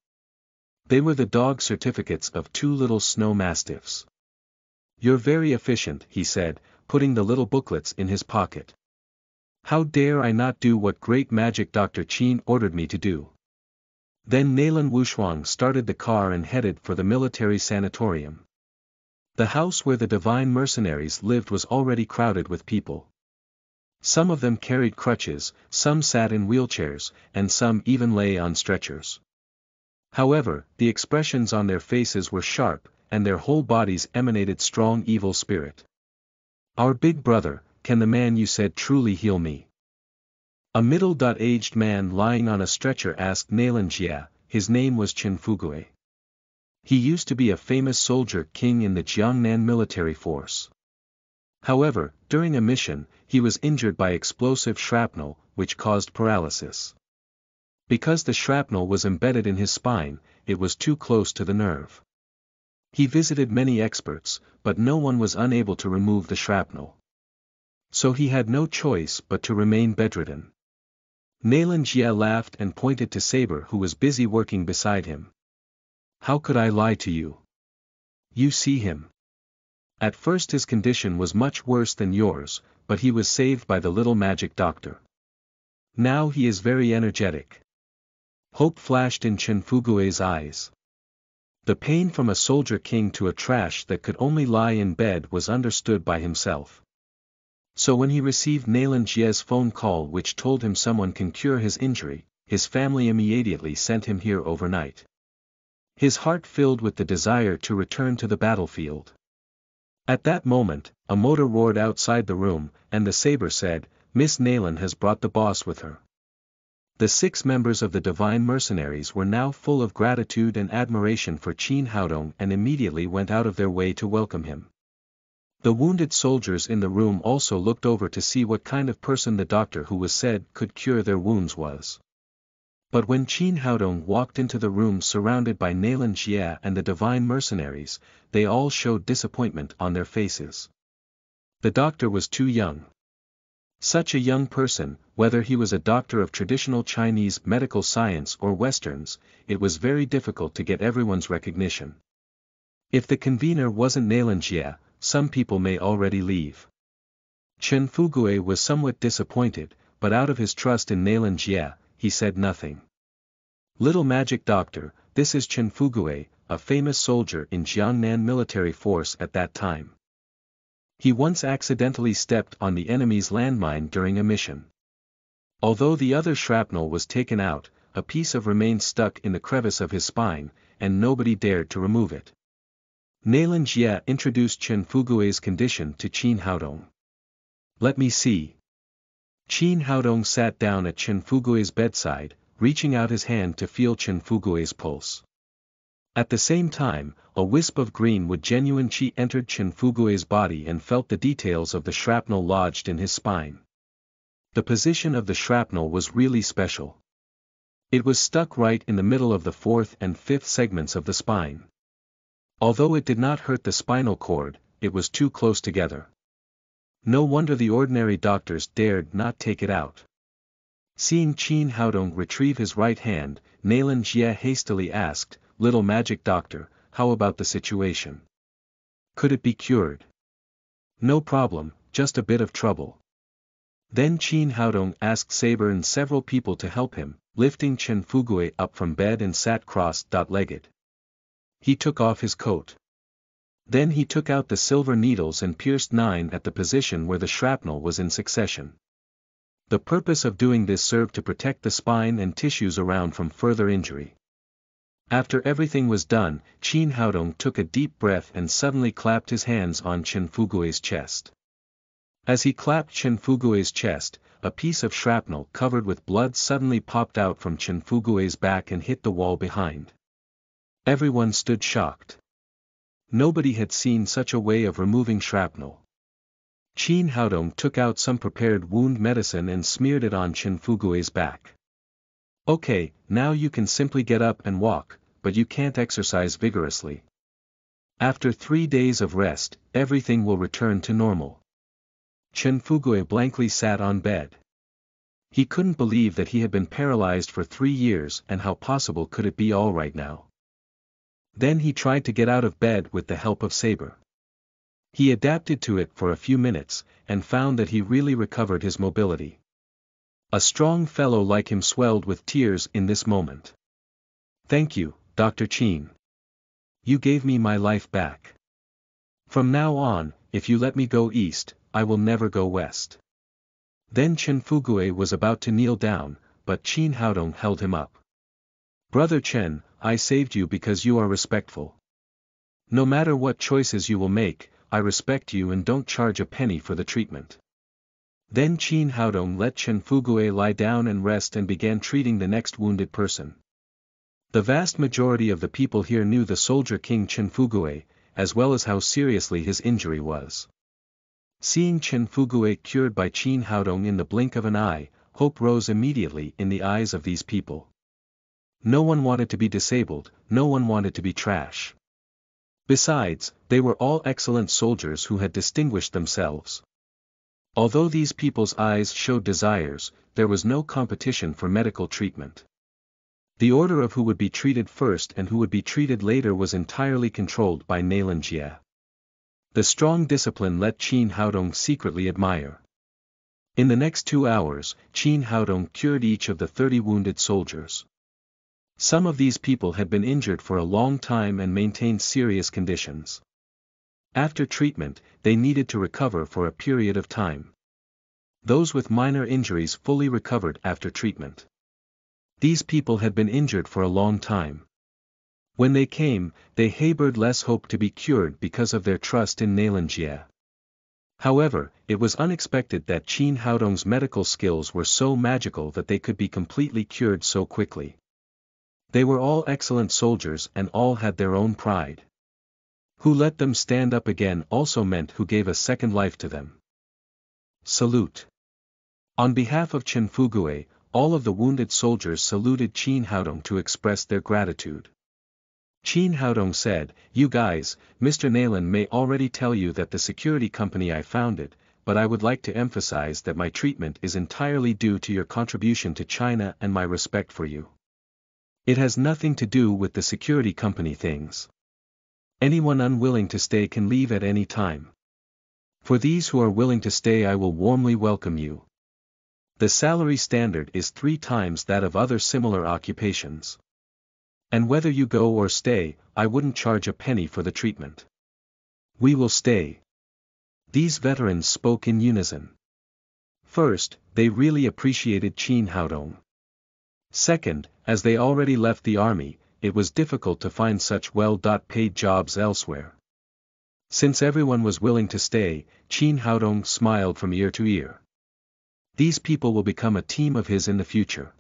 They were the dog certificates of 2 little snow mastiffs. You're very efficient, he said, putting the little booklets in his pocket. How dare I not do what great magic Dr. Qin ordered me to do? Then Nalan Wushuang started the car and headed for the military sanatorium. The house where the divine mercenaries lived was already crowded with people. Some of them carried crutches, some sat in wheelchairs, and some even lay on stretchers. However, the expressions on their faces were sharp, and their whole bodies emanated strong evil spirit. Our big brother, can the man you said truly heal me? A middle-aged man lying on a stretcher asked Nalan Jia. His name was Chen Fugui. He used to be a famous soldier king in the Jiangnan military force. However, during a mission, he was injured by explosive shrapnel, which caused paralysis. Because the shrapnel was embedded in his spine, it was too close to the nerve. He visited many experts, but no one was unable to remove the shrapnel. So he had no choice but to remain bedridden. Nalan Jia laughed and pointed to Saber, who was busy working beside him. How could I lie to you? You see him. At first his condition was much worse than yours, but he was saved by the little magic doctor. Now he is very energetic. Hope flashed in Chen Fugui's eyes. The pain from a soldier king to a trash that could only lie in bed was understood by himself. So when he received Nalan Jia's phone call which told him someone can cure his injury, his family immediately sent him here overnight. His heart filled with the desire to return to the battlefield. At that moment, a motor roared outside the room, and the Saber said, Miss Nalan has brought the boss with her. The 6 members of the divine mercenaries were now full of gratitude and admiration for Qin Haodong and immediately went out of their way to welcome him. The wounded soldiers in the room also looked over to see what kind of person the doctor who was said could cure their wounds was. But when Qin Haodong walked into the room surrounded by Nalan Jia and the divine mercenaries, they all showed disappointment on their faces. The doctor was too young. Such a young person, whether he was a doctor of traditional Chinese medical science or Westerns, it was very difficult to get everyone's recognition. If the convener wasn't Nailan Jie, some people may already leave. Chen Fugui was somewhat disappointed, but out of his trust in Nailan Jie, he said nothing. Little magic doctor, this is Chen Fugui, a famous soldier in Jiangnan military force at that time. He once accidentally stepped on the enemy's landmine during a mission. Although the other shrapnel was taken out, a piece of remained stuck in the crevice of his spine, and nobody dared to remove it. Nailan Jie introduced Chen Fugui's condition to Qin Haodong. Let me see. Qin Haodong sat down at Chen Fugui's bedside, reaching out his hand to feel Chen Fugui's pulse. At the same time, a wisp of green with genuine qi entered Chen Fugui's body and felt the details of the shrapnel lodged in his spine. The position of the shrapnel was really special. It was stuck right in the middle of the fourth and fifth segments of the spine. Although it did not hurt the spinal cord, it was too close together. No wonder the ordinary doctors dared not take it out. Seeing Qin Haodong retrieve his right hand, Nailan Jie hastily asked, "Little magic doctor, how about the situation? Could it be cured?" "No problem, just a bit of trouble." Then Qin Haodong asked Saber and several people to help him, lifting Chen Fugui up from bed and sat cross-legged. He took off his coat. Then he took out the silver needles and pierced 9 at the position where the shrapnel was in succession. The purpose of doing this served to protect the spine and tissues around from further injury. After everything was done, Qin Haodong took a deep breath and suddenly clapped his hands on Chen Fugui's chest. As he clapped Chen Fugui's chest, a piece of shrapnel covered with blood suddenly popped out from Chen Fugui's back and hit the wall behind. Everyone stood shocked. Nobody had seen such a way of removing shrapnel. Qin Haodong took out some prepared wound medicine and smeared it on Chen Fugui's back. "Okay, now you can simply get up and walk, but you can't exercise vigorously. After 3 days of rest, everything will return to normal." Chen Fugui blankly sat on bed. He couldn't believe that he had been paralyzed for 3 years and how possible could it be all right now. Then he tried to get out of bed with the help of Saber. He adapted to it for a few minutes, and found that he really recovered his mobility. A strong fellow like him swelled with tears in this moment. "Thank you, Dr. Qin. You gave me my life back. From now on, if you let me go east, I will never go west." Then Chen Fugui was about to kneel down, but Qin Haodong held him up. "Brother Chen, I saved you because you are respectful. No matter what choices you will make, I respect you and don't charge a penny for the treatment." Then Qin Haodong let Chen Fugui lie down and rest and began treating the next wounded person. The vast majority of the people here knew the soldier king Chen Fugui, as well as how seriously his injury was. Seeing Chen Fugui cured by Qin Haodong in the blink of an eye, hope rose immediately in the eyes of these people. No one wanted to be disabled, no one wanted to be trash. Besides, they were all excellent soldiers who had distinguished themselves. Although these people's eyes showed desires, there was no competition for medical treatment. The order of who would be treated first and who would be treated later was entirely controlled by Nailan Jie. The strong discipline let Qin Haodong secretly admire. In the next 2 hours, Qin Haodong cured each of the 30 wounded soldiers. Some of these people had been injured for a long time and maintained serious conditions. After treatment, they needed to recover for a period of time. Those with minor injuries fully recovered after treatment. These people had been injured for a long time. When they came, they harbored less hope to be cured because of their trust in Nailan Jie. However, it was unexpected that Qin Haodong's medical skills were so magical that they could be completely cured so quickly. They were all excellent soldiers and all had their own pride. Who let them stand up again also meant who gave a second life to them. Salute. On behalf of Chen Fugui, all of the wounded soldiers saluted Qin Haodong to express their gratitude. Qin Haodong said, "You guys, Mr. Nailan may already tell you that the security company I founded, but I would like to emphasize that my treatment is entirely due to your contribution to China and my respect for you. It has nothing to do with the security company things. Anyone unwilling to stay can leave at any time. For these who are willing to stay, I will warmly welcome you. The salary standard is 3 times that of other similar occupations. And whether you go or stay, I wouldn't charge a penny for the treatment. We will stay. These veterans spoke in unison. First, they really appreciated Qin Haodong. Second, as they already left the army, it was difficult to find such well-paid jobs elsewhere. Since everyone was willing to stay, Qin Haodong smiled from ear to ear. These people will become a team of his in the future.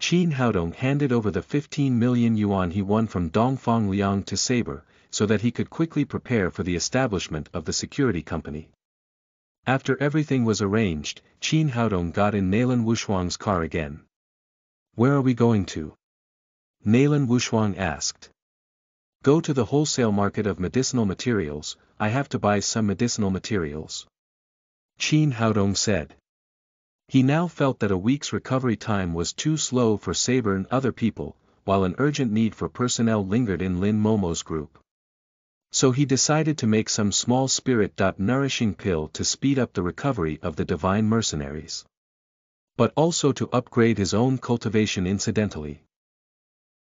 Qin Haodong handed over the 15 million yuan he won from Dongfang Liang to Saber, so that he could quickly prepare for the establishment of the security company. After everything was arranged, Qin Haodong got in Naylan Wushuang's car again. Where are we going to? Naylan Wushuang asked. Go to the wholesale market of medicinal materials, I have to buy some medicinal materials. Qin Haodong said. He now felt that a week's recovery time was too slow for Saber and other people, while an urgent need for personnel lingered in Lin Momo's group. So he decided to make some small spirit-nourishing pill to speed up the recovery of the divine mercenaries. But also to upgrade his own cultivation incidentally.